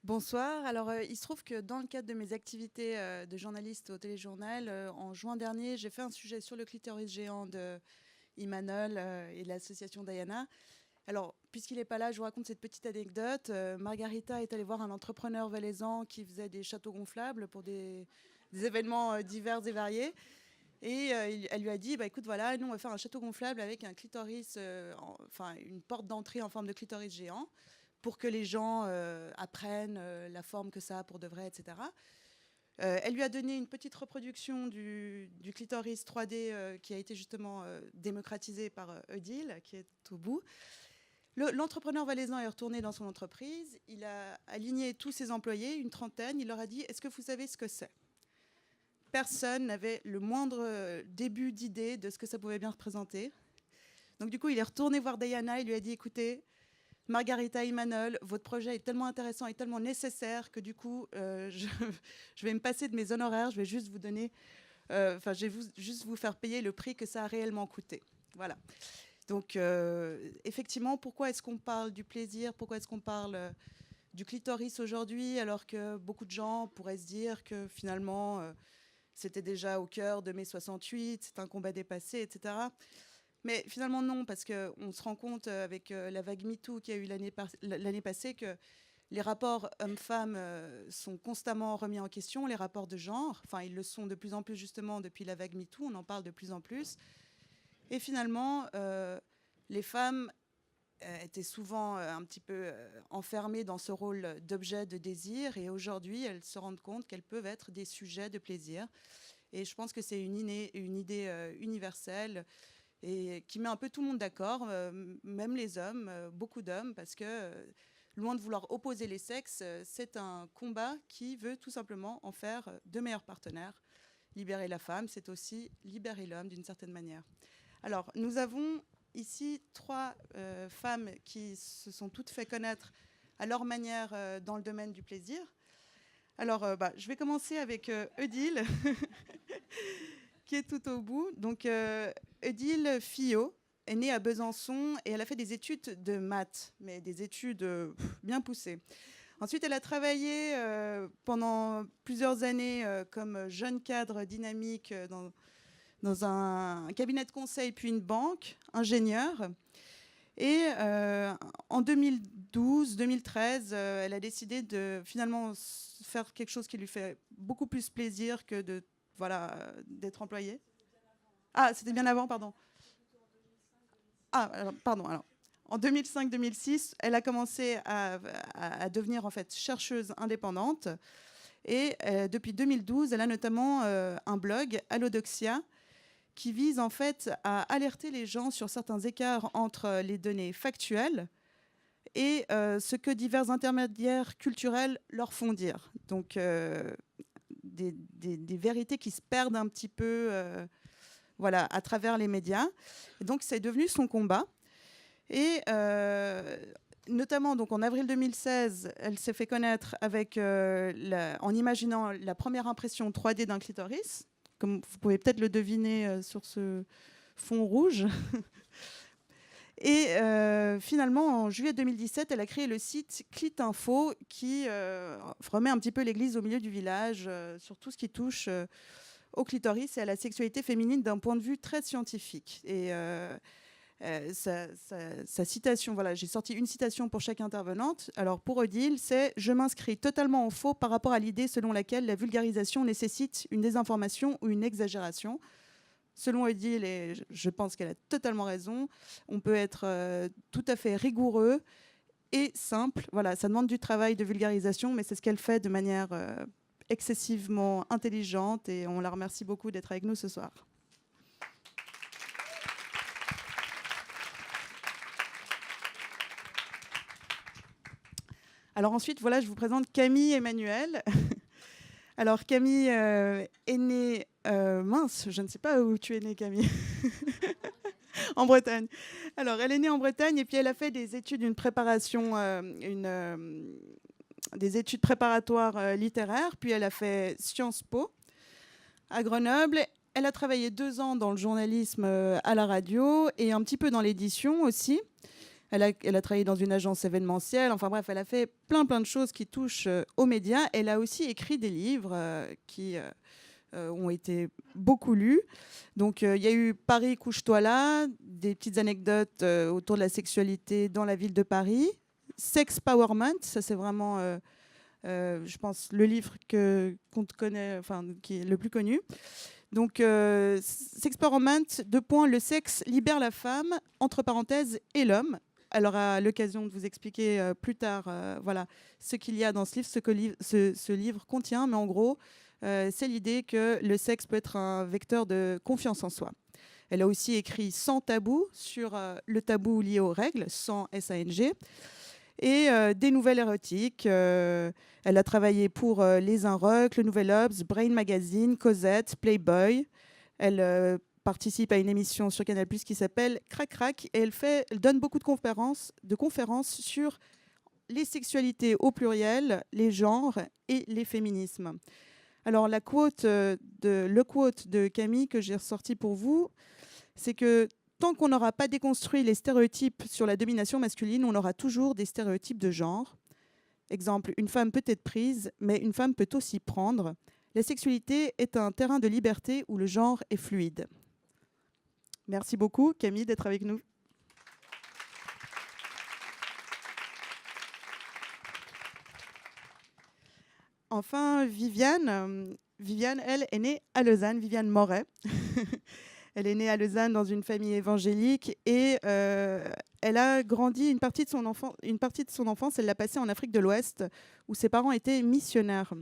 Bonsoir. Alors, il se trouve que dans le cadre de mes activités de journaliste au téléjournal, en juin dernier, j'ai fait un sujet sur le clitoris géant de Imanol et de l'association Diana. Alors, puisqu'il n'est pas là, je vous raconte cette petite anecdote. Margarita est allée voir un entrepreneur valaisan qui faisait des châteaux gonflables pour des événements divers et variés. Et elle lui a dit, bah, écoute, voilà, nous, on va faire un château gonflable avec un clitoris, enfin, une porte d'entrée en forme de clitoris géant pour que les gens apprennent la forme que ça a pour de vrai, etc. Elle lui a donné une petite reproduction du clitoris 3D qui a été justement démocratisé par Odile, qui est au bout. L'entrepreneur valaisan est retourné dans son entreprise. Il a aligné tous ses employés, une trentaine. Il leur a dit, est-ce que vous savez ce que c'est? Personne n'avait le moindre début d'idée de ce que ça pouvait bien représenter. Donc du coup, il est retourné voir Diana et lui a dit, écoutez, Margarita Imanol, votre projet est tellement intéressant et tellement nécessaire que du coup, je vais me passer de mes honoraires, je vais juste vous donner, je vais juste vous faire payer le prix que ça a réellement coûté. Voilà. Donc, effectivement, pourquoi est-ce qu'on parle du plaisir? Pourquoi est-ce qu'on parle du clitoris aujourd'hui, alors que beaucoup de gens pourraient se dire que finalement, c'était déjà au cœur de mai 68, c'est un combat dépassé, etc. Mais finalement, non, parce qu'on se rend compte avec la vague MeToo qu'il y a eu l'année passée que les rapports hommes-femmes sont constamment remis en question, les rapports de genre. Enfin, ils le sont de plus en plus, justement, depuis la vague MeToo, on en parle de plus en plus. Et finalement, les femmes étaient souvent un petit peu enfermées dans ce rôle d'objet de désir. Et aujourd'hui, elles se rendent compte qu'elles peuvent être des sujets de plaisir. Et je pense que c'est une idée universelle et qui met un peu tout le monde d'accord, même les hommes, beaucoup d'hommes, parce que loin de vouloir opposer les sexes, c'est un combat qui veut tout simplement en faire de meilleurs partenaires. Libérer la femme, c'est aussi libérer l'homme d'une certaine manière. Alors, nous avons ici trois femmes qui se sont toutes fait connaître à leur manière dans le domaine du plaisir. Alors, je vais commencer avec Odile, qui est tout au bout. Donc, Odile Fillot est née à Besançon et elle a fait des études de maths, mais des études bien poussées. Ensuite, elle a travaillé pendant plusieurs années comme jeune cadre dynamique dans un cabinet de conseil, puis une banque, ingénieure. Et en 2012-2013, elle a décidé de finalement faire quelque chose qui lui fait beaucoup plus plaisir que d'être employée. Ah, c'était bien avant, pardon. Ah, alors, pardon. Alors, en 2005-2006, elle a commencé à devenir en fait chercheuse indépendante. Et depuis 2012, elle a notamment un blog, Allodoxia, qui vise en fait à alerter les gens sur certains écarts entre les données factuelles et ce que divers intermédiaires culturels leur font dire. Donc, des vérités qui se perdent un petit peu à travers les médias. Et donc, c'est devenu son combat. Et notamment, donc, en avril 2016, elle s'est fait connaître en imaginant la première impression 3D d'un clitoris. Comme vous pouvez peut-être le deviner sur ce fond rouge. Et finalement, en juillet 2017, elle a créé le site Clitinfo qui remet un petit peu l'église au milieu du village sur tout ce qui touche au clitoris et à la sexualité féminine d'un point de vue très scientifique. Et sa citation, voilà, j'ai sorti une citation pour chaque intervenante. Alors pour Odile, c'est « Je m'inscris totalement en faux par rapport à l'idée selon laquelle la vulgarisation nécessite une désinformation ou une exagération ». Selon Odile, et je pense qu'elle a totalement raison, on peut être tout à fait rigoureux et simple. Voilà, ça demande du travail de vulgarisation, mais c'est ce qu'elle fait de manière excessivement intelligente et on la remercie beaucoup d'être avec nous ce soir. Alors ensuite, voilà, je vous présente Camille Emmanuel. Alors Camille est née... mince, je ne sais pas où tu es née, Camille. En Bretagne. Alors, elle est née en Bretagne et puis elle a fait des études, des études préparatoires littéraires. Puis elle a fait Sciences Po à Grenoble. Elle a travaillé 2 ans dans le journalisme à la radio et un petit peu dans l'édition aussi. Elle a travaillé dans une agence événementielle. Enfin bref, elle a fait plein de choses qui touchent aux médias. Elle a aussi écrit des livres qui ont été beaucoup lus. Donc il y a eu Paris, couche-toi là, des petites anecdotes autour de la sexualité dans la ville de Paris. Sex Powerment, ça c'est vraiment, je pense, le livre qu'on te connaît, enfin qui est le plus connu. Donc, Sex Powerment, le sexe libère la femme, entre parenthèses, et l'homme. Elle aura l'occasion de vous expliquer plus tard voilà, ce qu'il y a dans ce livre, ce que ce livre contient. Mais en gros, c'est l'idée que le sexe peut être un vecteur de confiance en soi. Elle a aussi écrit Sans tabou sur le tabou lié aux règles, sans S-A-N-G, et des nouvelles érotiques. Elle a travaillé pour Les Inrocks, Le Nouvel Obs, Brain Magazine, Cosette, Playboy. Elle participe à une émission sur Canal+ qui s'appelle Crac Crac, et elle donne beaucoup de conférences sur les sexualités au pluriel, les genres et les féminismes. Alors le quote de Camille que j'ai ressorti pour vous, c'est que tant qu'on n'aura pas déconstruit les stéréotypes sur la domination masculine, on aura toujours des stéréotypes de genre. Exemple, une femme peut être prise, mais une femme peut aussi prendre. La sexualité est un terrain de liberté où le genre est fluide. Merci beaucoup, Camille, d'être avec nous. Enfin, Viviane. Viviane, elle, est née à Lausanne, Viviane Moret. Elle est née à Lausanne dans une famille évangélique et elle a grandi une partie de son enfance, elle l'a passée en Afrique de l'Ouest où ses parents étaient missionnaires.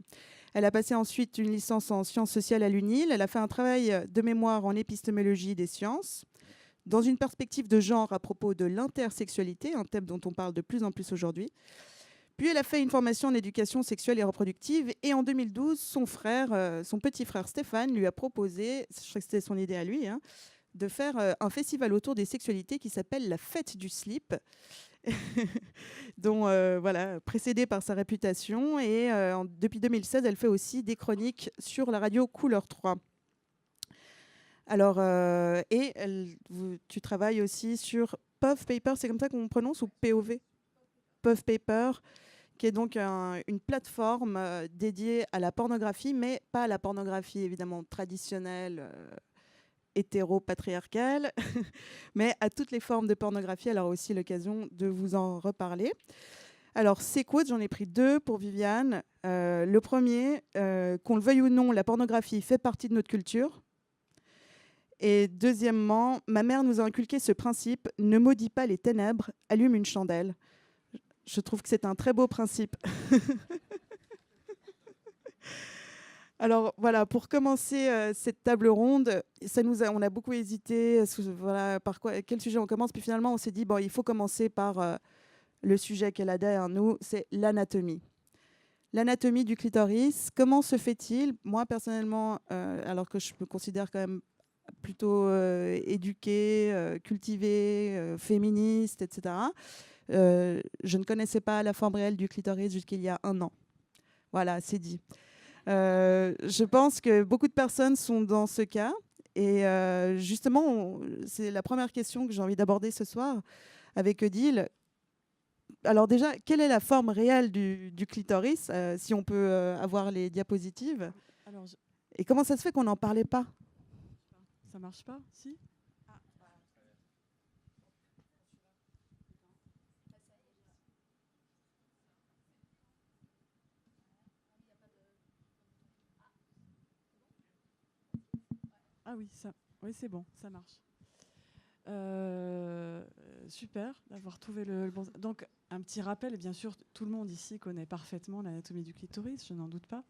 Elle a passé ensuite une licence en sciences sociales à l'UNIL. Elle a fait un travail de mémoire en épistémologie des sciences dans une perspective de genre à propos de l'intersexualité, un thème dont on parle de plus en plus aujourd'hui. Puis elle a fait une formation en éducation sexuelle et reproductive. Et en 2012, son petit frère Stéphane lui a proposé, je crois que c'était son idée à lui, de faire un festival autour des sexualités qui s'appelle la Fête du Slip, dont précédée par sa réputation. Et depuis 2016, elle fait aussi des chroniques sur la radio Couleur 3. Alors, tu travailles aussi sur Puff Paper, c'est comme ça qu'on prononce, ou POV Puff Paper, qui est donc une plateforme dédiée à la pornographie, mais pas à la pornographie évidemment traditionnelle, hétéro-patriarcale, mais à toutes les formes de pornographie. Elle aura aussi l'occasion de vous en reparler. Alors, ces quotes, j'en ai pris 2 pour Viviane. Le premier, qu'on le veuille ou non, la pornographie fait partie de notre culture. Et deuxièmement, ma mère nous a inculqué ce principe, ne maudis pas les ténèbres, allume une chandelle. Je trouve que c'est un très beau principe. Alors voilà, pour commencer cette table ronde, on a beaucoup hésité, quel sujet on commence, puis finalement on s'est dit, il faut commencer par le sujet qu'elle a derrière nous, c'est l'anatomie. L'anatomie du clitoris, comment se fait-il? Moi personnellement, alors que je me considère quand même plutôt éduquée, cultivée, féministe, etc., je ne connaissais pas la forme réelle du clitoris jusqu'il y a 1 an. Voilà, c'est dit. Je pense que beaucoup de personnes sont dans ce cas. Et justement, c'est la première question que j'ai envie d'aborder ce soir avec Odile. Alors déjà, quelle est la forme réelle du clitoris, si on peut avoir les diapositives? Et comment ça se fait qu'on n'en parlait pas? Ça marche pas, si? Ah oui, c'est bon, ça marche. Super d'avoir trouvé le bon. Donc, un petit rappel, et bien sûr, tout le monde ici connaît parfaitement l'anatomie du clitoris, je n'en doute pas.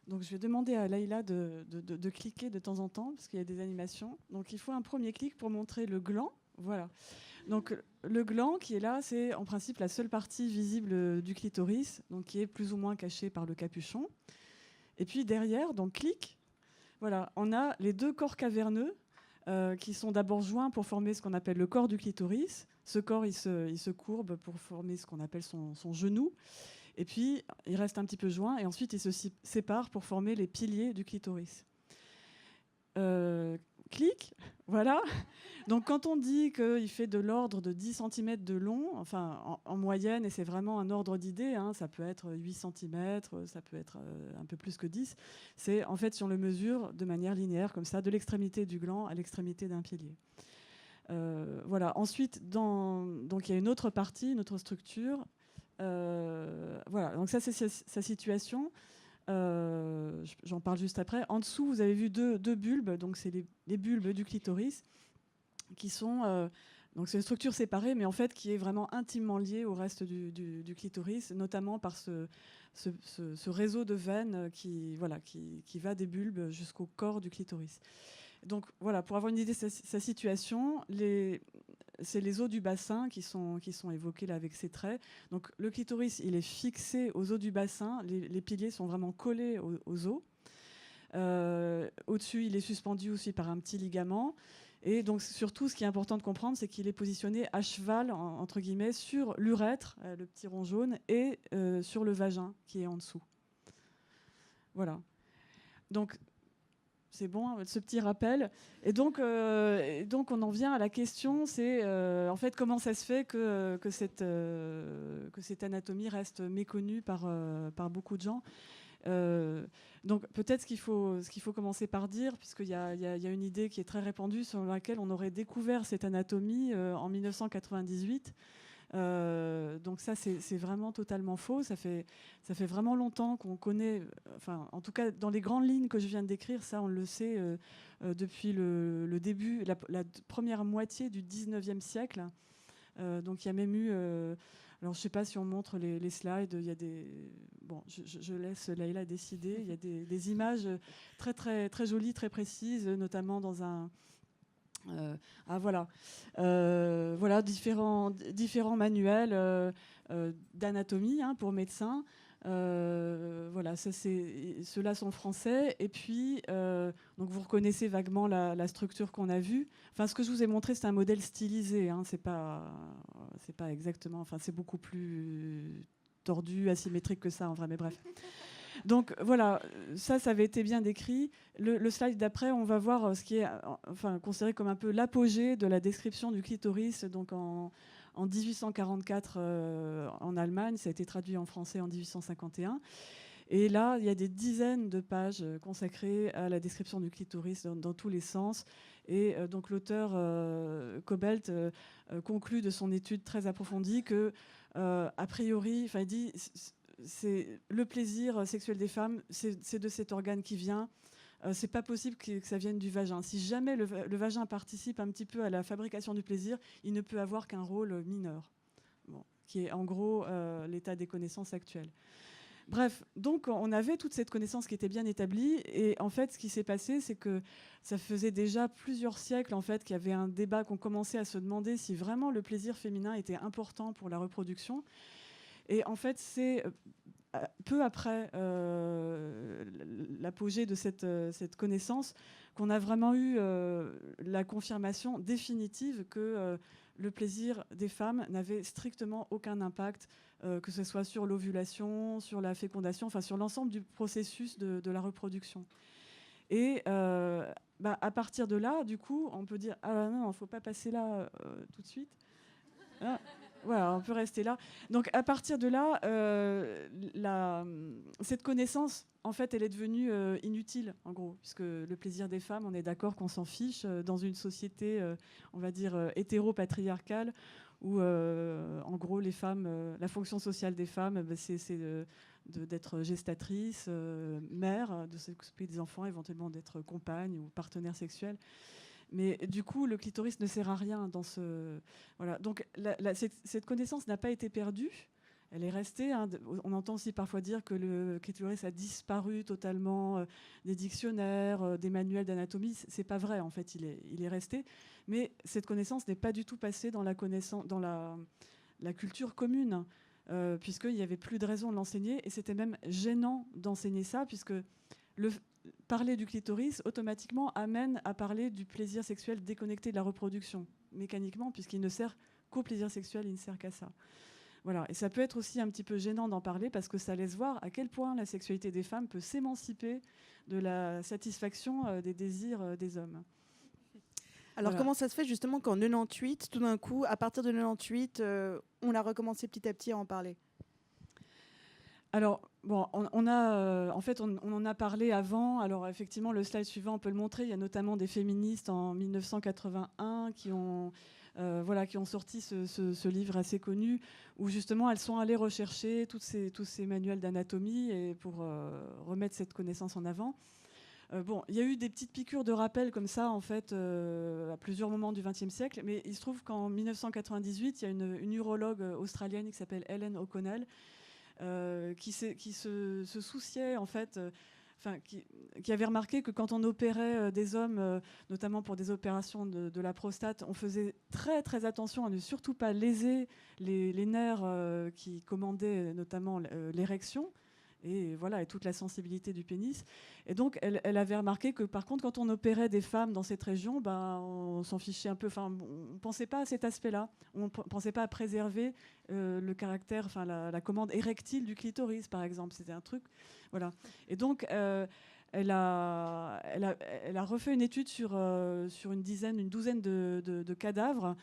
Donc, je vais demander à Leïla de cliquer de temps en temps, parce qu'il y a des animations. Donc, il faut un premier clic pour montrer le gland. Voilà. Donc, le gland qui est là, c'est en principe la seule partie visible du clitoris, donc qui est plus ou moins cachée par le capuchon. Et puis derrière, donc clic. Voilà, on a les 2 corps caverneux qui sont d'abord joints pour former ce qu'on appelle le corps du clitoris. Ce corps, il se courbe pour former ce qu'on appelle son genou. Et puis, il reste un petit peu joint. Et ensuite, il se sépare pour former les piliers du clitoris. clic, voilà. Donc quand on dit qu'il fait de l'ordre de 10 cm de long, enfin en moyenne, et c'est vraiment un ordre d'idée, hein, ça peut être 8 cm, ça peut être un peu plus que 10, c'est en fait si on le mesure de manière linéaire comme ça, de l'extrémité du gland à l'extrémité d'un pilier. Voilà. Ensuite, donc il y a une autre partie, une autre structure. Voilà, donc ça c'est sa situation. J'en parle juste après. En dessous, vous avez vu deux bulbes, donc c'est les bulbes du clitoris, qui sont donc c'est une structure séparée, mais en fait qui est vraiment intimement liée au reste du clitoris, notamment par ce réseau de veines qui va des bulbes jusqu'au corps du clitoris. Donc voilà, pour avoir une idée de sa situation, c'est les os du bassin qui sont évoqués là avec ces traits. Donc le clitoris, il est fixé aux os du bassin. Les piliers sont vraiment collés aux os. Au-dessus, il est suspendu aussi par un petit ligament. Et donc surtout, ce qui est important de comprendre, c'est qu'il est positionné à cheval, entre guillemets, sur l'urètre, le petit rond jaune, et sur le vagin qui est en dessous. Voilà. Donc c'est bon, ce petit rappel. Et donc, on en vient à la question, c'est en fait comment ça se fait que cette anatomie reste méconnue par beaucoup de gens. Donc peut-être ce qu'il faut commencer par dire, puisqu'il y a une idée qui est très répandue selon laquelle on aurait découvert cette anatomie en 1998. Donc ça, c'est vraiment totalement faux. Ça fait vraiment longtemps qu'on connaît, enfin, en tout cas, dans les grandes lignes que je viens de décrire, ça, on le sait depuis le début, la première moitié du 19e siècle. Donc il y a même eu... alors je ne sais pas si on montre les slides, il y a des... Bon, je laisse Laïla décider. Il y a des images très, très, très jolies, très précises, notamment dans un... voilà différents manuels d'anatomie pour médecins. Voilà, ceux-là sont français. Et puis, donc vous reconnaissez vaguement la structure qu'on a vue. Enfin, ce que je vous ai montré, c'est un modèle stylisé. C'est pas exactement. Enfin, c'est beaucoup plus tordu, asymétrique que ça, en vrai. Mais bref. Donc voilà, ça avait été bien décrit. Le slide d'après, on va voir ce qui est considéré comme un peu l'apogée de la description du clitoris. Donc en 1844 en Allemagne, ça a été traduit en français en 1851. Et là, il y a des dizaines de pages consacrées à la description du clitoris dans tous les sens. Et donc l'auteur Kobelt conclut de son étude très approfondie que, a priori, il dit... c'est le plaisir sexuel des femmes, c'est de cet organe qui vient. C'est pas possible que ça vienne du vagin. Si jamais le vagin participe un petit peu à la fabrication du plaisir, il ne peut avoir qu'un rôle mineur, qui est en gros l'état des connaissances actuelles. Bref, donc on avait toute cette connaissance qui était bien établie, et en fait, ce qui s'est passé, c'est que ça faisait déjà plusieurs siècles en fait qu'il y avait un débat, qu'on commençait à se demander si vraiment le plaisir féminin était important pour la reproduction. Et en fait, c'est peu après l'apogée de cette connaissance qu'on a vraiment eu la confirmation définitive que le plaisir des femmes n'avait strictement aucun impact, que ce soit sur l'ovulation, sur la fécondation, enfin sur l'ensemble du processus de la reproduction. Et à partir de là, du coup, on peut dire « Ah non, il ne faut pas passer là tout de suite. Ah, » Voilà, on peut rester là. Donc à partir de là, cette connaissance, en fait, elle est devenue inutile, en gros, puisque le plaisir des femmes, on est d'accord qu'on s'en fiche dans une société, on va dire, hétéro-patriarcale, où, en gros, les femmes, la fonction sociale des femmes, c'est d'être gestatrice, mère, de s'occuper des enfants, éventuellement d'être compagne ou partenaire sexuel. Mais du coup, le clitoris ne sert à rien dans ce... Voilà. Donc cette connaissance n'a pas été perdue. Elle est restée. On entend aussi parfois dire que le clitoris a disparu totalement des dictionnaires, des manuels d'anatomie. C'est pas vrai, en fait. Il est resté. Mais cette connaissance n'est pas du tout passée dans la culture commune, puisqu'il n'y avait plus de raison de l'enseigner. Et c'était même gênant d'enseigner ça, puisque parler du clitoris, automatiquement, amène à parler du plaisir sexuel déconnecté de la reproduction, mécaniquement, puisqu'il ne sert qu'au plaisir sexuel, il ne sert qu'à ça. Voilà. Et ça peut être aussi un petit peu gênant d'en parler, parce que ça laisse voir à quel point la sexualité des femmes peut s'émanciper de la satisfaction des désirs des hommes. Alors Voilà. comment ça se fait justement qu'en 98, tout d'un coup, à partir de 98, on a recommencé petit à petit à en parler? Alors, bon, on a, en fait, on en a parlé avant. Alors, effectivement, le slide suivant, on peut le montrer. Il y a notamment des féministes en 1981 voilà, qui ont sorti ce livre assez connu, où justement, elles sont allées rechercher tous ces manuels d'anatomie et pour remettre cette connaissance en avant. Bon, il y a eu des petites piqûres de rappel comme ça, en fait, à plusieurs moments du XXe siècle. Mais il se trouve qu'en 1998, il y a une urologue australienne qui s'appelle Helen O'Connell, qui se souciait en fait, qui avait remarqué que quand on opérait des hommes, notamment pour des opérations de la prostate, on faisait très très attention à ne surtout pas léser les nerfs qui commandaient notamment l'érection. Et voilà, et toute la sensibilité du pénis. Et donc, elle avait remarqué que, par contre, quand on opérait des femmes dans cette région, ben, on s'en fichait un peu. Enfin, on ne pensait pas à cet aspect-là. On ne pensait pas à préserver le caractère, enfin, la commande érectile du clitoris, par exemple. C'était un truc, voilà. Et donc, elle a refait une étude sur une douzaine de cadavres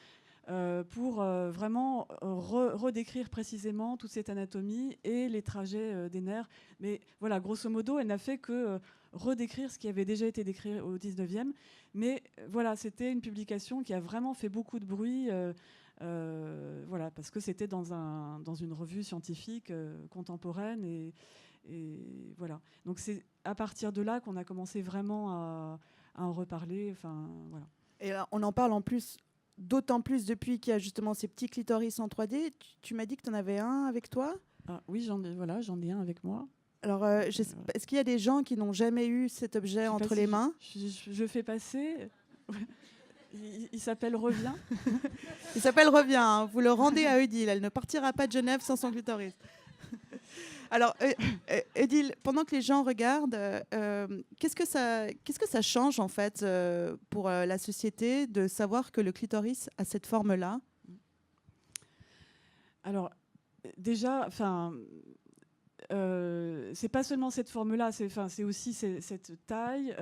pour vraiment redécrire précisément toute cette anatomie et les trajets des nerfs. Mais voilà, grosso modo, elle n'a fait que redécrire ce qui avait déjà été décrit au 19e. Mais voilà, c'était une publication qui a vraiment fait beaucoup de bruit. Voilà, parce que c'était dans une revue scientifique contemporaine. Et voilà. Donc c'est à partir de là qu'on a commencé vraiment à en reparler. Enfin, voilà. Et on en parle en plus, d'autant plus depuis qu'il y a justement ces petits clitoris en 3D. Tu m'as dit que tu en avais un avec toi. Ah, oui, j'en ai un avec moi. Alors, est-ce qu'il y a des gens qui n'ont jamais eu cet objet entre les mains? Je fais passer. Il s'appelle Reviens. Il s'appelle Reviens. Hein. Vous le rendez à Odile. Elle ne partira pas de Genève sans son clitoris. Alors, Odile, pendant que les gens regardent, qu'est-ce que ça change en fait pour la société de savoir que le clitoris a cette forme-là? Alors, déjà, enfin. C'est pas seulement cette forme-là, c'est aussi cette taille,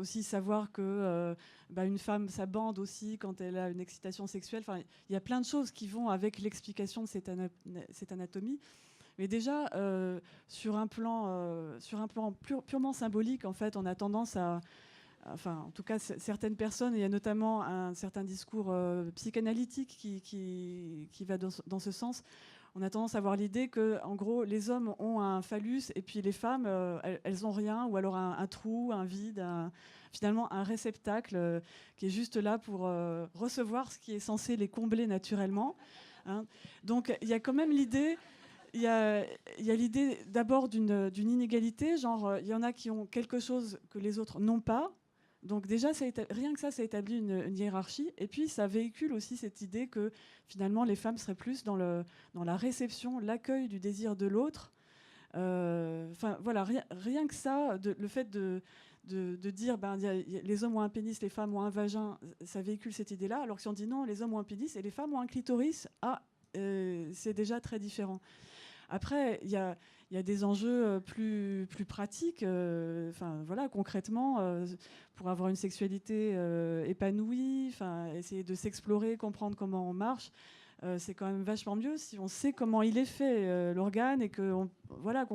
aussi savoir que une femme, ça bande aussi quand elle a une excitation sexuelle. Enfin, il y a plein de choses qui vont avec l'explication de cette anatomie. Mais déjà, sur un plan purement symbolique, en fait, on a tendance à... Enfin, en tout cas, certaines personnes, il y a notamment un certain discours psychanalytique qui va dans ce sens. On a tendance à avoir l'idée que, en gros, les hommes ont un phallus et puis les femmes, elles n'ont rien, ou alors un trou, un vide, finalement un réceptacle qui est juste là pour recevoir ce qui est censé les combler naturellement. Hein. Donc, il y a quand même l'idée... Il y a l'idée d'abord d'une inégalité, genre il y en a qui ont quelque chose que les autres n'ont pas. Donc déjà, rien que ça établit une hiérarchie. Et puis, ça véhicule aussi cette idée que finalement, les femmes seraient plus dans la réception, l'accueil du désir de l'autre. Enfin, voilà, rien que ça, le fait de dire les hommes ont un pénis, les femmes ont un vagin, ça véhicule cette idée-là. Alors que si on dit non, les hommes ont un pénis et les femmes ont un clitoris, c'est déjà très différent. Après, il y a des enjeux plus pratiques. Voilà, concrètement, pour avoir une sexualité épanouie, essayer de s'explorer, comprendre comment on marche, c'est quand même vachement mieux si on sait comment il est fait, l'organe, et qu'on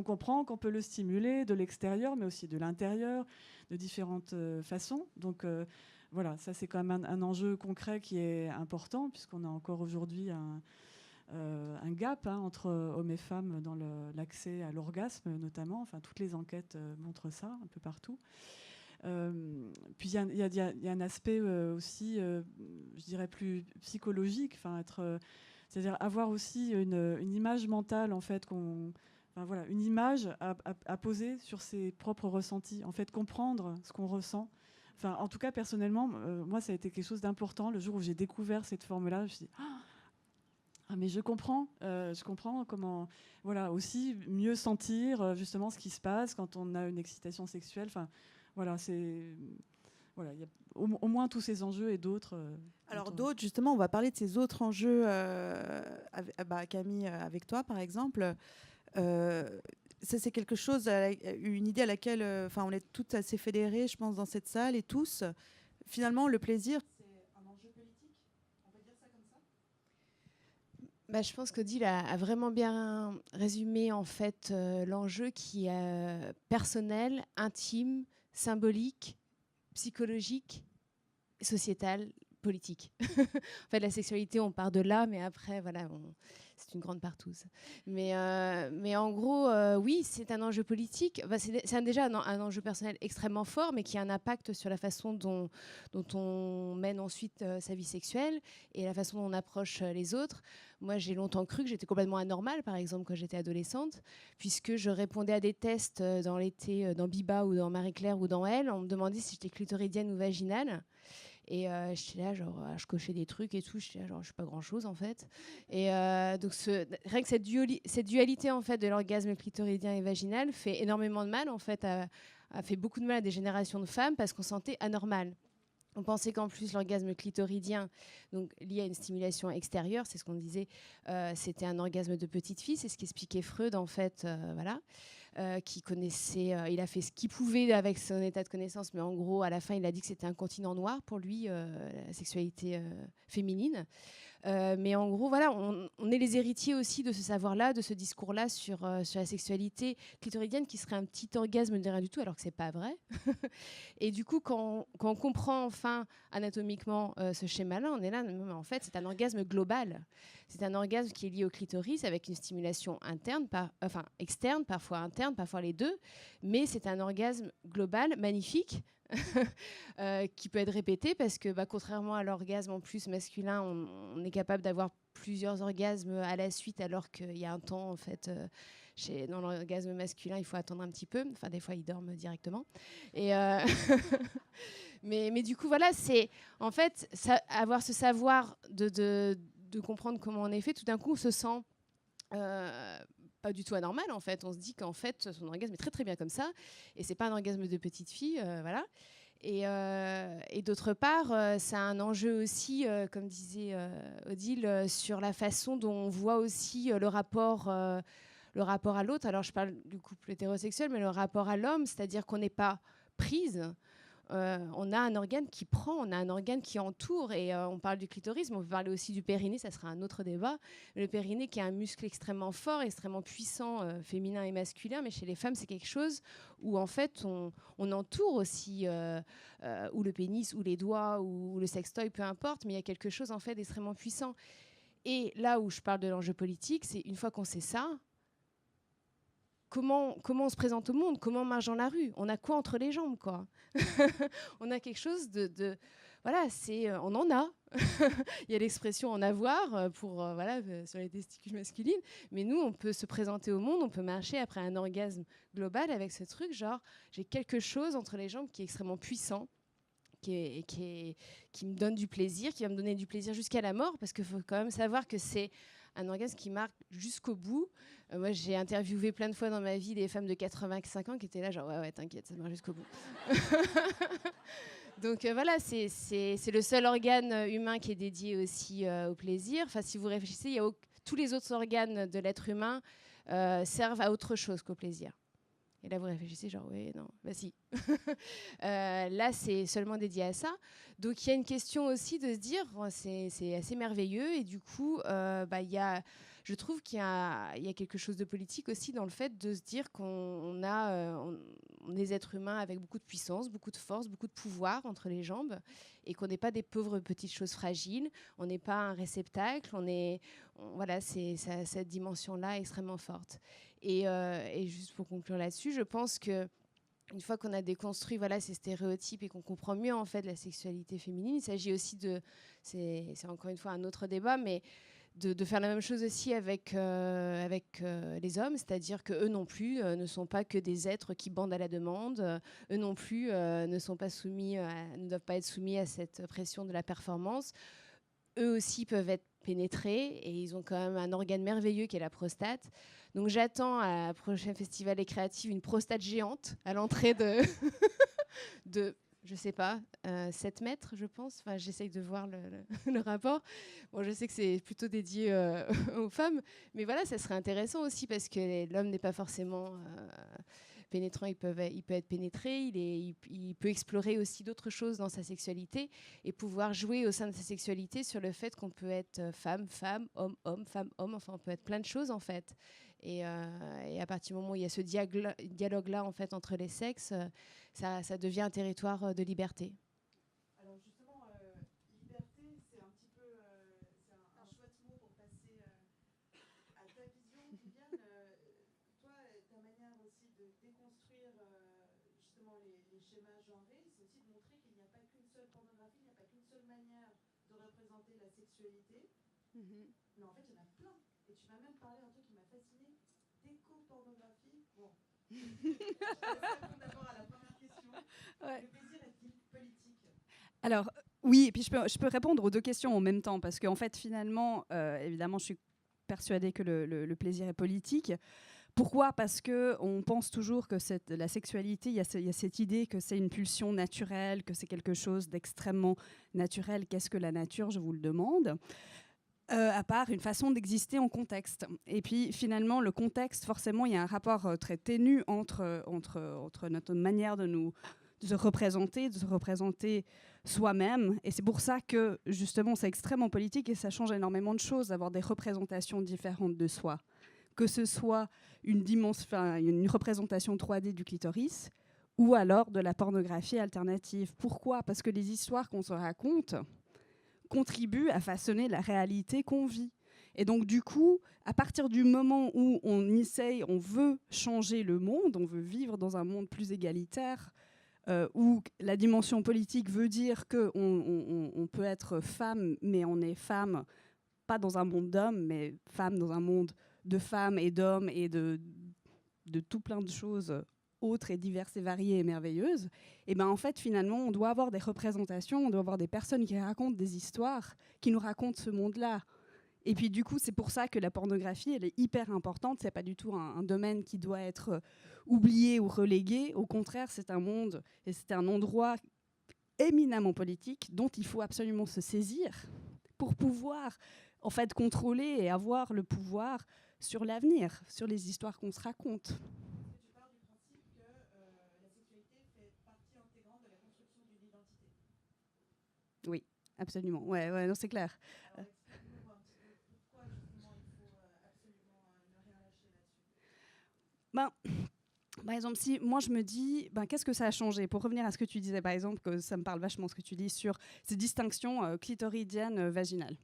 comprend qu'on peut le stimuler de l'extérieur, mais aussi de l'intérieur, de différentes façons. Donc voilà, ça c'est quand même un enjeu concret qui est important, puisqu'on a encore aujourd'hui un gap entre hommes et femmes dans l'accès à l'orgasme, notamment. Enfin, toutes les enquêtes montrent ça un peu partout. Puis il y a un aspect aussi, je dirais, plus psychologique, c'est-à-dire avoir aussi une image mentale, en fait, une image à poser sur ses propres ressentis, en fait, comprendre ce qu'on ressent. Enfin, en tout cas, personnellement, moi, ça a été quelque chose d'important. Le jour où j'ai découvert cette forme-là, je me suis dit, mais je comprends comment, voilà, aussi mieux sentir justement ce qui se passe quand on a une excitation sexuelle. Enfin, voilà, voilà, il y a au moins tous ces enjeux et d'autres. Alors d'autres, justement, on va parler de ces autres enjeux, Camille, avec toi, par exemple. Ça, c'est quelque chose, une idée à laquelle, on est toutes assez fédérées, je pense, dans cette salle, et tous. Finalement, le plaisir, c'est un Bah, je pense qu'Odile a vraiment bien résumé en fait l'enjeu qui est personnel, intime, symbolique, psychologique, sociétal, politique. En fait, la sexualité, on part de là, mais après, voilà, c'est une grande partouze. Mais en gros, oui, c'est un enjeu politique. Bah, c'est déjà un enjeu personnel extrêmement fort, mais qui a un impact sur la façon dont on mène ensuite sa vie sexuelle et la façon dont on approche les autres. Moi, j'ai longtemps cru que j'étais complètement anormale, par exemple, quand j'étais adolescente, puisque je répondais à des tests dans l'été, dans Biba ou dans Marie-Claire ou dans Elle. On me demandait si j'étais clitoridienne ou vaginale. Et j'étais là, genre, je cochais des trucs et tout. J'étais là, genre, je suis pas grand-chose, en fait. Et donc, rien que cette dualité, en fait, de l'orgasme clitoridien et vaginal fait énormément de mal, en fait, a fait beaucoup de mal à des générations de femmes parce qu'on se sentait anormal. On pensait qu'en plus, l'orgasme clitoridien, donc lié à une stimulation extérieure, c'est ce qu'on disait, c'était un orgasme de petite fille, c'est ce qu'expliquait Freud, en fait, voilà. Qui connaissait, il a fait ce qu'il pouvait avec son état de connaissance, mais en gros, à la fin, il a dit que c'était un continent noir pour lui, la sexualité féminine. Mais en gros, voilà, on est les héritiers aussi de ce savoir-là, de ce discours-là sur la sexualité clitoridienne qui serait un petit orgasme de rien du tout, alors que c'est pas vrai. Et du coup, quand on comprend enfin anatomiquement ce schéma-là, on est là, mais en fait, c'est un orgasme global. C'est un orgasme qui est lié au clitoris avec une stimulation interne, enfin externe, parfois interne, parfois les deux, mais c'est un orgasme global, magnifique, qui peut être répété parce que contrairement à l'orgasme en plus masculin, on est capable d'avoir plusieurs orgasmes à la suite alors qu'il y a un temps en fait dans l'orgasme masculin il faut attendre un petit peu, enfin des fois ils dorment directement et mais du coup voilà, c'est en fait avoir ce savoir de comprendre comment on est fait, tout d'un coup on se sent pas du tout anormal en fait. On se dit qu'en fait son orgasme est très très bien comme ça et c'est pas un orgasme de petite fille, voilà. Et d'autre part, c'est un enjeu aussi, comme disait Odile, sur la façon dont on voit aussi le rapport à l'autre. Alors je parle du couple hétérosexuel, mais le rapport à l'homme, c'est-à-dire qu'on n'est pas prise. On a un organe qui prend, on a un organe qui entoure, et on parle du clitoris, mais on peut parler aussi du périnée, ça sera un autre débat. Le périnée qui est un muscle extrêmement fort, extrêmement puissant, féminin et masculin, mais chez les femmes c'est quelque chose où en fait on entoure aussi, ou le pénis, ou les doigts, ou le sextoy, peu importe, mais il y a quelque chose en fait d'extrêmement puissant. Et là où je parle de l'enjeu politique, c'est une fois qu'on sait ça, comment on se présente au monde, comment on marche dans la rue, on a quoi entre les jambes, quoi. On a quelque chose de voilà, on en a. Il y a l'expression en avoir pour voilà, sur les testicules masculines, mais nous on peut se présenter au monde, on peut marcher après un orgasme global avec ce truc genre j'ai quelque chose entre les jambes qui est extrêmement puissant, qui me donne du plaisir, qui va me donner du plaisir jusqu'à la mort, parce qu'il faut quand même savoir que c'est un orgasme qui marque jusqu'au bout. Moi, j'ai interviewé plein de fois dans ma vie des femmes de 85 ans qui étaient là, genre, ouais, t'inquiète, ça marche jusqu'au bout. Donc voilà, c'est le seul organe humain qui est dédié aussi au plaisir. Enfin, si vous réfléchissez, tous les autres organes de l'être humain servent à autre chose qu'au plaisir. Et là, vous réfléchissez, genre, oui, non, bah si. Là, c'est seulement dédié à ça. Donc, il y a une question aussi de se dire, c'est assez merveilleux. Et du coup, je trouve qu'il y a quelque chose de politique aussi dans le fait de se dire qu'on est des êtres humains avec beaucoup de puissance, beaucoup de force, beaucoup de pouvoir entre les jambes, et qu'on n'est pas des pauvres petites choses fragiles. On n'est pas un réceptacle. Voilà, c'est cette dimension-là extrêmement forte. Et juste pour conclure là-dessus, je pense que une fois qu'on a déconstruit voilà, ces stéréotypes et qu'on comprend mieux en fait la sexualité féminine, il s'agit aussi c'est encore une fois un autre débat, mais de faire la même chose aussi avec les hommes, c'est-à-dire qu'eux non plus ne sont pas que des êtres qui bandent à la demande, eux non plus ne doivent pas être soumis à cette pression de la performance. Eux aussi peuvent être pénétrés et ils ont quand même un organe merveilleux qui est la prostate. Donc j'attends à la prochaine Festival et Créative une prostate géante à l'entrée de je sais pas, 7 mètres, je pense. Enfin, j'essaye de voir le rapport. Bon, je sais que c'est plutôt dédié aux femmes, mais voilà, ça serait intéressant aussi parce que l'homme n'est pas forcément pénétrant, il peut être pénétré, il peut explorer aussi d'autres choses dans sa sexualité et pouvoir jouer au sein de sa sexualité sur le fait qu'on peut être femme, homme, femme, homme, enfin on peut être plein de choses en fait. Et à partir du moment où il y a ce dialogue-là en fait entre les sexes, ça devient un territoire de liberté. Alors justement, liberté, c'est un petit peu c'est un chouette mot pour passer à ta vision, Viviane. Toi, ta manière aussi de déconstruire justement les schémas genrés, c'est aussi de montrer qu'il n'y a pas qu'une seule pornographie, il n'y a pas qu'une seule manière de représenter la sexualité. Mais en fait, il y en a plein. Et tu m'as même parlé d'un truc qui m'a fasciné, d'éco-pornographie. Bon. Je vais répondre d'abord à la première question. Ouais. Le plaisir est-il politique ? Alors, oui, et puis je peux répondre aux deux questions en même temps, parce qu'en fait, finalement, évidemment, je suis persuadée que le plaisir est politique. Pourquoi ? Parce qu'on pense toujours que la sexualité, il y a cette idée que c'est une pulsion naturelle, que c'est quelque chose d'extrêmement naturel. Qu'est-ce que la nature ? Je vous le demande. À part une façon d'exister en contexte. Et puis finalement, le contexte, forcément, il y a un rapport très ténu entre notre manière de se représenter soi-même. Et c'est pour ça que, justement, c'est extrêmement politique et ça change énormément de choses d'avoir des représentations différentes de soi. Que ce soit une représentation 3D du clitoris ou alors de la pornographie alternative. Pourquoi ? Parce que les histoires qu'on se raconte contribue à façonner la réalité qu'on vit. Et donc, du coup, à partir du moment où on veut changer le monde, on veut vivre dans un monde plus égalitaire, où la dimension politique veut dire qu'on peut être femme, mais on est femme, pas dans un monde d'hommes, mais femme dans un monde de femmes et d'hommes et de tout plein de choses autres et diverses et variées et merveilleuses, et ben en fait finalement on doit avoir des représentations, on doit avoir des personnes qui racontent des histoires, qui nous racontent ce monde-là. Et puis du coup c'est pour ça que la pornographie elle est hyper importante, c'est pas du tout un domaine qui doit être oublié ou relégué, au contraire c'est un monde et c'est un endroit éminemment politique dont il faut absolument se saisir pour pouvoir en fait contrôler et avoir le pouvoir sur l'avenir, sur les histoires qu'on se raconte. Oui, absolument. Ouais, non, c'est clair. Alors, explique-nous un petit peu pourquoi justement il faut absolument ne rien lâcher là-dessus. Par exemple, si moi je me dis, qu'est-ce que ça a changé ? Pour revenir à ce que tu disais, par exemple, que ça me parle vachement ce que tu dis sur ces distinctions clitoridiennes, vaginales.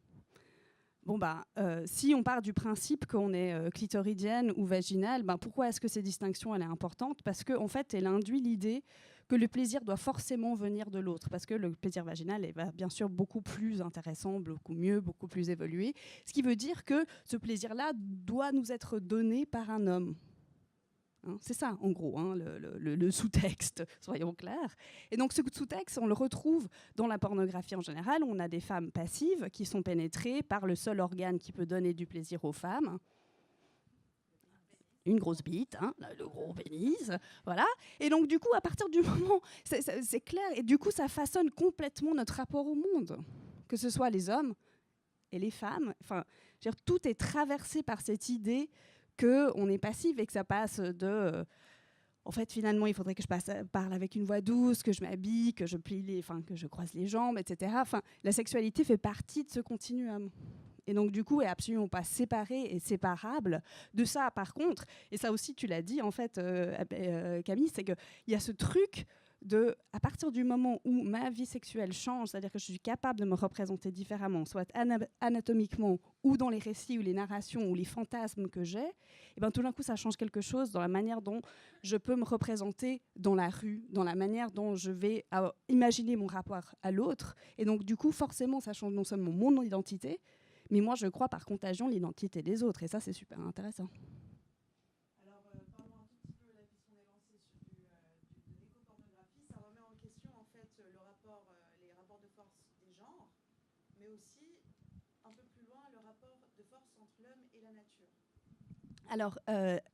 Si on part du principe qu'on est clitoridienne ou vaginale, pourquoi est-ce que ces distinctions elle est importante ? Parce qu'en fait, elle induit l'idée que le plaisir doit forcément venir de l'autre, parce que le plaisir vaginal est bien sûr beaucoup plus intéressant, beaucoup mieux, beaucoup plus évolué, ce qui veut dire que ce plaisir-là doit nous être donné par un homme. C'est ça, en gros, le sous-texte, soyons clairs. Et donc, ce sous-texte, on le retrouve dans la pornographie en général. On a des femmes passives qui sont pénétrées par le seul organe qui peut donner du plaisir aux femmes. Une grosse bite, le gros pénis, voilà. Et donc, du coup, à partir du moment... C'est clair, et du coup, ça façonne complètement notre rapport au monde. Que ce soit les hommes et les femmes. Enfin, tout est traversé par cette idée qu'on est passif et que ça passe de... en fait, finalement, il faudrait que je parle avec une voix douce, que je m'habille, que je que je croise les jambes, etc. Enfin, la sexualité fait partie de ce continuum. Et donc, du coup, elle n'est absolument pas séparée et séparable de ça. Par contre, et ça aussi, tu l'as dit, en fait, Camille, c'est qu'il y a ce truc à partir du moment où ma vie sexuelle change, c'est-à-dire que je suis capable de me représenter différemment, soit anatomiquement ou dans les récits ou les narrations ou les fantasmes que j'ai, et tout d'un coup, ça change quelque chose dans la manière dont je peux me représenter dans la rue, dans la manière dont je vais imaginer mon rapport à l'autre. Et donc, du coup, forcément, ça change non seulement mon identité, mais moi, je crois par contagion l'identité des autres. Et ça, c'est super intéressant. Mais aussi, un peu plus loin, le rapport de force entre l'homme et la nature. Alors,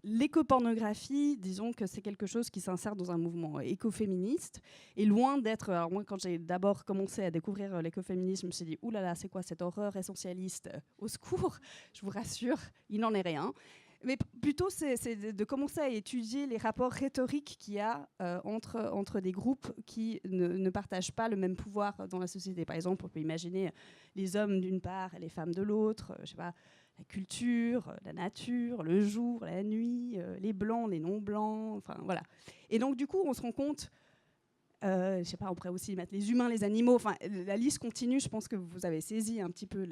l'écopornographie, disons que c'est quelque chose qui s'insère dans un mouvement écoféministe. Et loin d'être... Alors moi, quand j'ai d'abord commencé à découvrir l'écoféminisme, je me suis dit, oulala, c'est quoi cette horreur essentialiste ? Au secours, je vous rassure, il n'en est rien. Mais plutôt, c'est de commencer à étudier les rapports rhétoriques qu'il y a entre des groupes qui ne partagent pas le même pouvoir dans la société. Par exemple, on peut imaginer les hommes d'une part et les femmes de l'autre, je sais pas, la culture, la nature, le jour, la nuit, les blancs, les non-blancs, enfin voilà. Et donc, du coup, on se rend compte, je sais pas, on pourrait aussi mettre les humains, les animaux, enfin, la liste continue, je pense que vous avez saisi un petit peu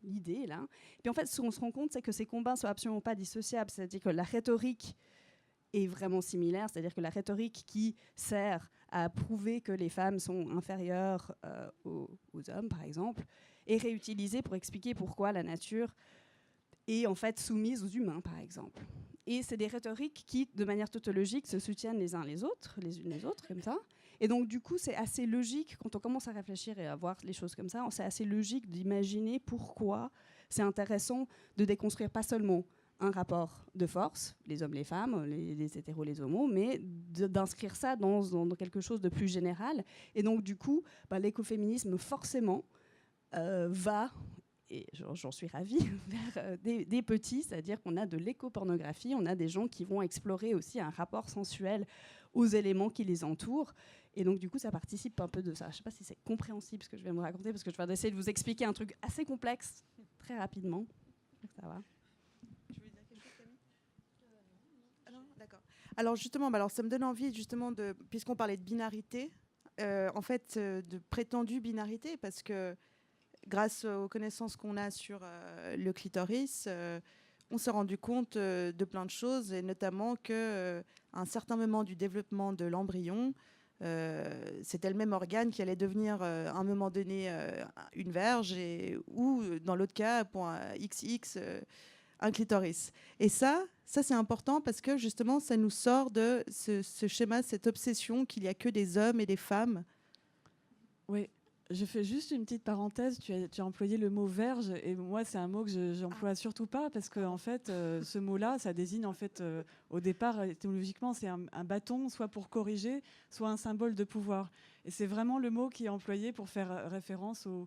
l'idée, là. Puis en fait, ce qu'on se rend compte, c'est que ces combats ne sont absolument pas dissociables, c'est-à-dire que la rhétorique est vraiment similaire, c'est-à-dire que la rhétorique qui sert à prouver que les femmes sont inférieures aux hommes, par exemple, est réutilisée pour expliquer pourquoi la nature est en fait soumise aux humains, par exemple. Et c'est des rhétoriques qui, de manière tautologique, se soutiennent les uns les autres, les unes les autres, comme ça. Et donc, du coup, c'est assez logique, quand on commence à réfléchir et à voir les choses comme ça, c'est assez logique d'imaginer pourquoi c'est intéressant de déconstruire pas seulement un rapport de force, les hommes, les femmes, les hétéros, les homos, mais d'inscrire ça dans quelque chose de plus général. Et donc, du coup, l'écoféminisme, forcément, va, et j'en suis ravie, vers des petits, c'est-à-dire qu'on a de l'écopornographie, on a des gens qui vont explorer aussi un rapport sensuel aux éléments qui les entourent. Et donc, du coup, ça participe un peu de ça. Je ne sais pas si c'est compréhensible ce que je vais vous raconter, parce que je vais essayer de vous expliquer un truc assez complexe, très rapidement. Ça va. Tu veux dire quelque chose, Camille ? Non, d'accord. Alors, justement, ça me donne envie, justement, puisqu'on parlait de binarité, de prétendue binarité, parce que grâce aux connaissances qu'on a sur le clitoris, on s'est rendu compte de plein de choses, et notamment qu'à un certain moment du développement de l'embryon, c'était le même organe qui allait devenir à un moment donné une verge, ou dans l'autre cas, pour un XX, un clitoris. Et ça c'est important parce que justement, ça nous sort de ce schéma, cette obsession qu'il n'y a que des hommes et des femmes. Oui. Je fais juste une petite parenthèse. Tu as employé le mot verge, et moi, c'est un mot que je n'emploie surtout pas, parce que en fait, ce mot-là, ça désigne en fait, au départ, étymologiquement, c'est un bâton, soit pour corriger, soit un symbole de pouvoir. Et c'est vraiment le mot qui est employé pour faire référence au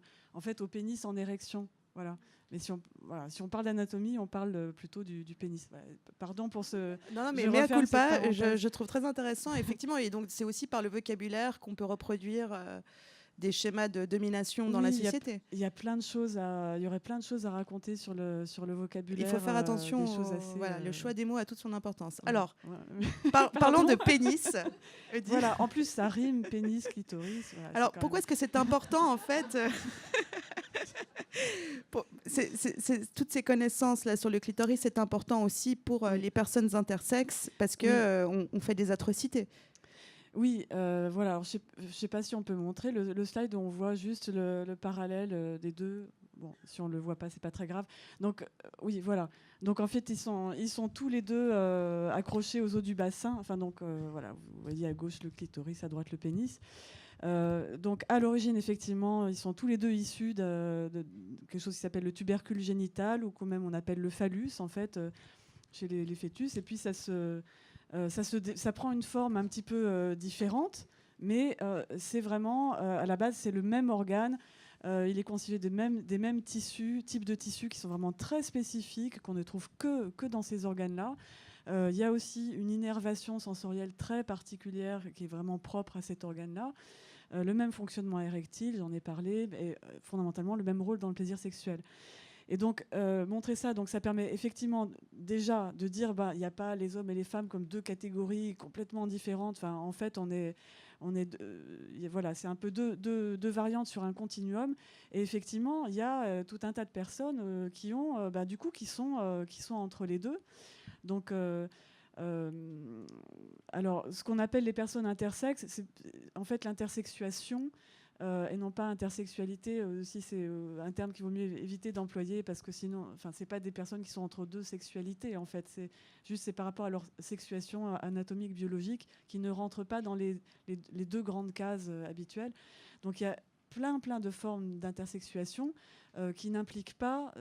pénis en érection. Voilà. Mais si on parle d'anatomie, on parle plutôt du pénis. Pardon pour ce. Non, mais mea culpa, je trouve très intéressant, effectivement. Et donc, c'est aussi par le vocabulaire qu'on peut reproduire des schémas de domination dans la société. Il y a plein de choses il y aurait plein de choses à raconter sur le vocabulaire. Il faut faire attention. Le choix des mots a toute son importance. Alors, parlons de pénis. Voilà, en plus, ça rime, pénis, clitoris. Voilà, alors, pourquoi est-ce que c'est important, en fait toutes ces connaissances là sur le clitoris, c'est important aussi pour les personnes intersexes, parce que on fait des atrocités. Oui, voilà. Alors, je ne sais pas si on peut montrer le slide où on voit juste le parallèle des deux. Bon, si on ne le voit pas, c'est pas très grave. Donc, oui, voilà. Donc, en fait, ils sont tous les deux accrochés aux os du bassin. Enfin, donc, voilà, vous voyez à gauche le clitoris, à droite le pénis. Donc, à l'origine, effectivement, ils sont tous les deux issus de quelque chose qui s'appelle le tubercule génital, ou quand même on appelle le phallus, en fait, chez les fœtus. Et puis, ça prend une forme un petit peu différente, mais c'est vraiment, à la base, c'est le même organe. Il est constitué des mêmes types de tissus qui sont vraiment très spécifiques, qu'on ne trouve que dans ces organes-là. Il y a aussi une innervation sensorielle très particulière qui est vraiment propre à cet organe-là. Le même fonctionnement érectile, j'en ai parlé, et fondamentalement le même rôle dans le plaisir sexuel. Et donc, montrer ça, donc ça permet effectivement déjà de dire il n'y a pas les hommes et les femmes comme deux catégories complètement différentes. Enfin, en fait, voilà, c'est un peu deux variantes sur un continuum. Et effectivement, il y a tout un tas de personnes qui sont entre les deux. Donc, alors, ce qu'on appelle les personnes intersexes, c'est en fait l'intersexuation. Et non pas intersexualité, aussi c'est un terme qu'il vaut mieux éviter d'employer, parce que sinon, c'est pas des personnes qui sont entre deux sexualités, en fait, c'est par rapport à leur sexuation anatomique, biologique, qui ne rentrent pas dans les deux grandes cases habituelles. Donc il y a plein de formes d'intersexuation qui n'impliquent pas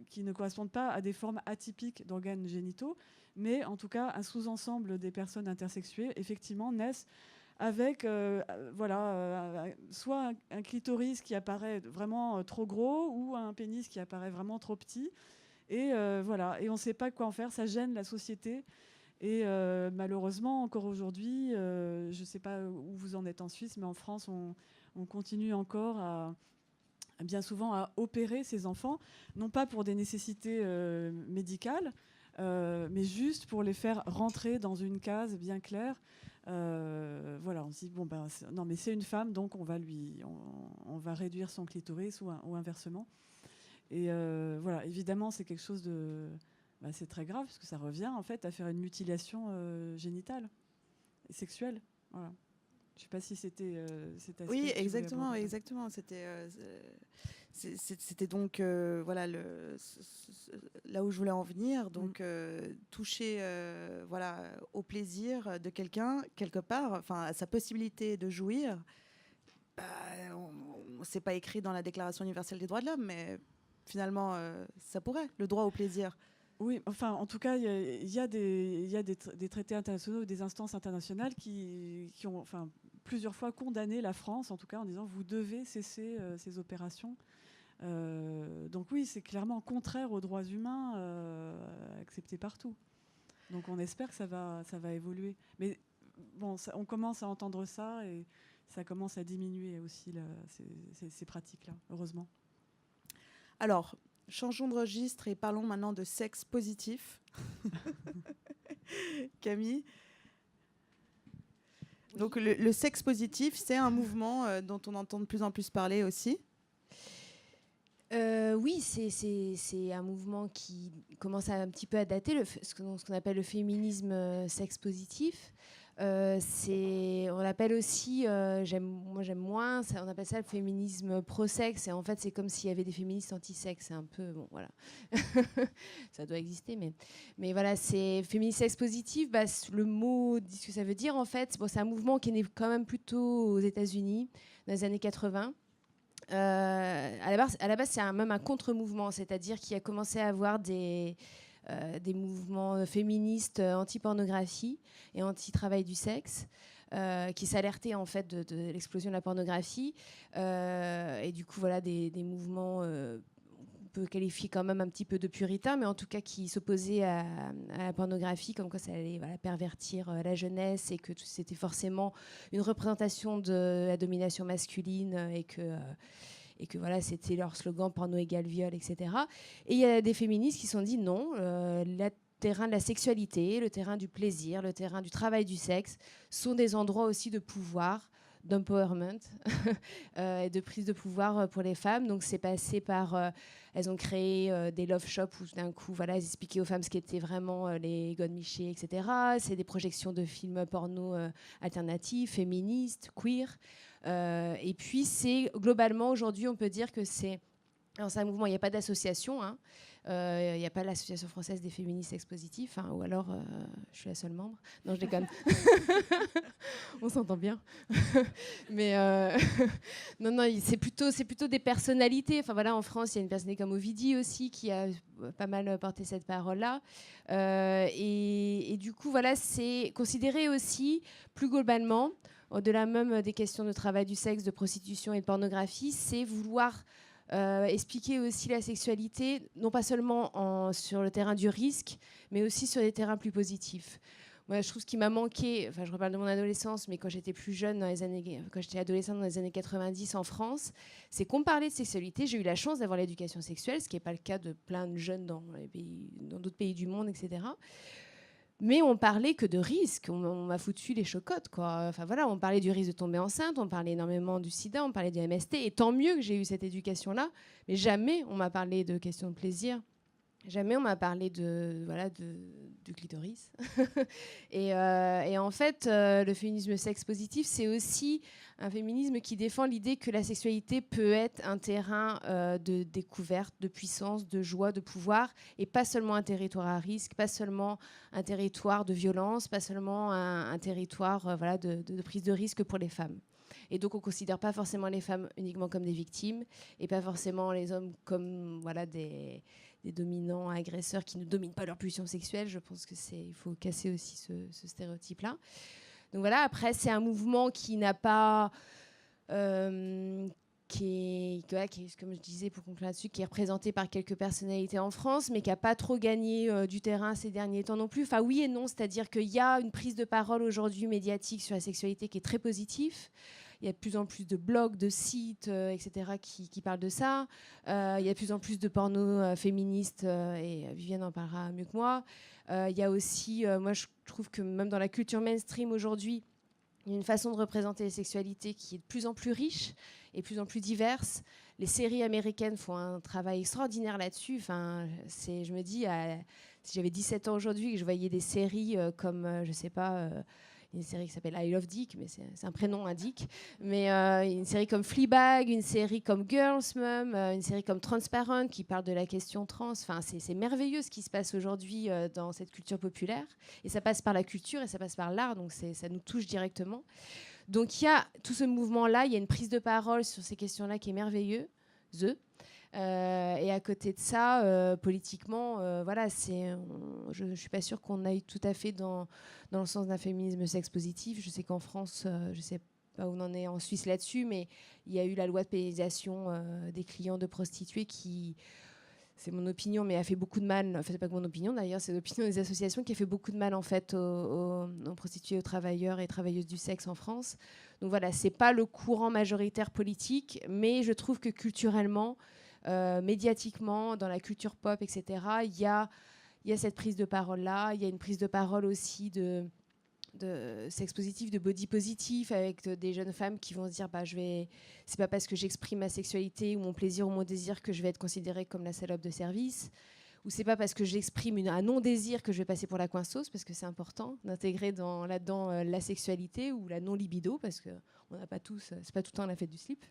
qui ne correspondent pas à des formes atypiques d'organes génitaux, mais en tout cas un sous-ensemble des personnes intersexuées effectivement naissent avec soit un clitoris qui apparaît vraiment trop gros, ou un pénis qui apparaît vraiment trop petit. Et voilà, et on ne sait pas quoi en faire, ça gêne la société. Et malheureusement, encore aujourd'hui, je ne sais pas où vous en êtes en Suisse, mais en France, on continue encore bien souvent à opérer ces enfants, non pas pour des nécessités médicales, mais juste pour les faire rentrer dans une case bien claire. Voilà, on se dit, bon, non, mais c'est une femme, donc on va réduire son clitoris ou inversement. Et voilà, évidemment, c'est quelque chose de... c'est très grave, parce que ça revient en fait à faire une mutilation génitale et sexuelle. Voilà. Je ne sais pas si c'était cet aspect. Oui, que tu voulais exactement, aborder. exactement. C'était donc voilà là où je voulais en venir. Donc toucher voilà au plaisir de quelqu'un quelque part, enfin à sa possibilité de jouir. C'est pas écrit dans la Déclaration universelle des droits de l'homme, mais finalement ça pourrait, le droit au plaisir. Oui, enfin, en tout cas, il y a des traités internationaux, des instances internationales qui ont, enfin, plusieurs fois condamné la France, en tout cas, en disant vous devez cesser ces opérations. Donc oui, c'est clairement contraire aux droits humains acceptés partout. Donc on espère que ça va évoluer. Mais bon, on commence à entendre ça et ça commence à diminuer aussi ces pratiques-là, heureusement. Alors, changeons de registre et parlons maintenant de sexe positif. Camille. Oui. Donc le sexe positif, c'est un mouvement dont on entend de plus en plus parler aussi. Oui, c'est un mouvement qui commence un petit peu à dater, ce qu'on appelle le féminisme sexe positif. On l'appelle aussi, moi j'aime moins, on appelle ça le féminisme pro-sexe. Et en fait, c'est comme s'il y avait des féministes anti-sexe. C'est un peu, bon, voilà. Ça doit exister, mais voilà, c'est féminisme sexe positif. Le mot dit ce que ça veut dire, en fait. Bon, c'est un mouvement qui est né quand même plutôt aux États-Unis, dans les années 80. À la base, c'est même un contre-mouvement, c'est-à-dire qu'il a commencé à avoir des mouvements féministes anti-pornographie et anti-travail du sexe, qui s'alertaient en fait de l'explosion de la pornographie. Et du coup, voilà, des mouvements on peut qualifier quand même un petit peu de puritains, mais en tout cas qui s'opposaient à la pornographie, comme quoi ça allait pervertir la jeunesse et que c'était forcément une représentation de la domination masculine et que voilà, c'était leur slogan porno égale viol, etc. Et il y a des féministes qui se sont dit non, le terrain de la sexualité, le terrain du plaisir, le terrain du travail du sexe sont des endroits aussi de pouvoir, d'empowerment et de prise de pouvoir pour les femmes. Donc c'est passé par... elles ont créé des love shops où d'un coup, voilà, elles expliquaient aux femmes ce qu'étaient vraiment les godemichés, etc. C'est des projections de films porno alternatifs, féministes, queer. Et puis c'est globalement, aujourd'hui, on peut dire que c'est... Alors c'est un mouvement, il n'y a pas d'association, hein. Il n'y a pas l'Association française des féministes sex positifs, hein, ou alors je suis la seule membre. Non, je déconne. On s'entend bien. Mais non, c'est plutôt des personnalités. Enfin voilà, en France, il y a une personnalité comme Ovidie aussi qui a pas mal porté cette parole-là. Et du coup, voilà, c'est considéré aussi plus globalement, au-delà même des questions de travail du sexe, de prostitution et de pornographie, c'est vouloir expliquer aussi la sexualité, non pas seulement sur le terrain du risque, mais aussi sur des terrains plus positifs. Moi, je trouve ce qui m'a manqué, enfin je reparle de mon adolescence, mais quand j'étais plus jeune, quand j'étais adolescente dans les années 90 en France, c'est qu'on parlait de sexualité. J'ai eu la chance d'avoir l'éducation sexuelle, ce qui n'est pas le cas de plein de jeunes dans d'autres pays du monde, etc. Mais on parlait que de risques, on m'a foutu les chocottes, quoi. Enfin voilà, on parlait du risque de tomber enceinte, on parlait énormément du sida, on parlait du MST, et tant mieux que j'ai eu cette éducation-là, mais jamais on m'a parlé de questions de plaisir, jamais on m'a parlé du clitoris. et en fait, le féminisme sexe positif, c'est aussi un féminisme qui défend l'idée que la sexualité peut être un terrain de découverte, de puissance, de joie, de pouvoir, et pas seulement un territoire à risque, pas seulement un territoire de violence, pas seulement un territoire de prise de risque pour les femmes. Et donc on ne considère pas forcément les femmes uniquement comme des victimes, et pas forcément les hommes comme des dominants agresseurs qui ne dominent pas leur pulsion sexuelle. Je pense il faut casser aussi ce stéréotype-là. Donc voilà, après, c'est un mouvement qui n'a pas comme je disais pour conclure là-dessus, qui est représenté par quelques personnalités en France, mais qui n'a pas trop gagné du terrain ces derniers temps non plus. Enfin, oui et non, c'est-à-dire qu'il y a une prise de parole aujourd'hui médiatique sur la sexualité qui est très positive. Il y a de plus en plus de blogs, de sites, etc., qui parlent de ça. Il y a de plus en plus de porno féministes, et Viviane en parlera mieux que moi. Il y a aussi, moi je trouve que même dans la culture mainstream aujourd'hui, il y a une façon de représenter les sexualités qui est de plus en plus riche et de plus en plus diverse. Les séries américaines font un travail extraordinaire là-dessus. Enfin, je me dis, si j'avais 17 ans aujourd'hui, que je voyais des séries comme, je sais pas, une série qui s'appelle I Love Dick, mais c'est un prénom, un Dick. Mais une série comme Fleabag, une série comme Girls Mom, une série comme Transparent qui parle de la question trans. Enfin, c'est merveilleux ce qui se passe aujourd'hui dans cette culture populaire. Et ça passe par la culture et ça passe par l'art, donc ça nous touche directement. Donc il y a tout ce mouvement-là, il y a une prise de parole sur ces questions-là qui est merveilleuse. Et à côté de ça, politiquement, voilà, je ne suis pas sûre qu'on aille tout à fait dans le sens d'un féminisme sexe positif. Je sais qu'en France, je ne sais pas où on en est en Suisse là-dessus, mais il y a eu la loi de pénalisation des clients de prostituées qui, c'est mon opinion, mais a fait beaucoup de mal. Enfin, c'est pas que mon opinion d'ailleurs, c'est l'opinion des associations qui a fait beaucoup de mal en fait aux prostituées, aux travailleurs et travailleuses du sexe en France. Donc voilà, c'est pas le courant majoritaire politique, mais je trouve que culturellement, médiatiquement, dans la culture pop, etc., il y a cette prise de parole-là. Il y a une prise de parole aussi de sexe positif, de body positif, avec des jeunes femmes qui vont se dire c'est pas parce que j'exprime ma sexualité ou mon plaisir ou mon désir que je vais être considérée comme la salope de service, ou c'est pas parce que j'exprime un non-désir que je vais passer pour la coinceuse, parce que c'est important d'intégrer là-dedans la sexualité ou la non-libido, parce que on n'a pas tous, c'est pas tout le temps la fête du slip.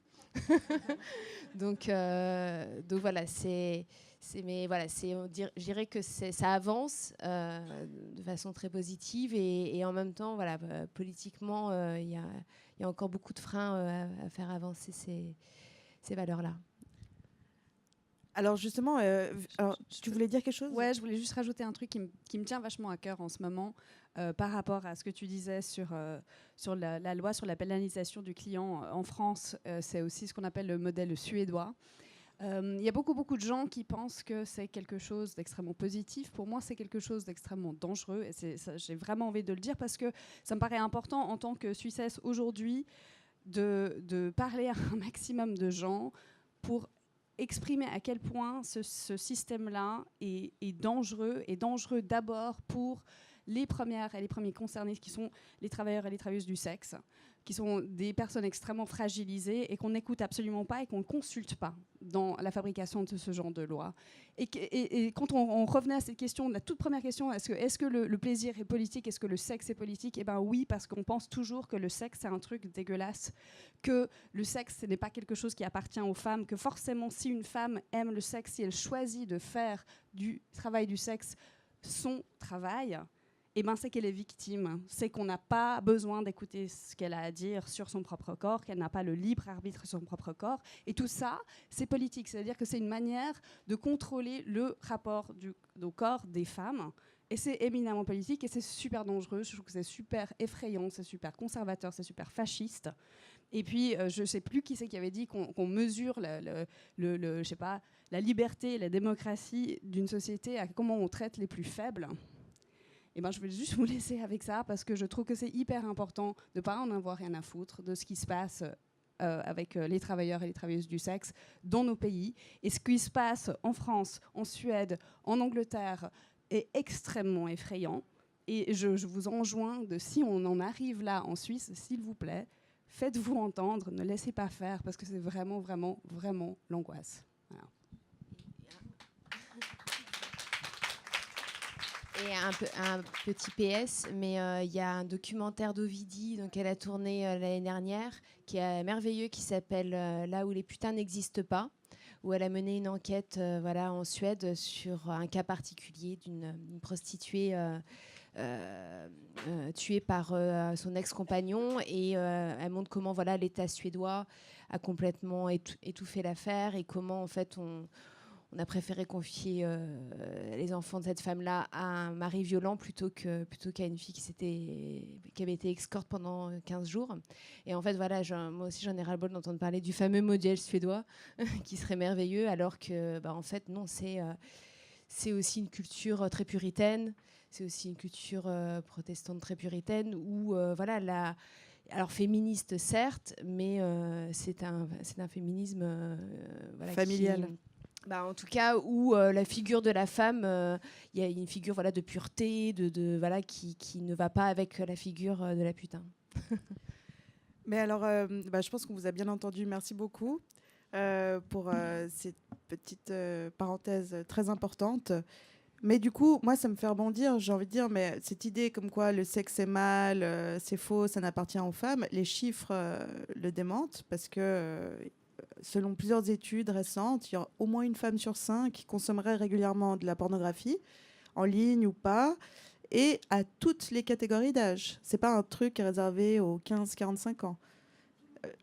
donc voilà, je dirais que ça avance de façon très positive et en même temps, voilà, politiquement, il y a encore beaucoup de freins à faire avancer ces valeurs-là. Alors justement, tu voulais dire quelque chose ? Ouais, je voulais juste rajouter un truc qui me tient vachement à cœur en ce moment par rapport à ce que tu disais sur la loi sur la pénalisation du client en France. C'est aussi ce qu'on appelle le modèle suédois. Il y a beaucoup de gens qui pensent que c'est quelque chose d'extrêmement positif. Pour moi, c'est quelque chose d'extrêmement dangereux. Et j'ai vraiment envie de le dire parce que ça me paraît important en tant que Suissesse aujourd'hui de parler à un maximum de gens pour exprimer à quel point ce système-là est dangereux d'abord pour les premières et les premiers concernés, qui sont les travailleurs et les travailleuses du sexe, qui sont des personnes extrêmement fragilisées et qu'on n'écoute absolument pas et qu'on ne consulte pas dans la fabrication de ce genre de loi. Et quand on revenait à cette question, la toute première question, est-ce que le plaisir est politique, est-ce que le sexe est politique ? Eh bien oui, parce qu'on pense toujours que le sexe, c'est un truc dégueulasse, que le sexe, ce n'est pas quelque chose qui appartient aux femmes, que forcément, si une femme aime le sexe, si elle choisit de faire du travail du sexe son travail, eh ben, c'est qu'elle est victime. C'est qu'on n'a pas besoin d'écouter ce qu'elle a à dire sur son propre corps, qu'elle n'a pas le libre arbitre sur son propre corps. Et tout ça, c'est politique. C'est-à-dire que c'est une manière de contrôler le rapport au corps des femmes. Et c'est éminemment politique et c'est super dangereux. Je trouve que c'est super effrayant, c'est super conservateur, c'est super fasciste. Et puis, je ne sais plus qui c'est qui avait dit qu'on mesure je sais pas, la liberté et la démocratie d'une société à comment on traite les plus faibles. Et ben, je vais juste vous laisser avec ça parce que je trouve que c'est hyper important de ne pas en avoir rien à foutre de ce qui se passe avec les travailleurs et les travailleuses du sexe dans nos pays. Et ce qui se passe en France, en Suède, en Angleterre est extrêmement effrayant. Et je vous enjoins si on en arrive là en Suisse, s'il vous plaît, faites-vous entendre, ne laissez pas faire parce que c'est vraiment, vraiment, vraiment l'angoisse. Voilà. Et un petit PS, mais il y a un documentaire d'Ovidie qu'elle a tourné l'année dernière, qui est merveilleux, qui s'appelle Là où les putains n'existent pas, où elle a mené une enquête en Suède sur un cas particulier d'une prostituée tuée par son ex-compagnon. Et elle montre comment l'État suédois a complètement étouffé l'affaire et comment en fait on a préféré confier les enfants de cette femme-là à un mari violent plutôt qu'à une fille qui avait été escorte pendant 15 jours. Et en fait, voilà, moi aussi, j'en ai ras-le-bol d'entendre parler du fameux modèle suédois qui serait merveilleux, alors que, en fait, non, c'est aussi une culture très puritaine, c'est aussi une culture protestante très puritaine où, voilà, alors féministe certes, mais c'est un féminisme voilà, familial. En tout cas, où la figure de la femme, il y a une figure voilà, de pureté, voilà, qui ne va pas avec la figure de la putain. Mais alors, je pense qu'on vous a bien entendu. Merci beaucoup pour cette petite parenthèse très importante. Mais du coup, moi, ça me fait rebondir. J'ai envie de dire, mais cette idée comme quoi le sexe est mal, c'est faux, ça n'appartient aux femmes, les chiffres le démentent parce que selon plusieurs études récentes, il y a au moins une femme sur 5 qui consommerait régulièrement de la pornographie, en ligne ou pas, et à toutes les catégories d'âge. C'est pas un truc qui est réservé aux 15-45 ans.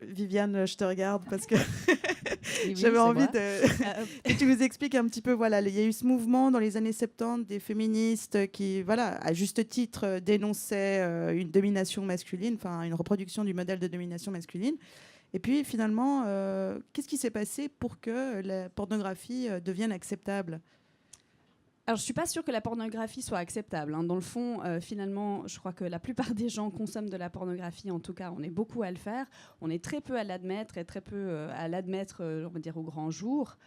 Viviane, je te regarde parce que j'avais envie que tu nous expliques un petit peu. Voilà, il y a eu ce mouvement dans les années 70 des féministes qui, voilà, à juste titre, dénonçaient une domination masculine, enfin une reproduction du modèle de domination masculine. Et puis finalement, qu'est-ce qui s'est passé pour que la pornographie devienne acceptable ? Alors, je ne suis pas sûre que la pornographie soit acceptable. Hein. Dans le fond, finalement, je crois que la plupart des gens consomment de la pornographie. En tout cas, on est beaucoup à le faire. On est très peu à l'admettre et très peu à l'admettre, on va dire, au grand jour.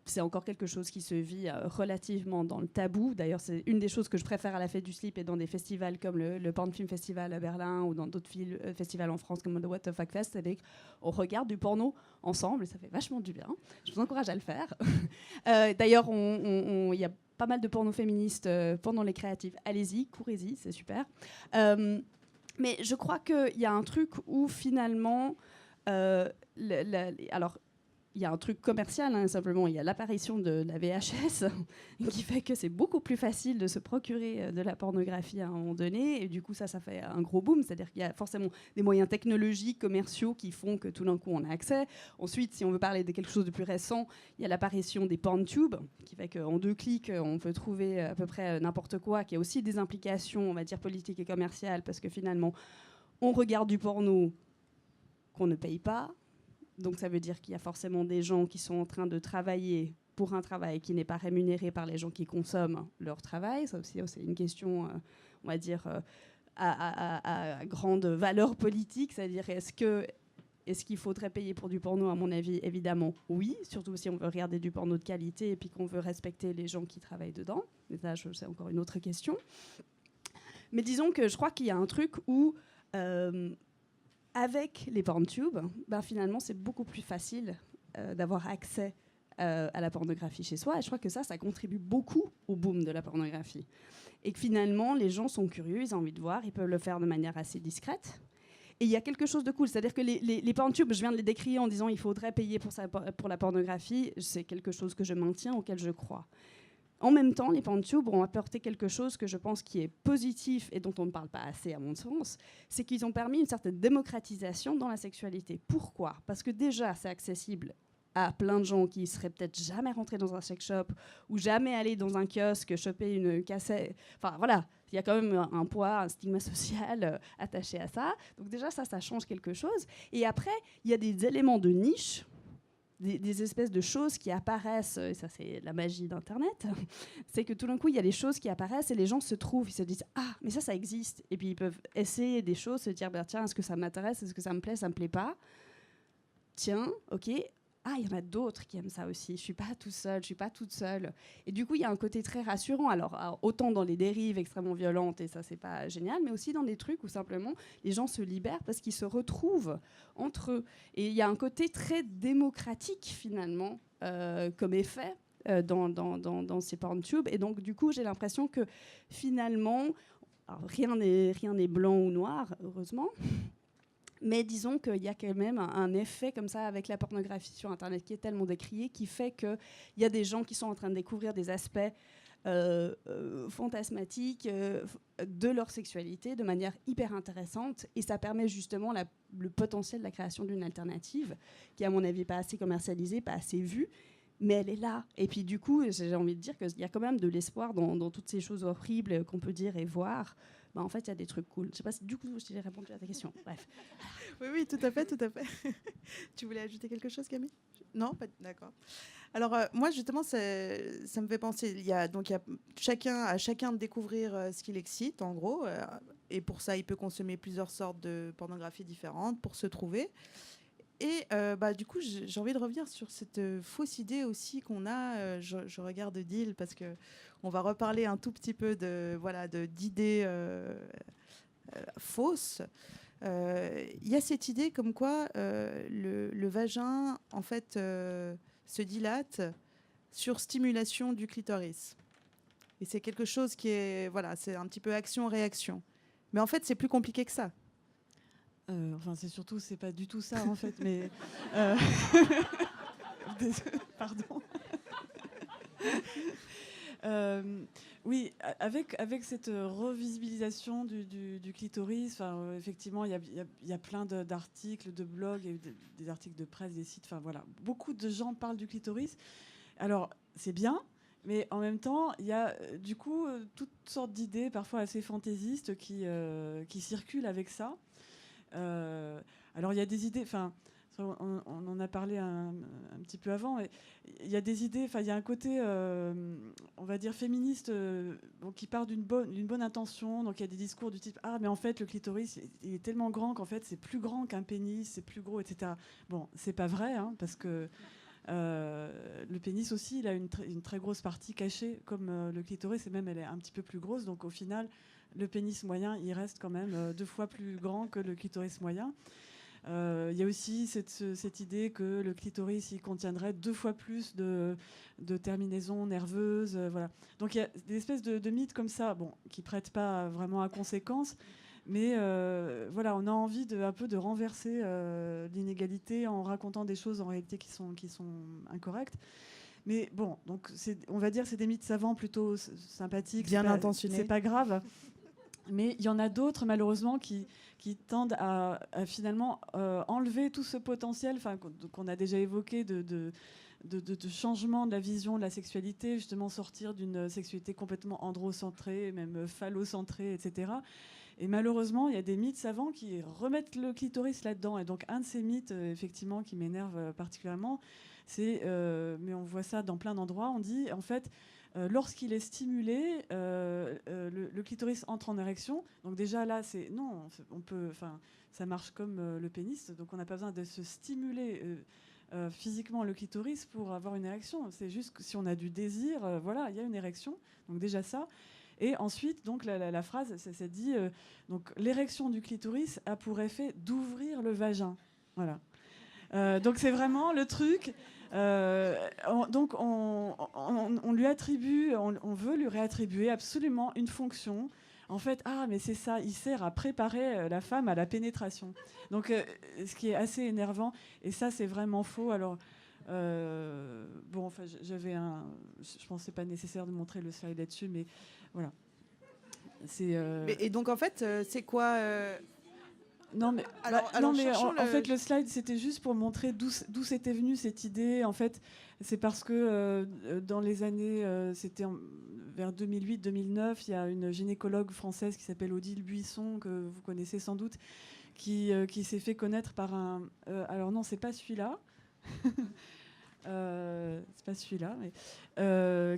C'est encore quelque chose qui se vit relativement dans le tabou. D'ailleurs, c'est une des choses que je préfère à la Fête du Slip et dans des festivals comme le Porn Film Festival à Berlin ou dans d'autres festivals en France comme le What the Fuck Fest. C'est qu'on regarde du porno ensemble et ça fait vachement du bien. Je vous encourage à le faire. D'ailleurs, il y a pas mal de porno féministes pendant les créatives. Allez-y, courez-y, c'est super. Mais je crois qu'il y a un truc où finalement... alors, il y a un truc commercial, hein, simplement. Il y a l'apparition de la VHS qui fait que c'est beaucoup plus facile de se procurer de la pornographie à un moment donné. Et du coup, ça fait un gros boom. C'est-à-dire qu'il y a forcément des moyens technologiques, commerciaux qui font que tout d'un coup, on a accès. Ensuite, si on veut parler de quelque chose de plus récent, il y a l'apparition des PornTube qui fait qu'en 2 clics, on peut trouver à peu près n'importe quoi, qui a aussi des implications, on va dire, politiques et commerciales, parce que finalement, on regarde du porno qu'on ne paye pas. Donc ça veut dire qu'il y a forcément des gens qui sont en train de travailler pour un travail qui n'est pas rémunéré par les gens qui consomment leur travail. Ça aussi, c'est une question, on va dire, à grande valeur politique. C'est-à-dire, est-ce qu'il faudrait payer pour du porno ? À mon avis, évidemment, oui. Surtout si on veut regarder du porno de qualité et puis qu'on veut respecter les gens qui travaillent dedans. Mais ça, c'est encore une autre question. Mais disons que je crois qu'il y a un truc où... avec les PornTube, finalement, c'est beaucoup plus facile d'avoir accès à la pornographie chez soi. Et je crois que ça contribue beaucoup au boom de la pornographie. Et que finalement, les gens sont curieux, ils ont envie de voir, ils peuvent le faire de manière assez discrète. Et il y a quelque chose de cool, c'est-à-dire que les PornTube, je viens de les décrire en disant qu'il faudrait payer pour la pornographie. C'est quelque chose que je maintiens, auquel je crois. En même temps, les PornTube ont apporté quelque chose que je pense qui est positif et dont on ne parle pas assez à mon sens, c'est qu'ils ont permis une certaine démocratisation dans la sexualité. Pourquoi ? Parce que déjà, c'est accessible à plein de gens qui seraient peut-être jamais rentrés dans un sex shop ou jamais allés dans un kiosque choper une cassette. Enfin voilà, il y a quand même un poids, un stigma social attaché à ça. Donc déjà, ça change quelque chose. Et après, il y a des éléments de niche, des espèces de choses qui apparaissent, et ça c'est la magie d'Internet, c'est que tout d'un coup il y a des choses qui apparaissent et les gens se trouvent, ils se disent « Ah, mais ça existe !» Et puis ils peuvent essayer des choses, se dire « Tiens, est-ce que ça m'intéresse ? Est-ce que ça me plaît pas ? Tiens, ok. Ah, il y en a d'autres qui aiment ça aussi. Je suis pas tout seul, je suis pas toute seule. » Et du coup, il y a un côté très rassurant. Alors, autant dans les dérives extrêmement violentes, et ça, c'est pas génial, mais aussi dans des trucs où simplement les gens se libèrent parce qu'ils se retrouvent entre eux. Et il y a un côté très démocratique, finalement, comme effet dans ces PornTube. Et donc, du coup, j'ai l'impression que finalement, alors, rien n'est blanc ou noir, heureusement. Mais disons qu'il y a quand même un effet comme ça avec la pornographie sur Internet qui est tellement décrié, qui fait qu'il y a des gens qui sont en train de découvrir des aspects fantasmatique de leur sexualité de manière hyper intéressante, et ça permet justement le potentiel de la création d'une alternative qui, à mon avis, n'est pas assez commercialisée, pas assez vue, mais elle est là. Et puis du coup, j'ai envie de dire qu'il y a quand même de l'espoir dans toutes ces choses horribles qu'on peut dire et voir. Bah, en fait, il y a des trucs cool. Je sais pas si du coup j'ai répondu à ta question. Bref. Oui, oui, tout à fait, tout à fait. Tu voulais ajouter quelque chose, Camille? Non, pas d'accord. Alors moi justement, ça me fait penser. Il y a chacun de découvrir ce qui l'excite, en gros, et pour ça, il peut consommer plusieurs sortes de pornographie différentes pour se trouver. Et du coup, j'ai envie de revenir sur cette fausse idée aussi qu'on a. Je regarde Deal parce que on va reparler un tout petit peu d'idées fausses. Il y a cette idée comme quoi le vagin, en fait, se dilate sur stimulation du clitoris. Et c'est quelque chose qui est, c'est un petit peu action-réaction. Mais en fait, c'est plus compliqué que ça. C'est surtout, c'est pas du tout ça en fait, mais pardon. Oui, avec cette revisibilisation du clitoris, effectivement, il y a plein d'articles, de blogs, et des articles de presse, des sites. Beaucoup de gens parlent du clitoris. Alors, c'est bien, mais en même temps, il y a du coup toutes sortes d'idées, parfois assez fantaisistes, qui circulent avec ça. Alors, il y a des idées. On en a parlé un petit peu avant. Il y a des idées. Il y a un côté, on va dire, féministe, qui part d'une bonne intention. Donc, il y a des discours du type mais en fait, le clitoris, il est tellement grand qu'en fait, c'est plus grand qu'un pénis, c'est plus gros, etc. Bon, c'est pas vrai, parce que le pénis aussi, il a une très grosse partie cachée, comme le clitoris, et même elle est un petit peu plus grosse. Donc, au final, le pénis moyen, il reste quand même 2 fois plus grand que le clitoris moyen. Il y a aussi cette idée que le clitoris il contiendrait 2 fois plus de terminaisons nerveuses. Voilà. Donc il y a des espèces de mythes comme ça, qui prêtent pas vraiment à conséquence, mais on a envie un peu de renverser l'inégalité en racontant des choses en réalité qui sont incorrectes. Mais bon, donc on va dire c'est des mythes savants plutôt sympathiques, bien intentionnés. C'est pas grave. Mais il y en a d'autres, malheureusement, qui tendent à finalement enlever tout ce potentiel qu'on a déjà évoqué de changement de la vision de la sexualité, justement sortir d'une sexualité complètement androcentrée, même phallocentrée, etc. Et malheureusement, il y a des mythes savants qui remettent le clitoris là-dedans. Et donc, un de ces mythes, effectivement, qui m'énerve particulièrement, c'est, mais on voit ça dans plein d'endroits, on dit, en fait, lorsqu'il est stimulé, le clitoris entre en érection. Donc déjà là, ça marche comme le pénis. Donc on n'a pas besoin de se stimuler physiquement le clitoris pour avoir une érection. C'est juste que si on a du désir, il y a une érection. Donc déjà ça. Et ensuite, donc la phrase, ça dit donc l'érection du clitoris a pour effet d'ouvrir le vagin. Voilà. Donc c'est vraiment le truc. Donc on lui attribue, on veut lui réattribuer absolument une fonction. En fait, mais c'est ça, il sert à préparer la femme à la pénétration. Donc ce qui est assez énervant, et ça c'est vraiment faux. Alors je pensais pas nécessaire de montrer le slide là-dessus, mais voilà. Et donc en fait, c'est quoi Non, mais, en fait, le slide, c'était juste pour montrer d'où c'était venu cette idée. En fait, c'est parce que dans les années, vers 2008-2009, il y a une gynécologue française qui s'appelle Odile Buisson, que vous connaissez sans doute, qui s'est fait connaître par un... alors non, c'est pas celui-là. C'est pas celui-là, mais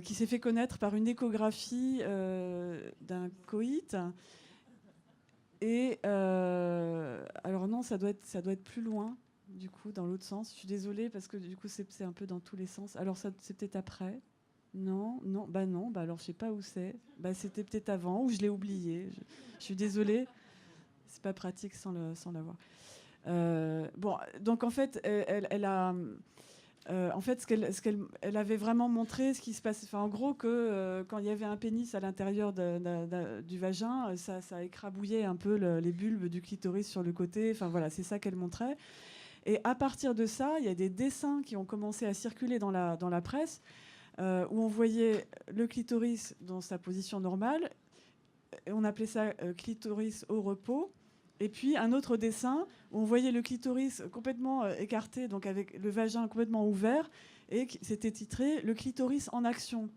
qui s'est fait connaître par une échographie d'un coït. Et alors non, ça doit être plus loin, du coup, dans l'autre sens. Je suis désolée parce que du coup, c'est un peu dans tous les sens. Alors c'est peut-être après. Non, alors je sais pas où c'est. C'était peut-être avant ou je l'ai oublié. Je suis désolée. C'est pas pratique sans l'avoir. Donc en fait, elle a... en fait, elle avait vraiment montré ce qui se passait. En gros, que quand il y avait un pénis à l'intérieur du vagin, ça écrabouillait un peu les bulbes du clitoris sur le côté. C'est ça qu'elle montrait. Et à partir de ça, il y a des dessins qui ont commencé à circuler dans la presse où on voyait le clitoris dans sa position normale. On appelait ça clitoris au repos. Et puis un autre dessin où on voyait le clitoris complètement écarté, donc avec le vagin complètement ouvert, et c'était titré « Le clitoris en action ».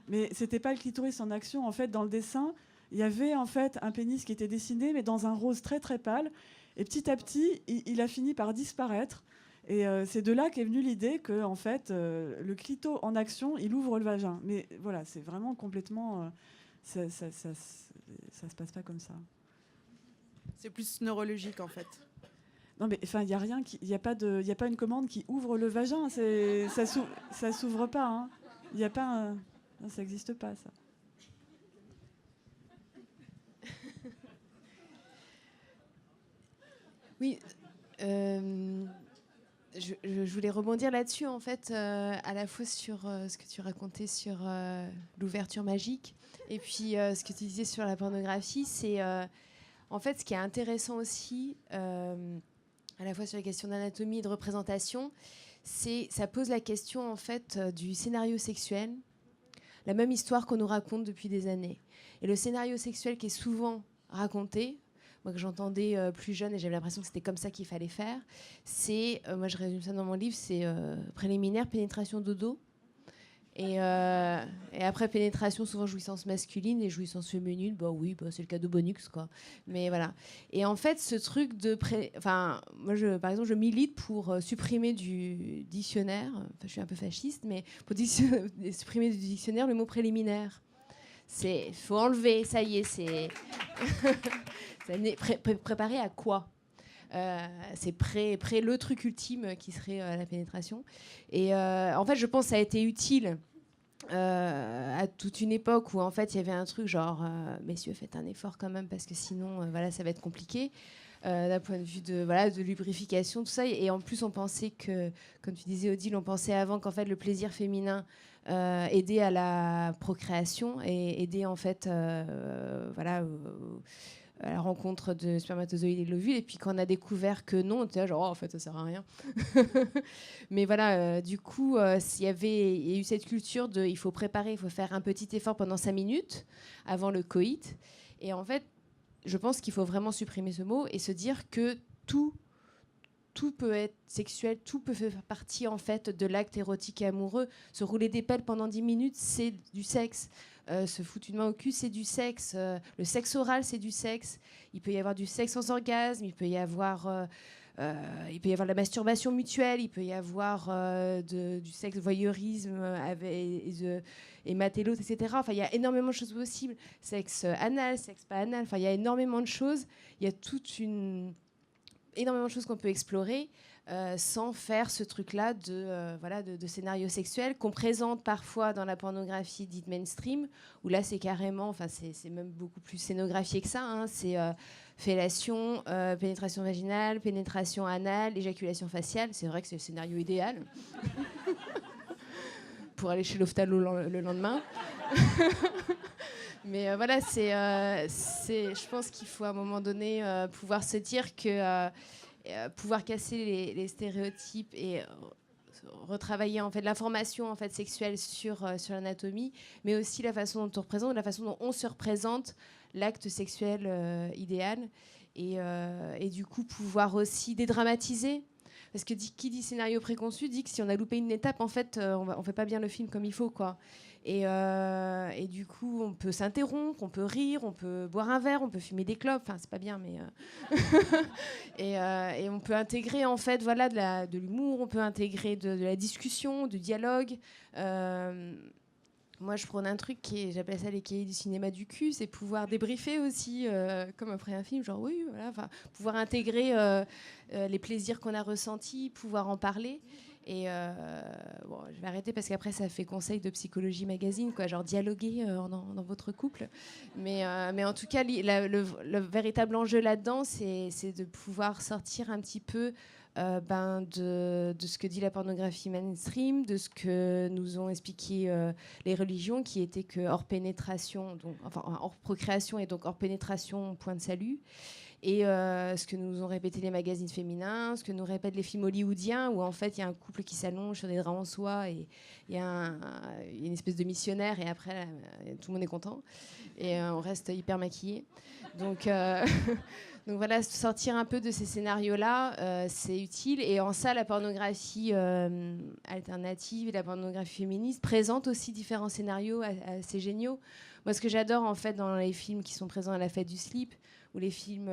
Mais c'était pas le clitoris en action. En fait, dans le dessin, il y avait en fait un pénis qui était dessiné, mais dans un rose très très pâle. Et petit à petit, il a fini par disparaître. Et c'est de là qu'est venue l'idée que en fait, le clito en action, il ouvre le vagin. Mais voilà, c'est vraiment complètement... ça se passe pas comme ça. C'est plus neurologique en fait. Non mais enfin, il y a rien, il y a pas une commande qui ouvre le vagin. Ça s'ouvre pas. Hein. Il y a pas, non, ça n'existe pas ça. Oui. Je voulais rebondir là-dessus, en fait, à la fois sur ce que tu racontais sur l'ouverture magique, et puis ce que tu disais sur la pornographie. C'est en fait ce qui est intéressant aussi, à la fois sur les questions d'anatomie et de représentation, ça pose la question en fait du scénario sexuel, la même histoire qu'on nous raconte depuis des années. Et le scénario sexuel qui est souvent raconté, moi que j'entendais plus jeune et j'avais l'impression que c'était comme ça qu'il fallait faire, c'est, moi je résume ça dans mon livre, c'est préliminaire, pénétration, dodo. Et après pénétration, souvent jouissance masculine, et jouissance féminine, bah oui, bah c'est le cadeau bonus, quoi. Mais voilà. Et en fait, ce truc de... Enfin, moi, par exemple, je milite pour supprimer du dictionnaire, enfin, je suis un peu fasciste, mais pour supprimer du dictionnaire le mot préliminaire. Il faut enlever, ça y est, c'est... préparé à quoi ? C'est près le truc ultime qui serait la pénétration. Et en fait, je pense que ça a été utile à toute une époque où en fait il y avait un truc genre messieurs, faites un effort quand même parce que sinon voilà, ça va être compliqué d'un point de vue de lubrification, tout ça. Et en plus, on pensait que, comme tu disais Odile, on pensait avant qu'en fait le plaisir féminin aidait à la procréation et aidait en fait à la rencontre de spermatozoïdes et de l'ovule. Et puis quand on a découvert que non, on était là genre, oh, en fait, ça sert à rien. Mais voilà, du coup, il y a eu cette culture de, il faut préparer, il faut faire un petit effort pendant 5 minutes avant le coït. Et en fait, je pense qu'il faut vraiment supprimer ce mot et se dire que tout peut être sexuel, tout peut faire partie en fait de l'acte érotique et amoureux. Se rouler des pelles pendant 10 minutes, c'est du sexe. Se foutre une main au cul, c'est du sexe. Le sexe oral, c'est du sexe. Il peut y avoir du sexe sans orgasme, il peut y avoir de la masturbation mutuelle, il peut y avoir du sexe voyeurisme et mater l'autre, etc. Enfin, il y a énormément de choses possibles. Sexe anal, sexe pas anal. Enfin, il y a énormément de choses. Il y a énormément de choses qu'on peut explorer sans faire ce truc-là de scénario sexuel qu'on présente parfois dans la pornographie dite mainstream, où là c'est carrément, enfin c'est même beaucoup plus scénographié que ça, hein, c'est fellation, pénétration vaginale, pénétration anale, éjaculation faciale. C'est vrai que c'est le scénario idéal pour aller chez l'ophtalmo le lendemain. Mais voilà, je pense qu'il faut à un moment donné pouvoir se dire que pouvoir casser les stéréotypes et retravailler en fait l'information en fait sexuelle sur l'anatomie, mais aussi la façon dont on représente, la façon dont on se représente l'acte sexuel idéal, et du coup pouvoir aussi dédramatiser. Parce que qui dit scénario préconçu dit que si on a loupé une étape, en fait, on fait pas bien le film comme il faut, quoi. Et du coup, on peut s'interrompre, on peut rire, on peut boire un verre, on peut fumer des clopes. Enfin, c'est pas bien, mais et on peut intégrer en fait, voilà, de l'humour, on peut intégrer de la discussion, du dialogue. Moi, je prône un truc j'appelle ça les cahiers du cinéma du cul, c'est pouvoir débriefer aussi, comme après un film, genre oui, voilà, pouvoir intégrer les plaisirs qu'on a ressentis, pouvoir en parler. Et bon, je vais arrêter parce qu'après ça fait conseil de psychologie magazine, quoi, genre dialoguer dans votre couple. Mais en tout cas, le véritable enjeu là-dedans, c'est de pouvoir sortir un petit peu de ce que dit la pornographie mainstream, de ce que nous ont expliqué les religions, qui était que hors pénétration, hors procréation et donc hors pénétration, point de salut. Et ce que nous ont répété les magazines féminins, ce que nous répètent les films hollywoodiens, où en fait il y a un couple qui s'allonge sur des draps en soie et il y a une espèce de missionnaire et après tout le monde est content et on reste hyper maquillé. Donc, donc voilà, sortir un peu de ces scénarios-là, c'est utile. Et en ça, la pornographie alternative et la pornographie féministe présente aussi différents scénarios assez géniaux. Moi, ce que j'adore en fait dans les films qui sont présents à la Fête du Slip, ou les films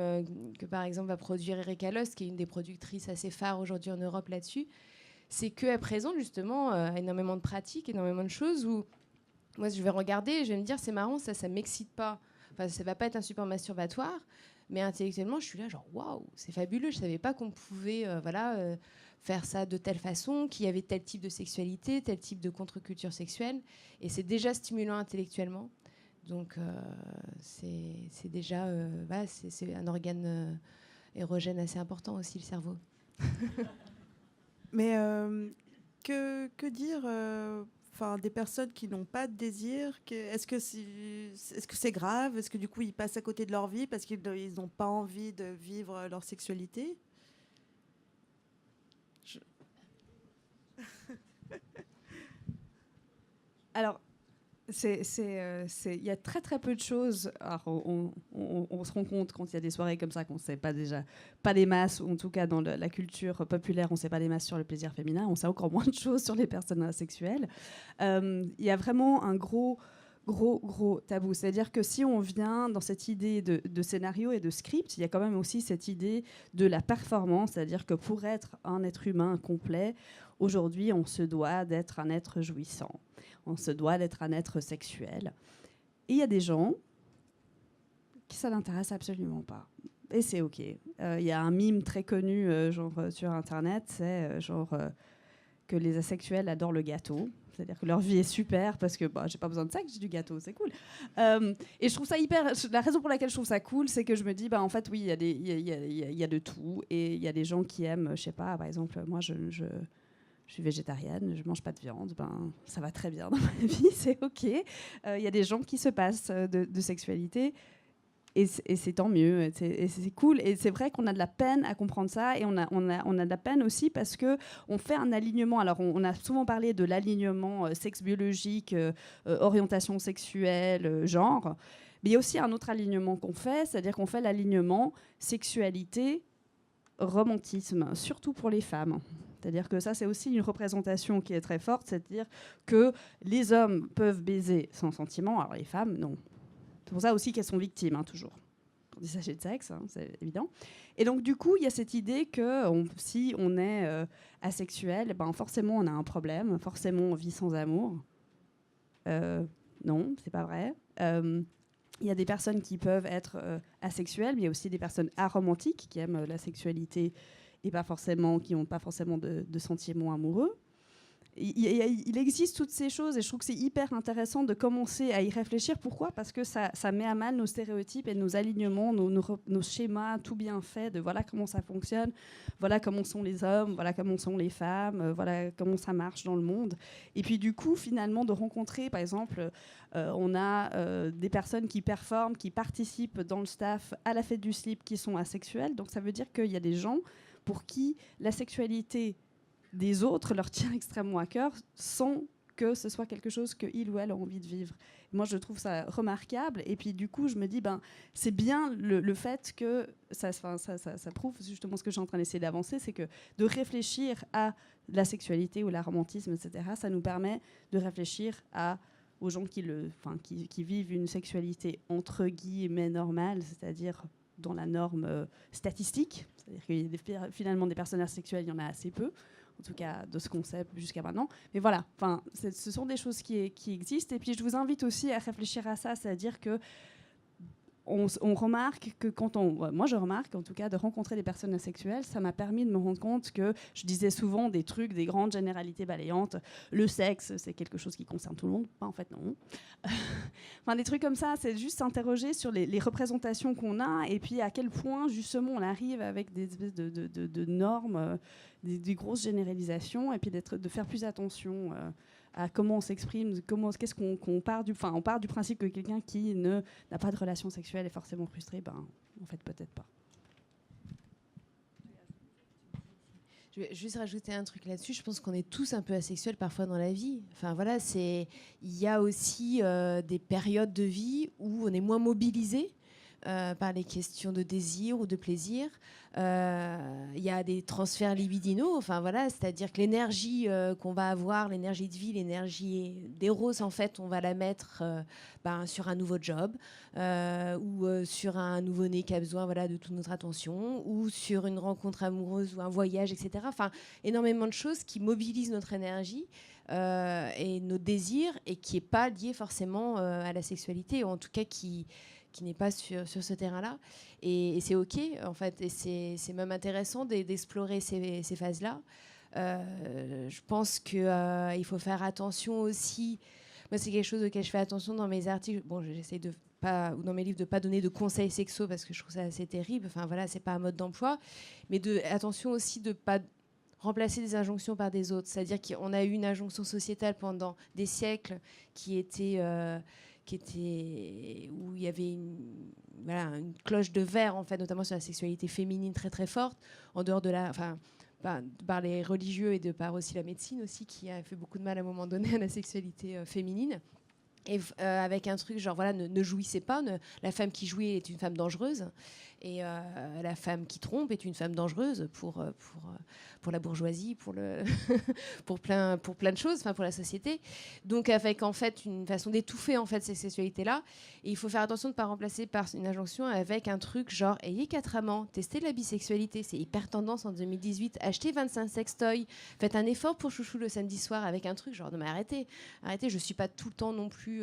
que par exemple va produire Erika Lost, qui est une des productrices assez phares aujourd'hui en Europe là-dessus, c'est qu'elle présente justement énormément de pratiques, énormément de choses où moi je vais regarder et je vais me dire c'est marrant, ça m'excite pas. Enfin, ça va pas être un support masturbatoire, mais intellectuellement je suis là genre waouh, c'est fabuleux, je savais pas qu'on pouvait faire ça de telle façon, qu'il y avait tel type de sexualité, tel type de contre-culture sexuelle, et c'est déjà stimulant intellectuellement. Donc c'est déjà c'est un organe érogène assez important aussi, le cerveau. Mais que dire des personnes qui n'ont pas de désir, est-ce que c'est grave? Est-ce que du coup ils passent à côté de leur vie parce qu'ils n'ont pas envie de vivre leur sexualité? Alors, il y a très très peu de choses. Alors, on se rend compte quand il y a des soirées comme ça qu'on ne sait pas déjà, pas des masses, ou en tout cas dans la culture populaire, on ne sait pas des masses sur le plaisir féminin, on sait encore moins de choses sur les personnes asexuelles. Il y a vraiment un gros tabou. C'est-à-dire que si on vient dans cette idée de scénario et de script, il y a quand même aussi cette idée de la performance, c'est-à-dire que pour être un être humain complet, aujourd'hui, on se doit d'être un être jouissant. On se doit d'être un être sexuel. Et il y a des gens qui ça n'intéresse absolument pas. Et c'est OK. Il y a un mime très connu sur Internet, c'est que les asexuels adorent le gâteau. C'est-à-dire que leur vie est super parce que j'ai pas besoin de sexe, j'ai du gâteau, c'est cool. Et je trouve ça hyper... La raison pour laquelle je trouve ça cool, c'est que je me dis, en fait, oui, il y a de tout. Et il y a des gens qui aiment, je sais pas, par exemple, moi, je suis végétarienne, je mange pas de viande, ça va très bien dans ma vie, c'est OK. Il y a des gens qui se passent de sexualité et c'est tant mieux, et c'est cool. Et c'est vrai qu'on a de la peine à comprendre ça et on a de la peine aussi parce qu'on fait un alignement. Alors, on a souvent parlé de l'alignement sexe biologique, orientation sexuelle, genre. Mais il y a aussi un autre alignement qu'on fait, c'est-à-dire qu'on fait l'alignement sexualité, romantisme, surtout pour les femmes. C'est-à-dire que ça, c'est aussi une représentation qui est très forte, c'est-à-dire que les hommes peuvent baiser sans sentiment, alors les femmes, non. C'est pour ça aussi qu'elles sont victimes, toujours. Quand il s'agit de sexe, c'est évident. Et donc, du coup, il y a cette idée que si on est asexuel, forcément, on a un problème, forcément, on vit sans amour. Non, c'est pas vrai. Il y a des personnes qui peuvent être asexuelles, mais il y a aussi des personnes aromantiques qui aiment la sexualité et qui n'ont pas forcément de sentiments amoureux. Il existe toutes ces choses et je trouve que c'est hyper intéressant de commencer à y réfléchir. Pourquoi ? Parce que ça met à mal nos stéréotypes et nos alignements, nos schémas tout bien faits de voilà comment ça fonctionne, voilà comment sont les hommes, voilà comment sont les femmes, voilà comment ça marche dans le monde. Et puis du coup, finalement, de rencontrer, par exemple, on a des personnes qui performent, qui participent dans le staff à la Fête du Slip qui sont asexuelles. Donc ça veut dire qu'il y a des gens pour qui la sexualité des autres leur tient extrêmement à cœur sans que ce soit quelque chose qu'ils ou elles ont envie de vivre. Moi, je trouve ça remarquable. Et puis, du coup, je me dis, c'est bien le fait que ça prouve justement ce que je suis en train d'essayer d'avancer, c'est que de réfléchir à la sexualité ou l'aromantisme, etc., ça nous permet de réfléchir aux gens qui vivent une sexualité entre guillemets normale, c'est-à-dire dans la norme statistique. C'est-à-dire qu'il y a finalement des personnages sexuels, il y en a assez peu. En tout cas de ce qu'on sait jusqu'à maintenant. Mais voilà, ce sont des choses qui existent. Et puis je vous invite aussi à réfléchir à ça, c'est-à-dire que on remarque que moi je remarque en tout cas de rencontrer des personnes asexuelles, ça m'a permis de me rendre compte que je disais souvent des trucs, des grandes généralités balayantes. Le sexe, c'est quelque chose qui concerne tout le monde. En fait, non. Des trucs comme ça, c'est juste s'interroger sur les représentations qu'on a et puis à quel point justement on arrive avec des espèces de normes, des grosses généralisations et puis de faire plus attention à comment on s'exprime, qu'est-ce qu'on part on part du principe que quelqu'un qui n'a pas de relation sexuelle est forcément frustré, en fait peut-être pas. Je vais juste rajouter un truc là-dessus. Je pense qu'on est tous un peu asexuels parfois dans la vie. Enfin voilà, il y a aussi des périodes de vie où on est moins mobilisé par les questions de désir ou de plaisir. Il y a des transferts libidinaux. Enfin voilà, c'est-à-dire que l'énergie qu'on va avoir, l'énergie de vie, l'énergie d'éros, en fait, on va la mettre sur un nouveau job ou sur un nouveau-né qui a besoin de toute notre attention, ou sur une rencontre amoureuse ou un voyage, etc. Enfin, énormément de choses qui mobilisent notre énergie et nos désirs et qui n'est pas lié forcément à la sexualité, ou en tout cas qui n'est pas sur ce terrain-là. Et c'est OK, en fait. Et c'est même intéressant d'explorer ces phases-là. Je pense qu'il faut faire attention aussi. Moi, c'est quelque chose auquel je fais attention dans mes articles. Bon, j'essaie de pas, ou dans mes livres, de ne pas donner de conseils sexos parce que je trouve ça assez terrible. Enfin, voilà, c'est pas un mode d'emploi. Mais attention aussi de ne pas remplacer des injonctions par des autres. C'est-à-dire qu'on a eu une injonction sociétale pendant des siècles qui était où il y avait une cloche de verre, en fait, notamment sur la sexualité féminine très très forte, en dehors de par les religieux et de par aussi la médecine aussi, qui a fait beaucoup de mal à un moment donné à la sexualité féminine. Et avec un truc genre, ne jouissez pas, la femme qui jouit est une femme dangereuse, et la femme qui trompe est une femme dangereuse pour la bourgeoisie, pour plein de choses, pour la société. Donc avec en fait une façon d'étouffer en fait ces sexualités-là. Et il faut faire attention de ne pas remplacer par une injonction avec un truc genre ayez 4 amants, testez la bisexualité, c'est hyper tendance en 2018, achetez 25 sextoys, faites un effort pour chouchou le samedi soir avec un truc genre non mais arrêtez, je suis pas tout le temps non plus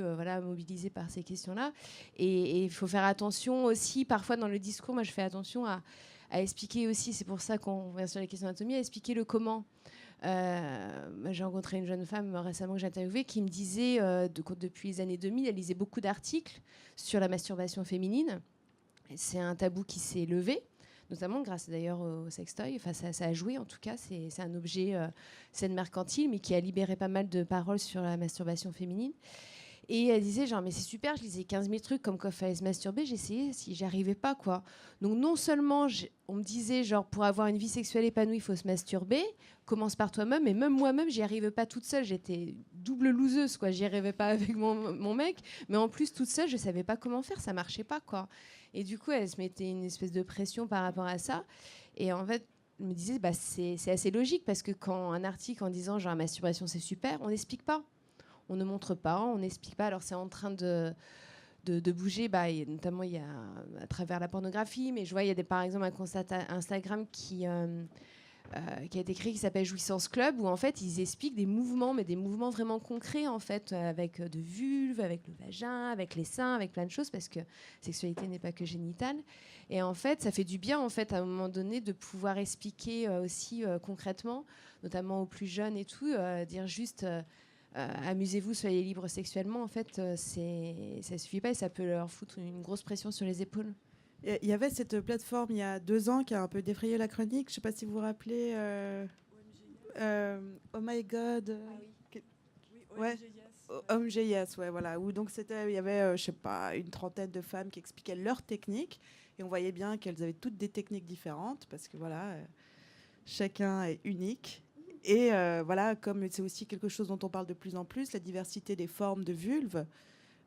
mobilisée par ces questions-là. Et il faut faire attention aussi parfois dans le discours. Moi, je fais attention à expliquer aussi, c'est pour ça qu'on vient sur les questions d'anatomie, à expliquer le comment. J'ai rencontré une jeune femme récemment que j'ai interviewée qui me disait, depuis les années 2000, elle lisait beaucoup d'articles sur la masturbation féminine. C'est un tabou qui s'est levé, notamment grâce d'ailleurs au sextoy. Enfin, ça a joué, en tout cas. C'est un objet scène mercantile, mais qui a libéré pas mal de paroles sur la masturbation féminine. Et elle disait genre mais c'est super, je lisais 15 000 trucs comme quoi il fallait se masturber, j'essayais, si j'y arrivais pas quoi. Donc non seulement on me disait genre pour avoir une vie sexuelle épanouie il faut se masturber, commence par toi-même, et même moi-même j'y arrivais pas toute seule, j'étais double loseuse quoi, j'y arrivais pas avec mon mec, mais en plus toute seule je savais pas comment faire, ça marchait pas quoi. Et du coup elle se mettait une espèce de pression par rapport à ça, et en fait je me disais c'est assez logique parce que quand un article en disant genre masturbation c'est super, on n'explique pas. On ne montre pas, on n'explique pas. Alors c'est en train de bouger, notamment il y a à travers la pornographie, mais je vois il y a par exemple un compte Instagram qui a été créé qui s'appelle Jouissance Club, où en fait ils expliquent des mouvements, mais des mouvements vraiment concrets en fait, avec de vulve, avec le vagin, avec les seins, avec plein de choses, parce que sexualité n'est pas que génitale. Et en fait ça fait du bien en fait à un moment donné de pouvoir expliquer aussi concrètement, notamment aux plus jeunes et tout, dire juste amusez-vous, soyez libres sexuellement, en fait, ça suffit pas et ça peut leur foutre une grosse pression sur les épaules. Il y avait cette plateforme il y a 2 ans qui a un peu défrayé la chronique. Je ne sais pas si vous vous rappelez. Oh my God. OMG Yes, ouais, voilà. Où donc il y avait, je sais pas, une trentaine de femmes qui expliquaient leurs techniques, et on voyait bien qu'elles avaient toutes des techniques différentes parce que voilà, chacun est unique. Et voilà, comme c'est aussi quelque chose dont on parle de plus en plus, la diversité des formes de vulve,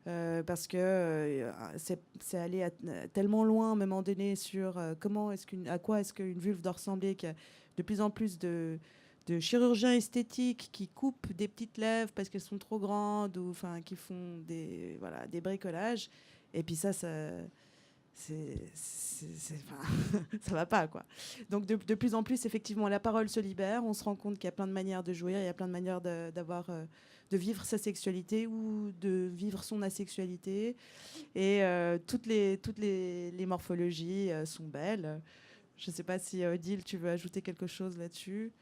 parce que c'est allé tellement loin à un moment donné sur à quoi est-ce qu'une vulve doit ressembler, qu'il y a de plus en plus de chirurgiens esthétiques qui coupent des petites lèvres parce qu'elles sont trop grandes, ou qui font des bricolages. Et puis ça va pas quoi. Donc de plus en plus effectivement la parole se libère, on se rend compte qu'il y a plein de manières de jouir, il y a plein de manières de vivre sa sexualité ou de vivre son asexualité, et toutes les morphologies sont belles. Je sais pas si Odile tu veux ajouter quelque chose là-dessus.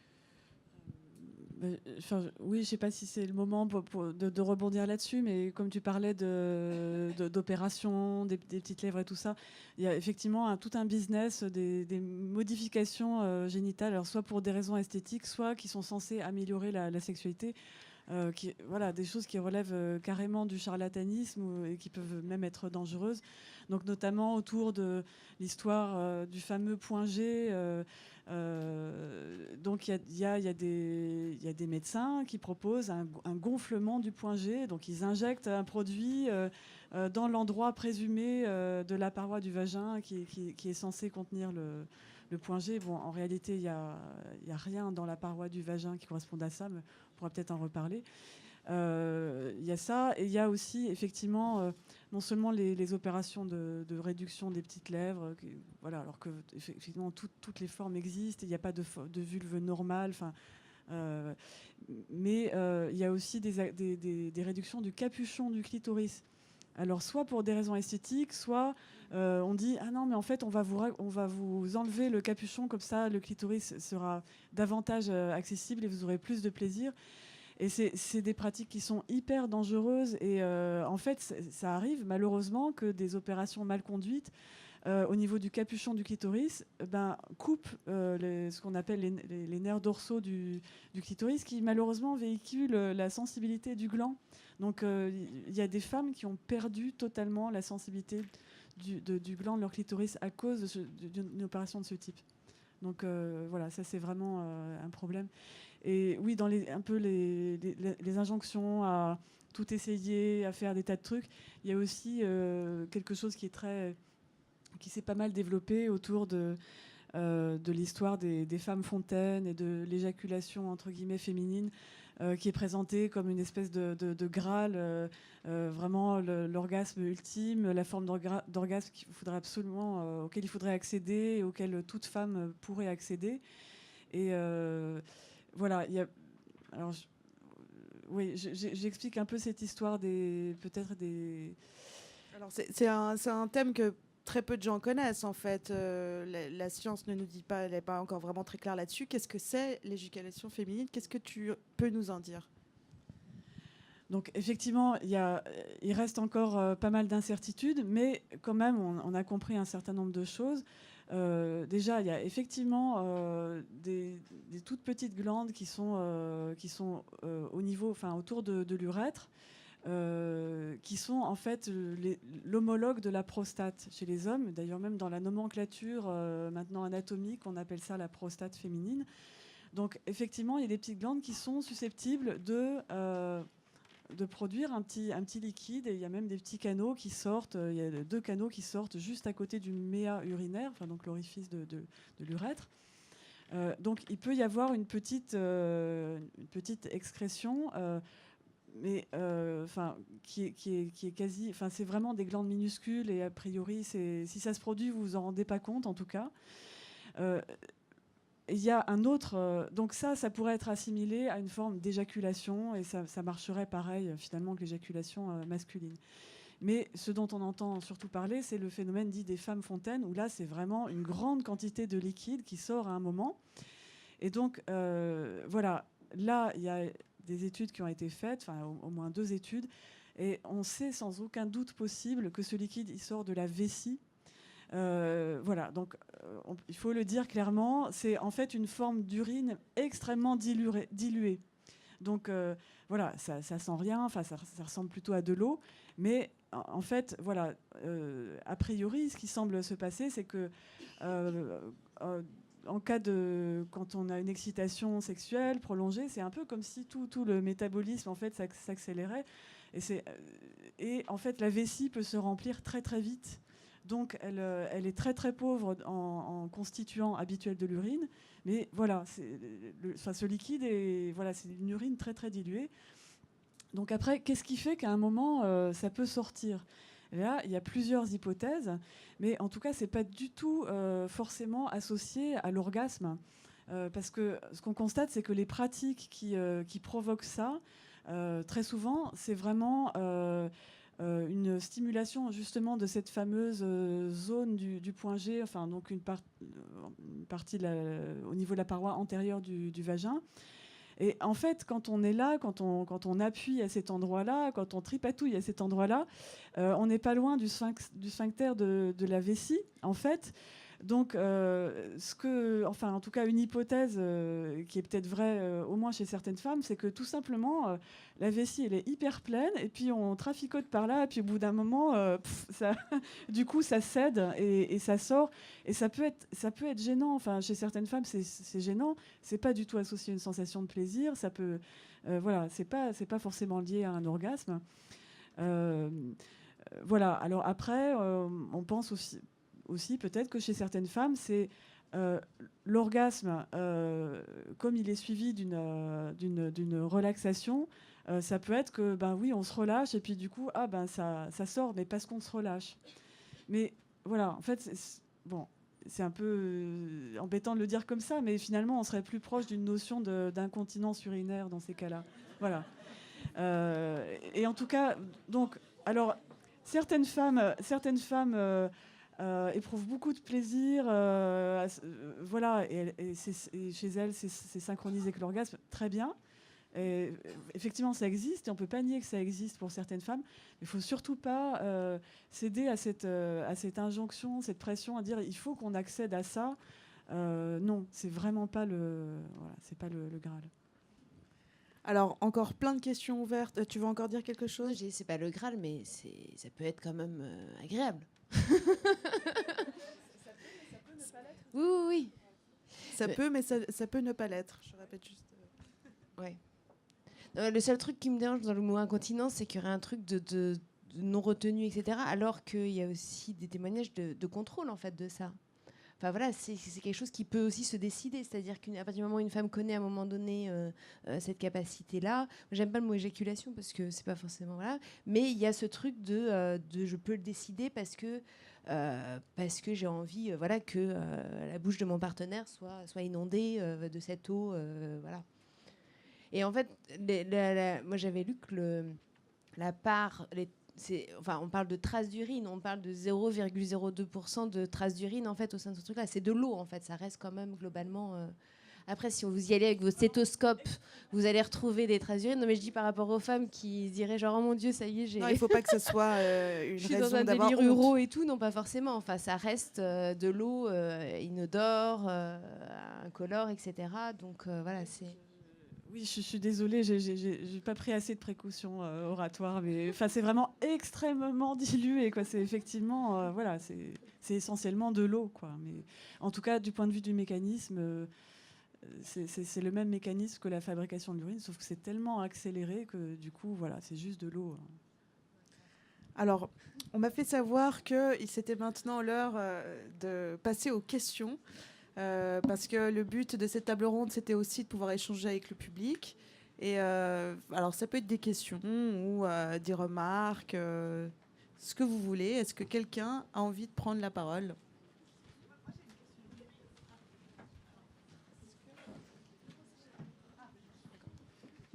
Oui, je ne sais pas si c'est le moment de rebondir là-dessus, mais comme tu parlais d'opérations, des petites lèvres et tout ça, il y a effectivement tout un business, des modifications génitales, alors soit pour des raisons esthétiques, soit qui sont censées améliorer la sexualité. des choses qui relèvent carrément du charlatanisme et qui peuvent même être dangereuses. Donc notamment autour de l'histoire du fameux point G. Donc il y a des médecins qui proposent un gonflement du point G. Donc ils injectent un produit dans l'endroit présumé de la paroi du vagin qui est censé contenir le point G. Bon, en réalité, il y a rien dans la paroi du vagin qui corresponde à ça, mais on pourra peut-être en reparler. Il y a ça, et il y a aussi effectivement non seulement les opérations de réduction des petites lèvres, alors que effectivement toutes les formes existent, il n'y a pas de vulve normale, mais il y a aussi des réductions du capuchon du clitoris. Alors soit pour des raisons esthétiques, soit on dit ah non mais en fait on va vous enlever le capuchon, comme ça le clitoris sera davantage accessible et vous aurez plus de plaisir. Et c'est des pratiques qui sont hyper dangereuses et en fait ça arrive malheureusement que des opérations mal conduites au niveau du capuchon du clitoris coupent ce qu'on appelle les nerfs dorsaux du clitoris, qui malheureusement véhiculent la sensibilité du gland. Donc il y a des femmes qui ont perdu totalement la sensibilité du gland de leur clitoris à cause d'une opération de ce type. Donc voilà, ça c'est vraiment un problème. Et oui, dans les injonctions à tout essayer, à faire des tas de trucs, il y a aussi quelque chose qui s'est pas mal développé autour de l'histoire des femmes fontaines et de l'éjaculation entre guillemets féminine, qui est présentée comme une espèce de Graal, vraiment l'orgasme ultime, la forme d'orgasme auquel il faudrait accéder et auquel toute femme pourrait accéder. Et voilà, alors, j'explique un peu cette histoire Alors c'est un thème que très peu de gens connaissent en fait. La science ne nous dit pas, elle n'est pas encore vraiment très claire là-dessus. Qu'est-ce que c'est l'éjaculation féminine? Qu'est-ce que tu peux nous en dire? Donc effectivement, il reste encore pas mal d'incertitudes, mais quand même, on a compris un certain nombre de choses. Déjà, il y a effectivement des toutes petites glandes qui sont au niveau, autour de l'urètre, qui sont en fait l'homologue de la prostate chez les hommes. D'ailleurs, même dans la nomenclature maintenant anatomique, on appelle ça la prostate féminine. Donc effectivement, il y a des petites glandes qui sont susceptibles de produire un petit liquide, et il y a même des petits canaux qui sortent. Il y a 2 canaux qui sortent juste à côté du méa urinaire, donc l'orifice de l'urètre. Donc il peut y avoir une petite excrétion, mais qui est quasi, c'est vraiment des glandes minuscules, et a priori si ça se produit, vous vous en rendez pas compte en tout cas. Il y a un autre, donc ça pourrait être assimilé à une forme d'éjaculation, et ça marcherait pareil finalement que l'éjaculation masculine. Mais ce dont on entend surtout parler, c'est le phénomène dit des femmes fontaines, où là c'est vraiment une grande quantité de liquide qui sort à un moment. Et donc voilà, là il y a des études qui ont été faites, au moins 2 études, et on sait sans aucun doute possible que ce liquide il sort de la vessie. Voilà, donc il faut le dire clairement, c'est en fait une forme d'urine extrêmement diluée. Donc voilà, ça sent rien, ça ressemble plutôt à de l'eau, mais en fait, voilà, a priori, ce qui semble se passer, c'est que quand on a une excitation sexuelle prolongée, c'est un peu comme si tout le métabolisme en fait s'accélérait, et en fait la vessie peut se remplir très très vite. Donc elle est très très pauvre en constituants habituels de l'urine, mais voilà, ce liquide c'est une urine très très diluée. Donc après, qu'est-ce qui fait qu'à un moment ça peut sortir? Et là, il y a plusieurs hypothèses, mais en tout cas, c'est pas du tout forcément associé à l'orgasme, parce que ce qu'on constate, c'est que les pratiques qui provoquent ça, très souvent, c'est vraiment une stimulation justement de cette fameuse zone du point G, donc une partie au niveau de la paroi antérieure du vagin. Et en fait, quand on est là, quand on appuie à cet endroit-là, quand on tripatouille à cet endroit-là, on n'est pas loin du sphincter de la vessie, en fait. Donc, en tout cas, une hypothèse qui est peut-être vraie, au moins chez certaines femmes, c'est que tout simplement, la vessie, elle est hyper pleine, et puis on traficote par là, et puis au bout d'un moment, du coup, ça cède et ça sort. Et ça peut être gênant. Enfin, chez certaines femmes, c'est gênant. C'est pas du tout associé à une sensation de plaisir. Ça peut, voilà, c'est pas forcément lié à un orgasme. Voilà. Alors après, on pense aussi peut-être que chez certaines femmes, c'est l'orgasme, comme il est suivi d'une relaxation, ça peut être que, ben oui, on se relâche, et puis du coup, ça sort, mais parce qu'on se relâche. Mais voilà, en fait, bon, c'est un peu embêtant de le dire comme ça, mais finalement, on serait plus proche d'une notion d'incontinence urinaire dans ces cas-là. Voilà. Et en tout cas, donc, alors, certaines femmes éprouvent beaucoup de plaisir, voilà, et chez elles, c'est synchronisé avec l'orgasme, très bien. Et effectivement, ça existe, et on ne peut pas nier que ça existe pour certaines femmes, mais il ne faut surtout pas céder à cette injonction, cette pression à dire il faut qu'on accède à ça. Non, c'est vraiment pas c'est pas le Graal. Alors, encore plein de questions ouvertes. Tu veux encore dire quelque chose? C'est pas le Graal, mais ça peut être quand même agréable. Oui, oui, oui. Ça peut, mais ça peut ne pas l'être. Je répète juste. Ouais. Le seul truc qui me dérange dans le mot incontinence, c'est qu'il y aurait un truc de non-retenu, etc. Alors qu'il y a aussi des témoignages de contrôle, en fait, de ça. Enfin voilà, c'est quelque chose qui peut aussi se décider. C'est-à-dire qu'à partir du moment où une femme connaît à un moment donné cette capacité-là, j'aime pas le mot éjaculation parce que c'est pas forcément... Voilà. Mais il y a ce truc de je peux le décider parce que j'ai envie voilà, que la bouche de mon partenaire soit inondée de cette eau. Voilà. Et en fait, moi j'avais lu que la part... on parle de traces d'urine, on parle de 0,02% de traces d'urine en fait au sein de ce truc-là. C'est de l'eau en fait, ça reste quand même globalement. Après, si vous y allez avec vos stéthoscopes, vous allez retrouver des traces d'urine. Non, mais je dis par rapport aux femmes qui diraient genre oh mon Dieu, ça y est, Non, il faut pas que ce soit une je suis raison dans un d'avoir délire honte. uro et tout. Non, pas forcément. Enfin, ça reste de l'eau inodore, incolore, etc. Donc voilà, c'est. Oui, je suis désolée, j'ai pas pris assez de précautions oratoires, mais enfin c'est vraiment extrêmement dilué, quoi. C'est effectivement, voilà, c'est essentiellement de l'eau, quoi. Mais en tout cas, du point de vue du mécanisme, c'est le même mécanisme que la fabrication de l'urine, sauf que c'est tellement accéléré que du coup, voilà, c'est juste de l'eau. Alors, on m'a fait savoir qu'il c'était maintenant l'heure de passer aux questions. Parce que le but de cette table ronde, c'était aussi de pouvoir échanger avec le public. Et alors, ça peut être des questions ou des remarques, ce que vous voulez. Est-ce que quelqu'un a envie de prendre la parole?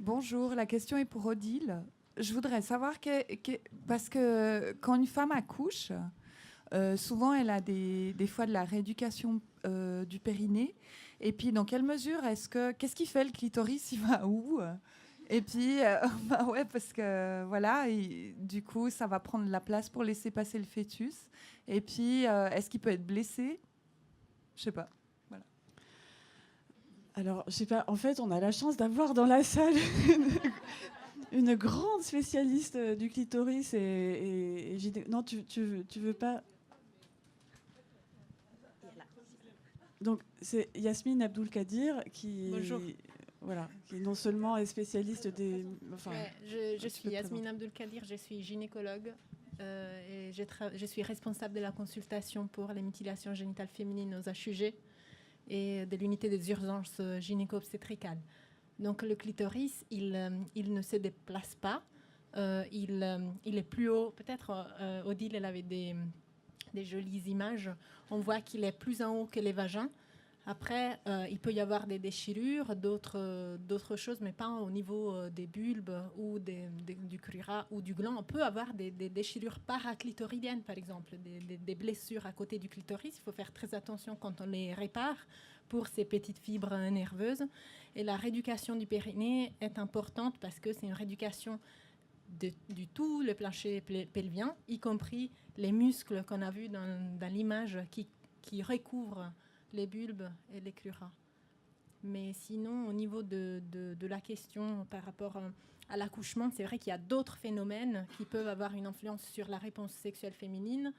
Bonjour, la question est pour Odile. Je voudrais savoir, parce que quand une femme accouche, souvent elle a des fois de la rééducation du périnée. Et puis dans quelle mesure qu'est-ce qui fait le clitoris, il va où? Et puis bah ouais, parce que voilà, du coup ça va prendre la place pour laisser passer le fœtus. Et puis est-ce qu'il peut être blessé? Je sais pas. Voilà. Alors, je sais pas, en fait, on a la chance d'avoir dans la salle une grande spécialiste du clitoris et non, tu veux pas. Donc, c'est Yasmine Abdul-Kadir qui, voilà, qui non seulement est spécialiste des... Enfin, je suis Yasmine Abdul-Kadir, je suis gynécologue et je suis responsable de la consultation pour les mutilations génitales féminines aux HUG et de l'unité des urgences gynéco-obstétricales. Donc le clitoris, il ne se déplace pas, il est plus haut. Peut-être Odile, elle avait des jolies images. On voit qu'il est plus en haut que les vagins. Après, il peut y avoir des déchirures, d'autres choses, mais pas au niveau des bulbes ou du crura ou du gland. On peut avoir des déchirures paraclitoridiennes, par exemple, des blessures à côté du clitoris. Il faut faire très attention quand on les répare pour ces petites fibres nerveuses. Et la rééducation du périnée est importante parce que c'est une rééducation du tout le plancher pelvien, y compris les muscles qu'on a vus dans l'image qui qui recouvre les bulbes et les crurats. Mais sinon, au niveau de la question par rapport à l'accouchement, c'est vrai qu'il y a d'autres phénomènes qui peuvent avoir une influence sur la réponse sexuelle féminine.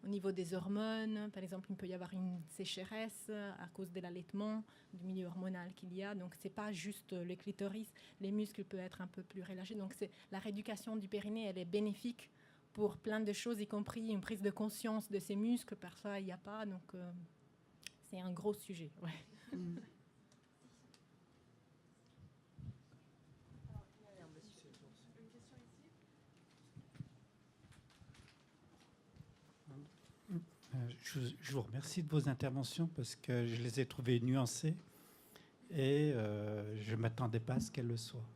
Au niveau des hormones, par exemple, il peut y avoir une sécheresse à cause de l'allaitement, du milieu hormonal qu'il y a. Donc, ce n'est pas juste le clitoris. Les muscles peuvent être un peu plus relâchés. Donc, la rééducation du périnée, elle est bénéfique pour plein de choses, y compris une prise de conscience de ces muscles. Parfois, il n'y a pas. Donc, c'est un gros sujet. Ouais. Mm. Je vous remercie de vos interventions parce que je les ai trouvées nuancées et je ne m'attendais pas à ce qu'elles le soient.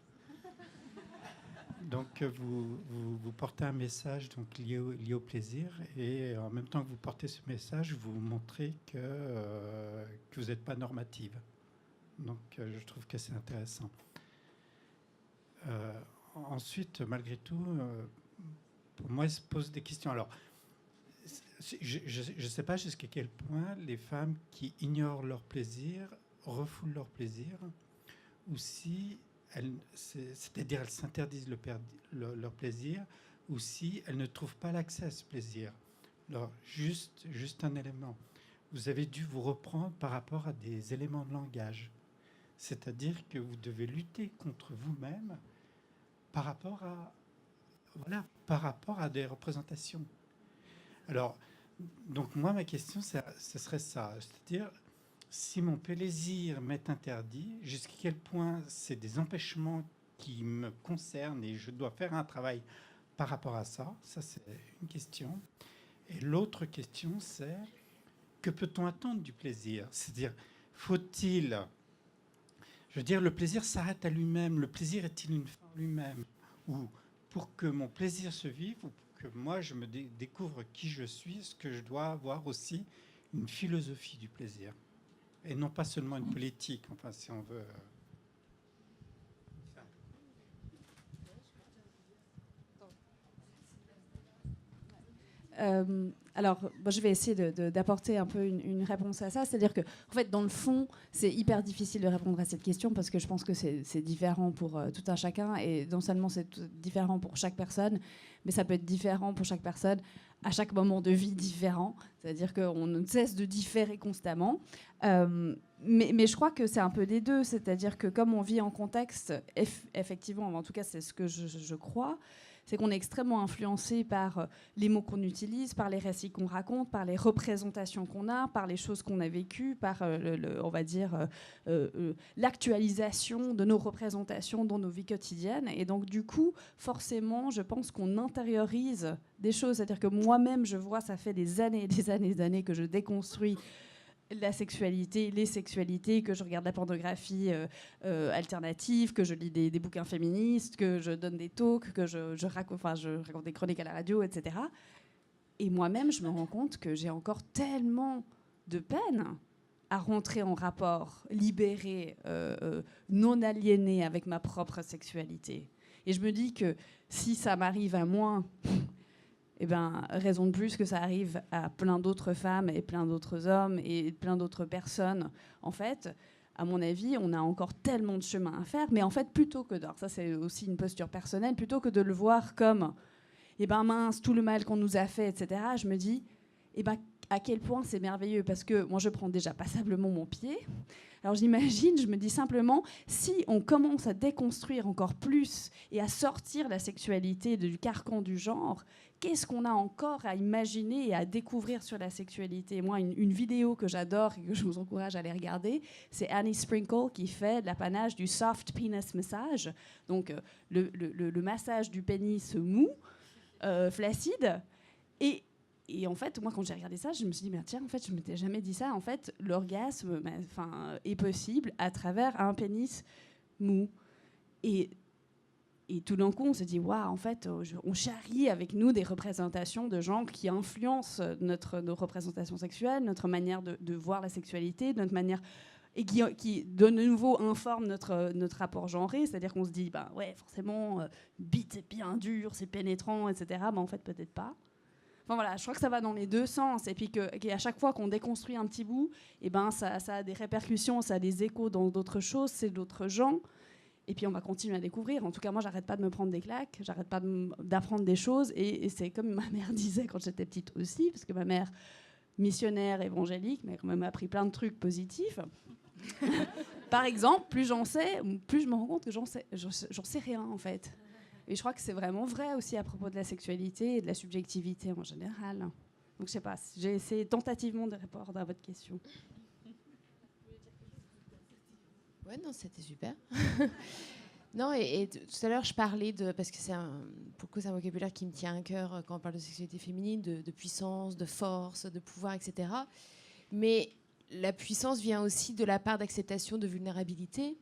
Donc vous portez un message donc, lié au plaisir et en même temps que vous portez ce message, vous montrez que vous n'êtes pas normative. Donc je trouve que c'est intéressant. Ensuite, malgré tout, pour moi, il se pose des questions. Alors, je ne sais pas jusqu'à quel point les femmes qui ignorent leur plaisir refoulent leur plaisir, ou si c'est-à-dire elles s'interdisent leur plaisir, ou si elles ne trouvent pas l'accès à ce plaisir. Alors, juste un élément. Vous avez dû vous reprendre par rapport à des éléments de langage. C'est-à-dire que vous devez lutter contre vous-même par rapport à des représentations. Alors, donc moi, ma question, ce serait ça. C'est-à-dire, si mon plaisir m'est interdit, jusqu'à quel point c'est des empêchements qui me concernent et je dois faire un travail par rapport à ça. Ça, c'est une question. Et l'autre question, c'est que peut-on attendre du plaisir? C'est-à-dire, faut-il... Je veux dire, le plaisir s'arrête à lui-même. Le plaisir est-il une fin en lui-même? Ou pour que mon plaisir se vive, ou que moi, je me découvre qui je suis, est-ce que je dois avoir aussi une philosophie du plaisir? Et non pas seulement une politique, enfin, si on veut... Alors, je vais essayer d'apporter un peu une réponse à ça. C'est-à-dire que, en fait, dans le fond, c'est hyper difficile de répondre à cette question parce que je pense que c'est différent pour tout un chacun. Et non seulement c'est différent pour chaque personne, mais ça peut être différent pour chaque personne à chaque moment de vie différent. C'est-à-dire qu'on ne cesse de différer constamment. Mais je crois que c'est un peu des deux. C'est-à-dire que comme on vit en contexte, effectivement, en tout cas, c'est ce que je crois, c'est qu'on est extrêmement influencé par les mots qu'on utilise, par les récits qu'on raconte, par les représentations qu'on a, par les choses qu'on a vécues, par, on va dire, l'actualisation de nos représentations dans nos vies quotidiennes. Et donc, du coup, forcément, je pense qu'on intériorise des choses. C'est-à-dire que moi-même, je vois, ça fait des années et des années et des années que je déconstruis la sexualité, les sexualités, que je regarde la pornographie alternative, que je lis des bouquins féministes, que je donne des talks, que je raconte des chroniques à la radio, etc. Et moi-même, je me rends compte que j'ai encore tellement de peine à rentrer en rapport libéré, non aliéné avec ma propre sexualité. Et je me dis que si ça m'arrive à moi... Eh ben, raison de plus que ça arrive à plein d'autres femmes et plein d'autres hommes et plein d'autres personnes. En fait, à mon avis, on a encore tellement de chemin à faire. Mais en fait, plutôt que ça c'est aussi une posture personnelle, plutôt que de le voir comme eh ben mince, tout le mal qu'on nous a fait, etc., je me dis eh ben, à quel point c'est merveilleux. Parce que moi, je prends déjà passablement mon pied. Alors j'imagine, je me dis simplement, si on commence à déconstruire encore plus et à sortir la sexualité du carcan du genre, qu'est-ce qu'on a encore à imaginer et à découvrir sur la sexualité? Moi, une vidéo que j'adore et que je vous encourage à aller regarder, c'est Annie Sprinkle qui fait de l'apanage du soft penis massage, donc le massage du pénis mou, flaccide. Et en fait, moi, quand j'ai regardé ça, je me suis dit, mais tiens, en fait, je ne m'étais jamais dit ça. En fait, l'orgasme est possible à travers un pénis mou. Et tout d'un coup, on se dit, waouh, en fait, on charrie avec nous des représentations de gens qui influencent nos représentations sexuelles, notre manière de voir la sexualité, notre manière... Et qui de nouveau informe notre rapport genré, c'est-à-dire qu'on se dit, ouais, forcément, bite, c'est bien dur, c'est pénétrant, etc. En fait, peut-être pas. Enfin voilà, je crois que ça va dans les deux sens. Et puis qu'à chaque fois qu'on déconstruit un petit bout, et ben ça a des répercussions, ça a des échos dans d'autres choses, c'est d'autres gens. Et puis on va continuer à découvrir. En tout cas, moi, j'arrête pas de me prendre des claques, j'arrête pas d'apprendre des choses. Et c'est comme ma mère disait quand j'étais petite aussi, parce que ma mère, missionnaire, évangélique, mais quand même appris plein de trucs positifs. Par exemple, plus j'en sais, plus je me rends compte que j'en sais rien en fait. Et je crois que c'est vraiment vrai aussi à propos de la sexualité et de la subjectivité en général. Donc je sais pas, j'ai essayé tentativement de répondre à votre question. Ouais, non, c'était super. Non, et tout à l'heure, je parlais de... Parce que c'est un vocabulaire qui me tient à cœur quand on parle de sexualité féminine, de puissance, de force, de pouvoir, etc. Mais la puissance vient aussi de la part d'acceptation de vulnérabilité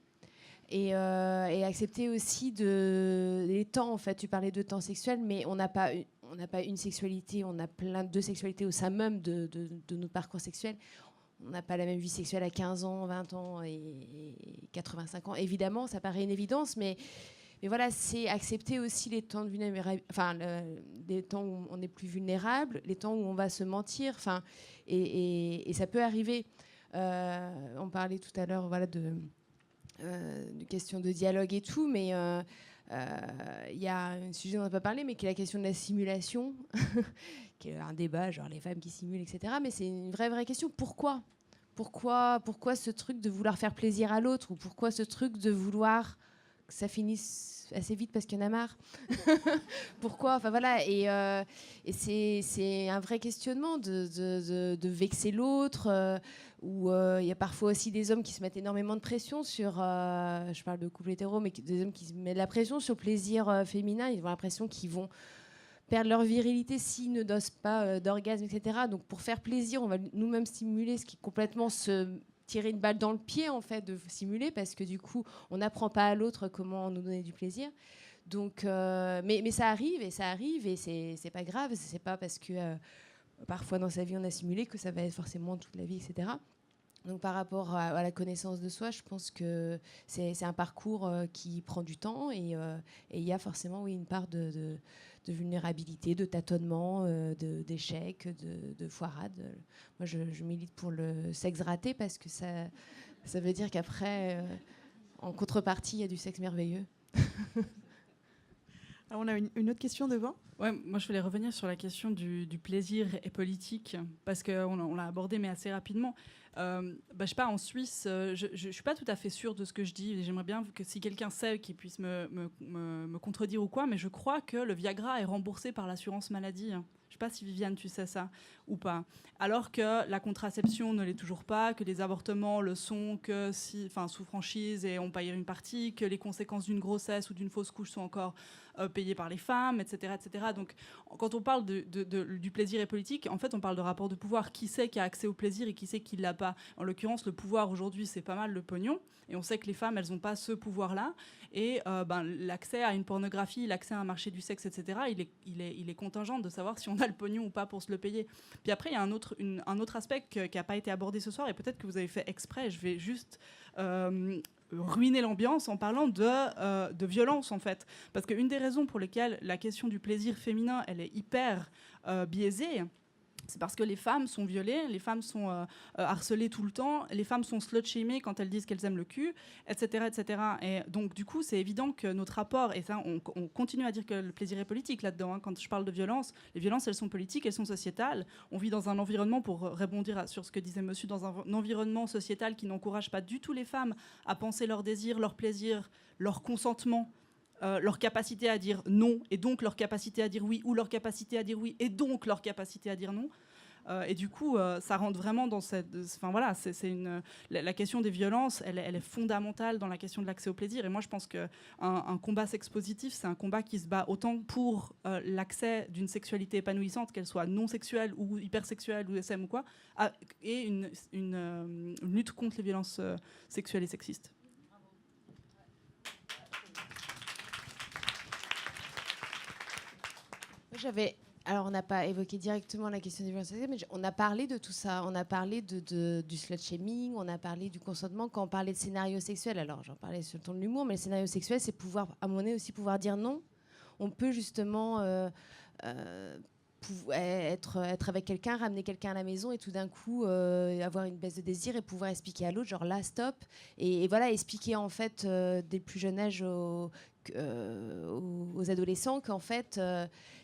et accepter aussi les temps, en fait. Tu parlais de temps sexuel, mais on n'a pas une sexualité, on a plein de sexualités au sein même de notre parcours sexuel. On n'a pas la même vie sexuelle à 15 ans, 20 ans et 85 ans. Évidemment, ça paraît une évidence, mais voilà, c'est accepter aussi les temps de vulnérabilité, enfin, les temps où on est plus vulnérable, les temps où on va se mentir, enfin, et ça peut arriver. On parlait tout à l'heure, voilà, de questions de dialogue et tout, mais il y a un sujet dont on n'a pas parlé, mais qui est la question de la simulation, qui est un débat, genre les femmes qui simulent, etc. Mais c'est une vraie question. Pourquoi ce truc de vouloir faire plaisir à l'autre, ou pourquoi ce truc de vouloir que ça finisse assez vite parce qu'il y en a marre? Pourquoi? Enfin voilà, et c'est un vrai questionnement de vexer l'autre, où il y a parfois aussi des hommes qui se mettent énormément de pression sur, je parle de couple hétéro, mais des hommes qui se mettent de la pression sur le plaisir féminin. Ils ont l'impression qu'ils vont perdre leur virilité s'ils ne dosent pas d'orgasme, etc. Donc pour faire plaisir, on va nous-mêmes stimuler, ce qui est complètement se tirer une balle dans le pied, en fait, de simuler, parce que du coup, on n'apprend pas à l'autre comment nous donner du plaisir. Donc, mais ça arrive, et c'est pas grave. C'est pas parce que parfois dans sa vie on a simulé que ça va être forcément toute la vie, etc. Donc par rapport à la connaissance de soi, je pense que c'est un parcours qui prend du temps, et il y a forcément, oui, une part de vulnérabilité, de tâtonnement, d'échec, de foirade. Moi, je milite pour le sexe raté, parce que ça veut dire qu'après, en contrepartie, il y a du sexe merveilleux. Alors, on a une autre question devant. Ouais, moi je voulais revenir sur la question du plaisir et politique, parce qu'on l'a abordé, mais assez rapidement. Je sais pas, en Suisse, je suis pas tout à fait sûre de ce que je dis, et j'aimerais bien que si quelqu'un sait, qu'il puisse me contredire ou quoi, mais je crois que le Viagra est remboursé par l'assurance maladie. Je sais pas si Viviane, tu sais ça ou pas. Alors que la contraception ne l'est toujours pas, que les avortements le sont que sous franchise et on paye une partie, que les conséquences d'une grossesse ou d'une fausse couche sont encore payées par les femmes, etc., etc. Donc, quand on parle du plaisir et politique, en fait, on parle de rapport de pouvoir. Qui c'est qui a accès au plaisir et qui c'est qui l'a pas? En l'occurrence, le pouvoir aujourd'hui, c'est pas mal le pognon. Et on sait que les femmes, elles n'ont pas ce pouvoir-là. Et l'accès à une pornographie, l'accès à un marché du sexe, etc., il est contingent de savoir si on a le pognon ou pas pour se le payer. Puis après, il y a un autre aspect qui n'a pas été abordé ce soir, et peut-être que vous avez fait exprès. Je vais juste ruiner l'ambiance en parlant de violence, en fait. Parce qu'une des raisons pour lesquelles la question du plaisir féminin, elle est hyper biaisée, c'est parce que les femmes sont violées, les femmes sont harcelées tout le temps, les femmes sont slut-shamées quand elles disent qu'elles aiment le cul, etc., etc. Et donc, du coup, c'est évident que notre rapport, et ça, on continue à dire que le plaisir est politique là-dedans, hein. Quand je parle de violence, les violences, elles sont politiques, elles sont sociétales. On vit dans un environnement, pour rebondir sur ce que disait monsieur, dans un environnement sociétal qui n'encourage pas du tout les femmes à penser leur désir, leur plaisir, leur consentement, leur capacité à dire non, et donc leur capacité à dire oui, ou leur capacité à dire oui, et donc leur capacité à dire non. Et du coup, ça rentre vraiment dans cette... Enfin voilà, la question des violences, elle est fondamentale dans la question de l'accès au plaisir. Et moi, je pense qu'un combat sex-positif, c'est un combat qui se bat autant pour l'accès d'une sexualité épanouissante, qu'elle soit non sexuelle ou hypersexuelle ou SM ou quoi, et une lutte contre les violences sexuelles et sexistes. Alors, on n'a pas évoqué directement la question des violences sexuelles, mais on a parlé de tout ça. On a parlé du slut-shaming, on a parlé du consentement. Quand on parlait de scénario sexuel, alors j'en parlais sur le ton de l'humour, mais le scénario sexuel, c'est pouvoir, à mon avis, aussi pouvoir dire non. On peut justement être avec quelqu'un, ramener quelqu'un à la maison et tout d'un coup avoir une baisse de désir et pouvoir expliquer à l'autre, genre là, stop. Et voilà, expliquer en fait dès le plus jeune âge aux adolescents qu'en fait,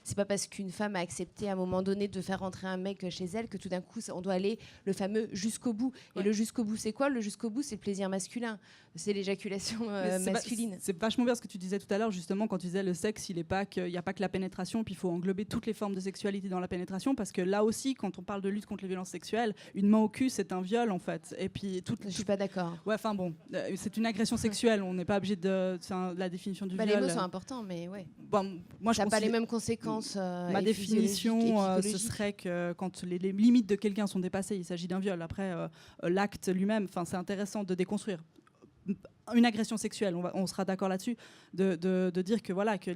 c'est pas parce qu'une femme a accepté à un moment donné de faire rentrer un mec chez elle que tout d'un coup, on doit aller le fameux jusqu'au bout. Et le jusqu'au bout, c'est quoi? Le jusqu'au bout, c'est le plaisir masculin. C'est l'éjaculation masculine. C'est vachement bien ce que tu disais tout à l'heure, justement, quand tu disais le sexe, il n'y a pas que la pénétration, puis il faut englober toutes les formes de sexualité dans la pénétration, parce que là aussi, quand on parle de lutte contre les violences sexuelles, une main au cul, c'est un viol, en fait. Et puis, Je suis pas d'accord. Ouais, enfin bon, c'est une agression sexuelle, on n'est pas obligé de... la définition du viol... Les mots sont importants, mais ouais. Bon, moi, ça n'a pas les mêmes conséquences. Ma définition, ce serait que quand les limites de quelqu'un sont dépassées, il s'agit d'un viol. Après, l'acte lui-même, c'est intéressant de déconstruire. Une agression sexuelle, on sera d'accord là-dessus, de dire que, voilà, que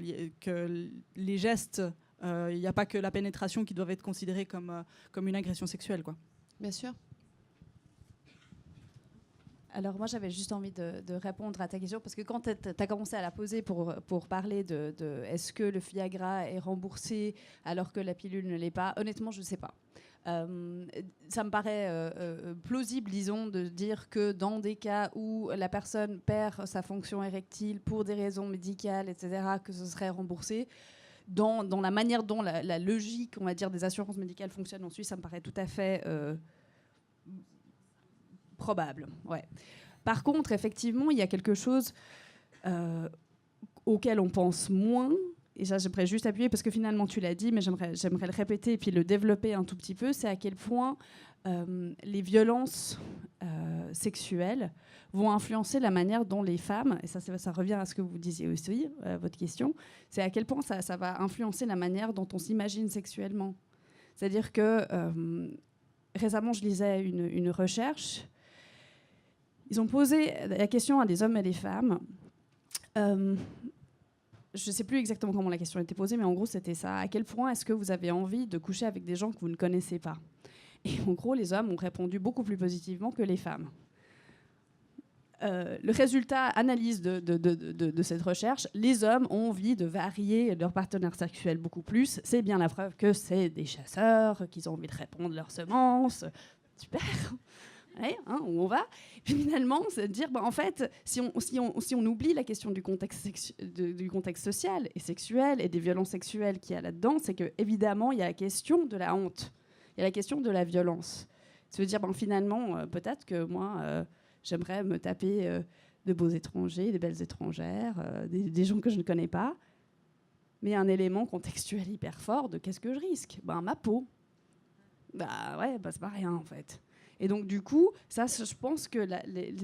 les gestes, il n'y a pas que la pénétration qui doivent être considérés comme une agression sexuelle, quoi. Bien sûr. Alors moi j'avais juste envie de répondre à ta question parce que quand tu as commencé à la poser pour parler de est-ce que le Viagra est remboursé alors que la pilule ne l'est pas, honnêtement je ne sais pas. Ça me paraît plausible, disons, de dire que dans des cas où la personne perd sa fonction érectile pour des raisons médicales, etc., que ce serait remboursé. Dans la manière dont la logique, on va dire, des assurances médicales fonctionne en Suisse, ça me paraît tout à fait... probable, ouais. Par contre, effectivement, il y a quelque chose auquel on pense moins, et ça, j'aimerais juste appuyer, parce que finalement, tu l'as dit, mais j'aimerais le répéter et puis le développer un tout petit peu, c'est à quel point les violences sexuelles vont influencer la manière dont les femmes, et ça revient à ce que vous disiez aussi, votre question, c'est à quel point ça va influencer la manière dont on s'imagine sexuellement. C'est-à-dire que récemment, je lisais une recherche. Ils ont posé la question à des hommes et des femmes. Je ne sais plus exactement comment la question était posée, mais en gros, c'était ça. À quel point est-ce que vous avez envie de coucher avec des gens que vous ne connaissez pas? Et en gros, les hommes ont répondu beaucoup plus positivement que les femmes. Le résultat, analyse de cette recherche, les hommes ont envie de varier leurs partenaires sexuels beaucoup plus. C'est bien la preuve que c'est des chasseurs, qu'ils ont envie de répondre leurs semences. Super. Allez, où on va. Puis finalement, c'est de dire, en fait, si on oublie la question du contexte social et sexuel et des violences sexuelles qu'il y a là-dedans, c'est qu'évidemment, il y a la question de la honte, il y a la question de la violence. Ça veut dire, finalement, peut-être que moi, j'aimerais me taper de beaux étrangers, des belles étrangères, des gens que je ne connais pas, mais un élément contextuel hyper fort de qu'est-ce que je risque? Ma peau. C'est pas rien, en fait. Et donc, du coup, ça, je pense que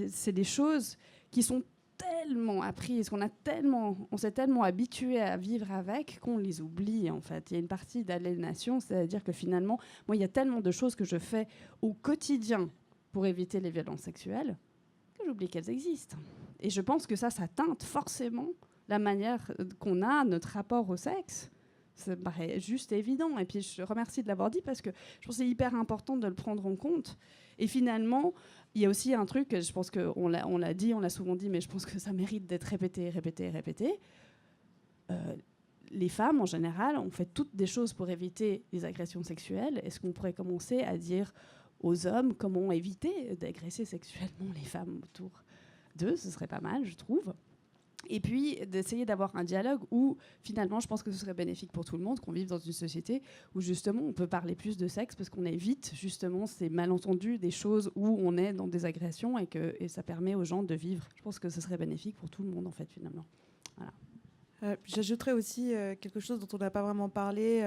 c'est des choses qui sont tellement apprises, on s'est tellement habitué à vivre avec qu'on les oublie, en fait. Il y a une partie d'aliénation, c'est-à-dire que finalement, moi, il y a tellement de choses que je fais au quotidien pour éviter les violences sexuelles que j'oublie qu'elles existent. Et je pense que ça teinte forcément la manière qu'on a, notre rapport au sexe. Ça me paraît juste évident. Et puis, je remercie de l'avoir dit parce que je pense que c'est hyper important de le prendre en compte. Et finalement, il y a aussi un truc, je pense qu'on l'a dit, on l'a souvent dit, mais je pense que ça mérite d'être répété. Les femmes, en général, ont fait toutes des choses pour éviter les agressions sexuelles. Est-ce qu'on pourrait commencer à dire aux hommes comment éviter d'agresser sexuellement les femmes autour d'eux? Ce serait pas mal, je trouve. Et puis, d'essayer d'avoir un dialogue où, finalement, je pense que ce serait bénéfique pour tout le monde, qu'on vive dans une société où, justement, on peut parler plus de sexe parce qu'on évite, justement, ces malentendus, des choses où on est dans des agressions et ça permet aux gens de vivre. Je pense que ce serait bénéfique pour tout le monde, en fait, finalement. Voilà. J'ajouterais aussi quelque chose dont on n'a pas vraiment parlé.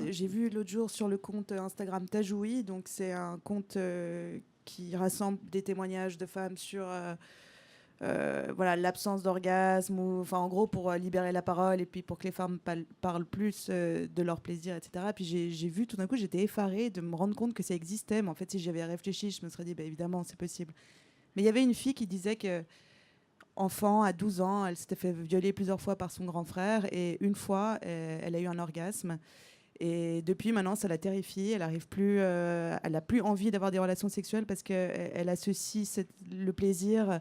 J'ai vu l'autre jour sur le compte Instagram Tajoui, donc c'est un compte qui rassemble des témoignages de femmes sur... l'absence d'orgasme, en gros pour libérer la parole et puis pour que les femmes parlent plus de leur plaisir, etc. Puis j'ai vu, tout d'un coup, j'étais effarée de me rendre compte que ça existait, mais en fait, si j'avais réfléchi, je me serais dit, évidemment, c'est possible. Mais il y avait une fille qui disait que enfant, à 12 ans, elle s'était fait violer plusieurs fois par son grand frère et une fois, elle a eu un orgasme. Et depuis, maintenant, ça la terrifie. Elle arrive plus, elle n'a plus envie d'avoir des relations sexuelles parce qu'elle associe le plaisir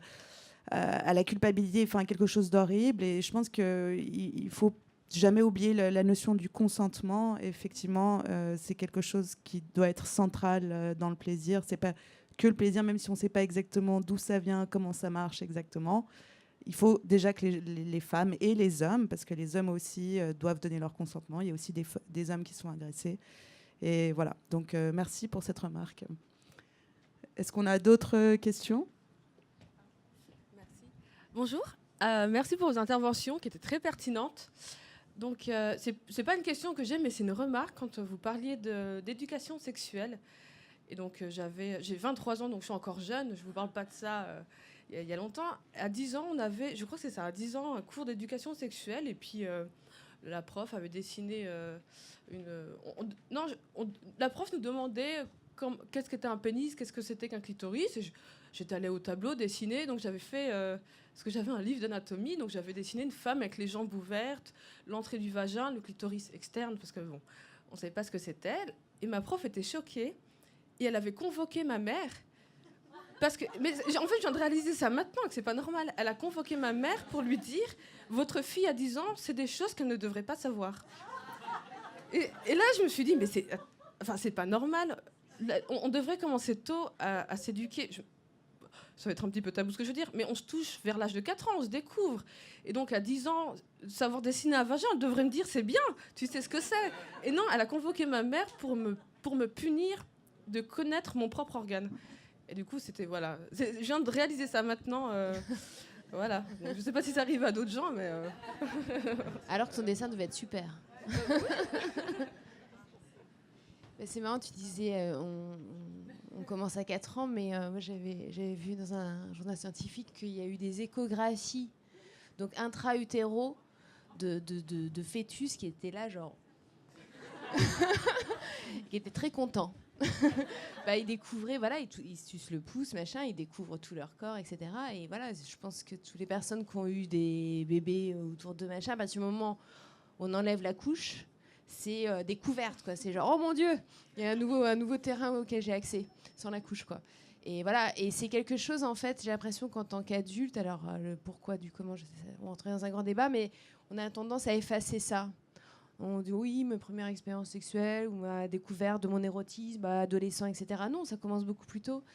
à la culpabilité, quelque chose d'horrible. Et je pense qu'il faut jamais oublier la notion du consentement. Effectivement, c'est quelque chose qui doit être central dans le plaisir. C'est pas que le plaisir, même si on ne sait pas exactement d'où ça vient, comment ça marche exactement. Il faut déjà que les femmes et les hommes, parce que les hommes aussi doivent donner leur consentement. Il y a aussi des hommes qui sont agressés. Et voilà. Donc, merci pour cette remarque. Est-ce qu'on a d'autres questions ? Merci. Bonjour. Merci pour vos interventions qui étaient très pertinentes. Donc, c'est pas une question que j'ai, mais c'est une remarque quand vous parliez d'éducation sexuelle. Et donc, j'ai 23 ans, donc je suis encore jeune. Je vous parle pas de ça il y a longtemps. À 10 ans, on avait, je crois que c'est ça, à 10 ans, un cours d'éducation sexuelle. Et puis, la prof avait dessiné la prof nous demandait qu'est-ce qu'était un pénis, qu'est-ce que c'était qu'un clitoris. Et j'étais allée au tableau dessiner, donc j'avais fait... parce que j'avais un livre d'anatomie, donc j'avais dessiné une femme avec les jambes ouvertes, l'entrée du vagin, le clitoris externe, parce que bon, on ne savait pas ce que c'était. Et ma prof était choquée, et elle avait convoqué ma mère. Parce que, mais en fait, je viens de réaliser ça maintenant, que c'est pas normal. Elle a convoqué ma mère pour lui dire « Votre fille à 10 ans, c'est des choses qu'elle ne devrait pas savoir. » Et là, je me suis dit « Mais c'est pas normal. On devrait commencer tôt à s'éduquer. » Ça va être un petit peu tabou ce que je veux dire, mais on se touche vers l'âge de 4 ans, on se découvre. Et donc, à 10 ans, savoir dessiner un vagin, elle devrait me dire « C'est bien, tu sais ce que c'est. » Et non, elle a convoqué ma mère pour me punir de connaître mon propre organe. Et du coup, c'était, voilà. Je viens de réaliser ça maintenant. Voilà. Donc, je ne sais pas si ça arrive à d'autres gens, mais... Alors que ton dessin devait être super. C'est marrant, tu disais, on commence à 4 ans, mais moi, j'avais vu dans un journal scientifique qu'il y a eu des échographies, donc intra-utéro, de fœtus qui étaient là, genre... qui étaient très contents. Ils découvraient, voilà, ils se sucent le pouce, machin, ils découvrent tout leur corps, etc. Et voilà, je pense que toutes les personnes qui ont eu des bébés autour de machin, à partir du moment où on enlève la couche, c'est découverte, quoi. C'est genre, oh mon Dieu, il y a un nouveau terrain auquel j'ai accès, sans la couche, quoi. Et voilà, et c'est quelque chose, en fait, j'ai l'impression qu'en tant qu'adulte, alors le pourquoi du comment, on va entrer dans un grand débat, mais on a tendance à effacer ça. On dit oui, ma première expérience sexuelle ou ma découverte de mon érotisme, adolescent, etc. Non, ça commence beaucoup plus tôt.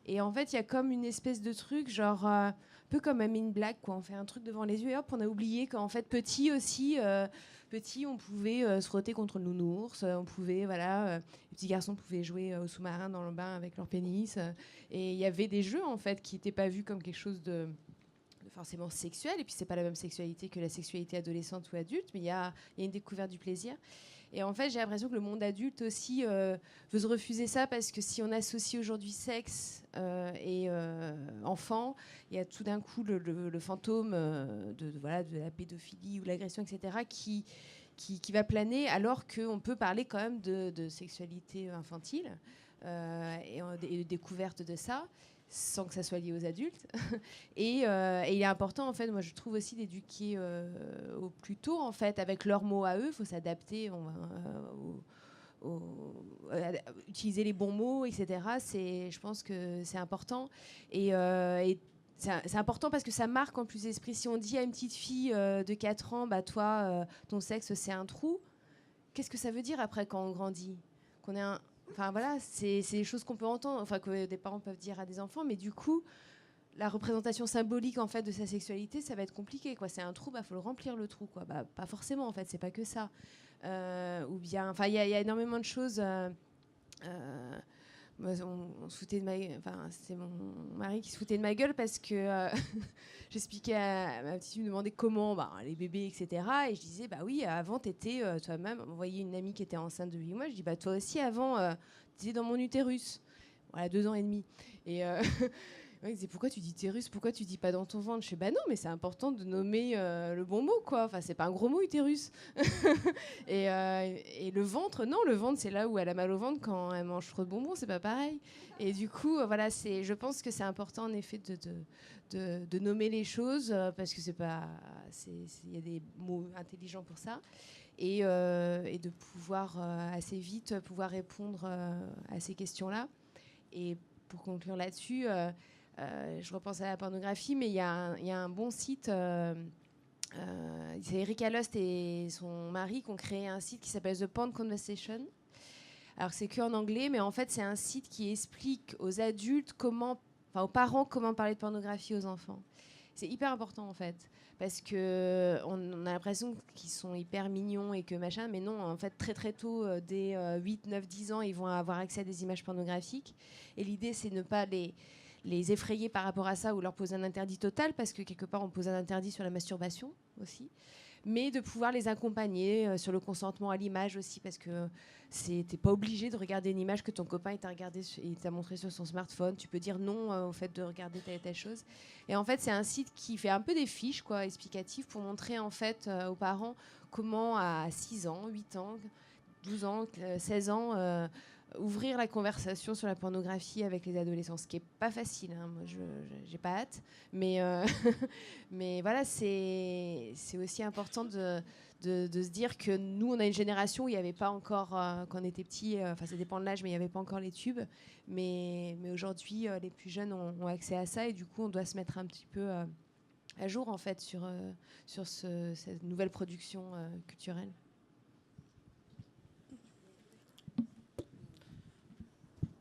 Et en fait, il y a comme une espèce de truc, genre un peu comme un in black, quoi. On fait un truc devant les yeux et hop, on a oublié qu'en fait, petit aussi, on pouvait se frotter contre le nounours, on pouvait, voilà, les petits garçons pouvaient jouer au sous-marin dans le bain avec leur pénis. Et il y avait des jeux, en fait, qui n'étaient pas vus comme quelque chose de forcément sexuelle, et puis c'est pas la même sexualité que la sexualité adolescente ou adulte, mais il y a une découverte du plaisir. Et en fait, j'ai l'impression que le monde adulte aussi veut se refuser ça, parce que si on associe aujourd'hui sexe et enfant, il y a tout d'un coup le fantôme de la pédophilie ou l'agression, etc., qui va planer, alors qu'on peut parler quand même de sexualité infantile et de découverte de ça, sans que ça soit lié aux adultes. Et il est important, en fait, moi je trouve aussi d'éduquer au plus tôt, en fait, avec leurs mots à eux. Il faut s'adapter, utiliser les bons mots, etc. Je pense que c'est important. Et c'est important parce que ça marque en plus l'esprit. Si on dit à une petite fille de 4 ans, toi, ton sexe, c'est un trou, qu'est-ce que ça veut dire après quand on grandit ? Qu'on est un... Enfin voilà, c'est des choses qu'on peut entendre, enfin que des parents peuvent dire à des enfants, mais du coup, la représentation symbolique en fait de sa sexualité, ça va être compliqué, quoi. C'est un trou, faut le remplir le trou, quoi. Pas forcément en fait, c'est pas que ça. Ou bien, enfin il y a énormément de choses. On se foutait de c'est mon mari qui se foutait de ma gueule parce que j'expliquais à ma petite fille, me demandait comment les bébés, etc. Et je disais, oui, avant, t'étais toi-même. On voyait une amie qui était enceinte de 8 mois. Je dis, toi aussi, avant, t'étais dans mon utérus. Voilà, 2 ans et demi. Et il disait, pourquoi tu dis utérus ? Pourquoi tu dis pas dans ton ventre ? Je dis, non, mais c'est important de nommer le bon mot, quoi. Enfin, c'est pas un gros mot, utérus. et le ventre, non, le ventre, c'est là où elle a mal au ventre quand elle mange trop de bonbons, c'est pas pareil. Et du coup, voilà, je pense que c'est important, en effet, de nommer les choses, parce que il y a des mots intelligents pour ça. Et de pouvoir assez vite pouvoir répondre à ces questions-là. Et pour conclure là-dessus, je repense à la pornographie, mais il y a un bon site c'est Erika Lust et son mari qui ont créé un site qui s'appelle The Porn Conversation. Alors c'est que en anglais, mais en fait c'est un site qui explique aux adultes aux parents comment parler de pornographie aux enfants. C'est hyper important en fait, parce que on a l'impression qu'ils sont hyper mignons et que machin, mais non, en fait très très tôt, dès 8, 9, 10 ans, ils vont avoir accès à des images pornographiques. Et l'idée c'est de ne pas les effrayer par rapport à ça ou leur poser un interdit total, parce que quelque part on pose un interdit sur la masturbation aussi, mais de pouvoir les accompagner sur le consentement à l'image aussi, parce que t'es pas obligé de regarder une image que ton copain t'a montré sur son smartphone. Tu peux dire non au fait de regarder telle et telle chose. Et en fait, c'est un site qui fait un peu des fiches explicatives pour montrer en fait aux parents comment à 6 ans, 8 ans, 12 ans, 16 ans ouvrir la conversation sur la pornographie avec les adolescents, ce qui est pas facile, hein. Moi, j'ai pas hâte, mais mais voilà, c'est aussi important de se dire que nous, on a une génération où il n'y avait pas encore, quand on était petit, enfin ça dépend de l'âge, mais il n'y avait pas encore les tubes, mais aujourd'hui, les plus jeunes ont accès à ça, et du coup, on doit se mettre un petit peu à jour en fait sur cette nouvelle production culturelle.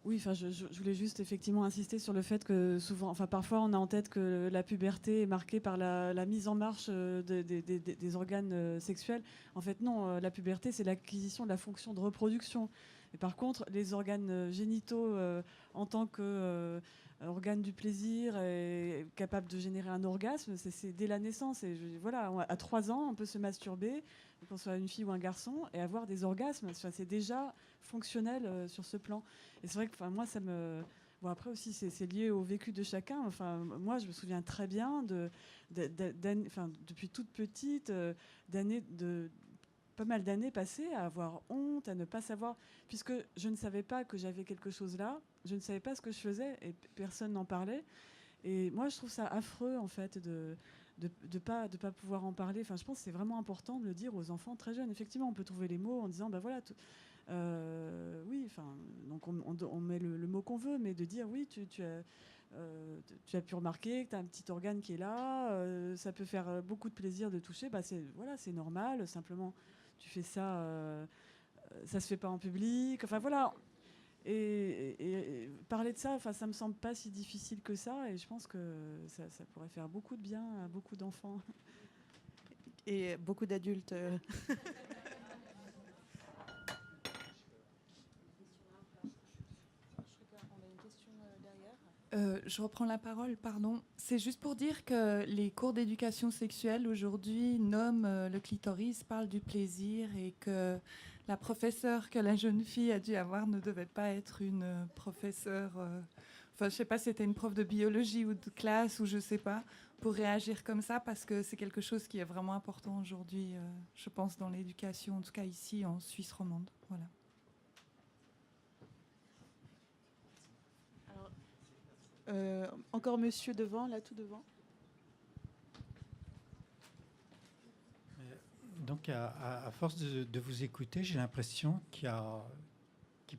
Oui, enfin, je voulais juste effectivement insister sur le fait que souvent, enfin, parfois, on a en tête que la puberté est marquée par la mise en marche des organes sexuels. En fait, non, la puberté, c'est l'acquisition de la fonction de reproduction. Et par contre, les organes génitaux, en tant qu'organes du plaisir et capables de générer un orgasme, c'est dès la naissance. Et voilà, à 3 ans, on peut se masturber, qu'on soit une fille ou un garçon, et avoir des orgasmes. Enfin, c'est déjà fonctionnel sur ce plan. Et c'est vrai que moi, ça me... Bon, après aussi, c'est lié au vécu de chacun. Enfin, moi, je me souviens très bien, depuis toute petite, pas mal d'années passées à avoir honte, à ne pas savoir, puisque je ne savais pas que j'avais quelque chose là, je ne savais pas ce que je faisais et personne n'en parlait. Et moi, je trouve ça affreux, en fait, de pas pouvoir en parler. Enfin, je pense que c'est vraiment important de le dire aux enfants très jeunes. Effectivement, on peut trouver les mots en disant, ben voilà... oui, enfin, donc on met le mot qu'on veut, mais de dire oui, tu as pu remarquer que tu as un petit organe qui est là, ça peut faire beaucoup de plaisir de toucher, bah c'est normal, simplement tu fais ça, ça se fait pas en public, enfin voilà. Et parler de ça, enfin, ça me semble pas si difficile que ça, et je pense que ça pourrait faire beaucoup de bien à beaucoup d'enfants. Et beaucoup d'adultes. Je reprends la parole, pardon. C'est juste pour dire que les cours d'éducation sexuelle aujourd'hui nomment le clitoris, parlent du plaisir, et que la professeure que la jeune fille a dû avoir ne devait pas être une professeure, enfin je sais pas, c'était une prof de biologie ou de classe ou je sais pas, pour réagir comme ça, parce que c'est quelque chose qui est vraiment important aujourd'hui, je pense, dans l'éducation, en tout cas ici en Suisse romande. Voilà. Encore monsieur devant, là tout devant. Donc à force de vous écouter, j'ai l'impression qu'il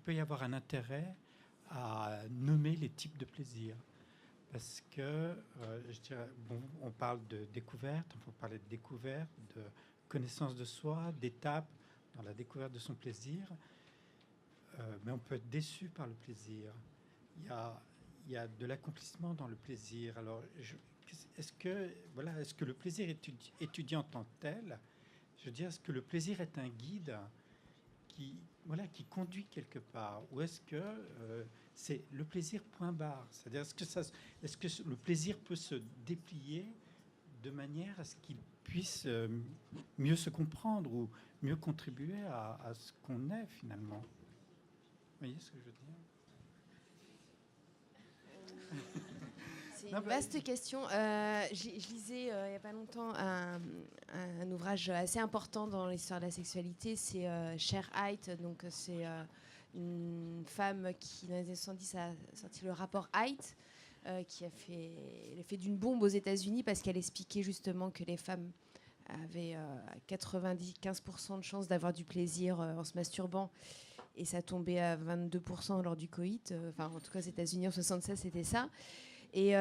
peut y avoir un intérêt à nommer les types de plaisir. Parce que, je dirais, bon, on parle de découverte, on peut parler de découverte, de connaissance de soi, d'étapes dans la découverte de son plaisir, mais on peut être déçu par le plaisir. Il y a de l'accomplissement dans le plaisir. Alors, est-ce que le plaisir étudié en tant que tel, je veux dire, est-ce que le plaisir est un guide qui conduit quelque part, ou est-ce que c'est le plaisir point barre? C'est-à-dire, est-ce que le plaisir peut se déplier de manière à ce qu'il puisse mieux se comprendre ou mieux contribuer à ce qu'on est finalement? Vous voyez ce que je veux dire? C'est une vaste question. Je lisais il n'y a pas longtemps un ouvrage assez important dans l'histoire de la sexualité. C'est Cher Height. Donc c'est une femme qui, dans les années 70, a sorti le rapport Height, qui a fait l'effet d'une bombe aux États-Unis, parce qu'elle expliquait justement que les femmes avaient 95% de chances d'avoir du plaisir en se masturbant, et ça tombait à 22% lors du coït. Enfin, en tout cas, aux États-Unis en 76, c'était ça. Et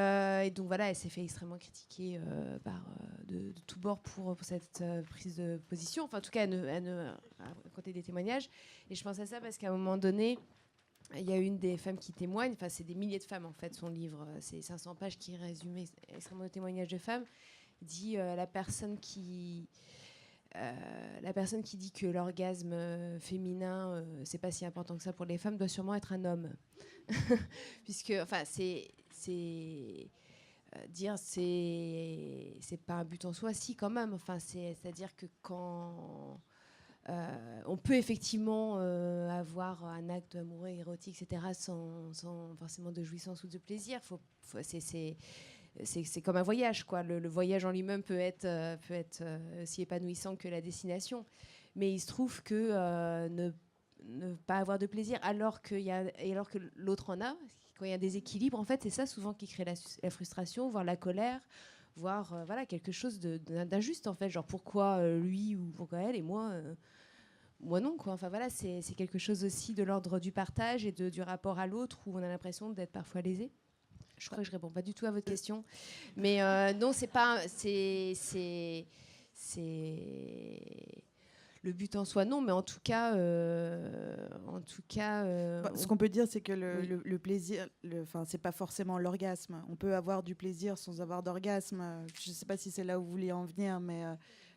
donc voilà, elle s'est fait extrêmement critiquer de tous bords pour cette prise de position. Enfin, en tout cas, elle a raconté des témoignages. Et je pense à ça parce qu'à un moment donné, il y a une des femmes qui témoigne. Enfin, c'est des milliers de femmes, en fait, son livre. C'est 500 pages qui résument extrêmement de témoignages de femmes. Il dit la personne qui dit que l'orgasme féminin, c'est pas si important que ça pour les femmes, doit sûrement être un homme. Puisque, enfin, c'est pas un but en soi, si quand même. Enfin, c'est-à-dire que quand on peut effectivement avoir un acte amoureux, érotique, etc., sans forcément de jouissance ou de plaisir. C'est comme un voyage, quoi. Le voyage en lui-même peut être aussi épanouissant que la destination. Mais il se trouve que ne pas avoir de plaisir alors que l'autre en a, quand il y a un déséquilibre, en fait, c'est ça souvent qui crée la frustration, voire la colère, voire voilà, quelque chose d'injuste, en fait. Genre pourquoi lui ou pourquoi elle et moi non, quoi. Enfin voilà, c'est quelque chose aussi de l'ordre du partage et du rapport à l'autre où on a l'impression d'être parfois lésé. Je crois que je réponds pas du tout à votre question, mais non, c'est pas, c'est le but en soi, non, mais en tout cas, ce qu'on peut dire, c'est que le plaisir, c'est pas forcément l'orgasme. On peut avoir du plaisir sans avoir d'orgasme. Je sais pas si c'est là où vous voulez en venir, mais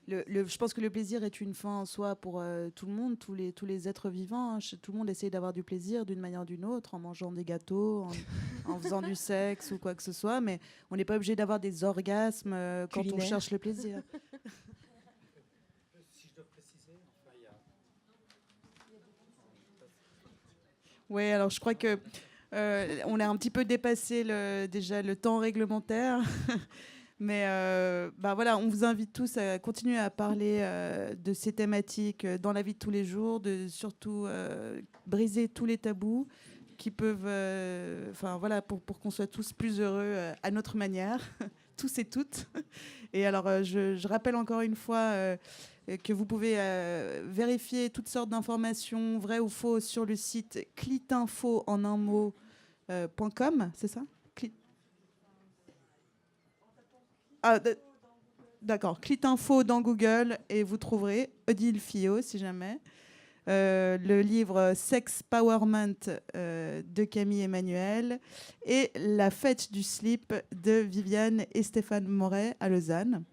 je pense que le plaisir est une fin en soi pour tout le monde, tous les êtres vivants. Hein. Tout le monde essaye d'avoir du plaisir d'une manière ou d'une autre, en mangeant des gâteaux, en faisant du sexe ou quoi que ce soit, mais on n'est pas obligé d'avoir des orgasmes quand on cherche le plaisir. Oui, alors je crois que on a un petit peu dépassé déjà le temps réglementaire. Mais voilà, on vous invite tous à continuer à parler de ces thématiques dans la vie de tous les jours, de surtout briser tous les tabous qui peuvent, voilà, pour qu'on soit tous plus heureux à notre manière, tous et toutes. Et alors, je rappelle encore une fois que vous pouvez vérifier toutes sortes d'informations vraies ou fausses sur le site clitinfo en un mot.com, c'est ça? D'accord, clitinfo dans Google et vous trouverez Odile Fillot, si jamais. Le livre Sex Powerment de Camille Emmanuel et La fête du slip de Viviane et Stéphane Moret à Lausanne.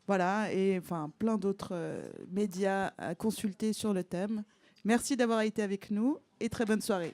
Voilà, et plein d'autres médias à consulter sur le thème. Merci d'avoir été avec nous et très bonne soirée.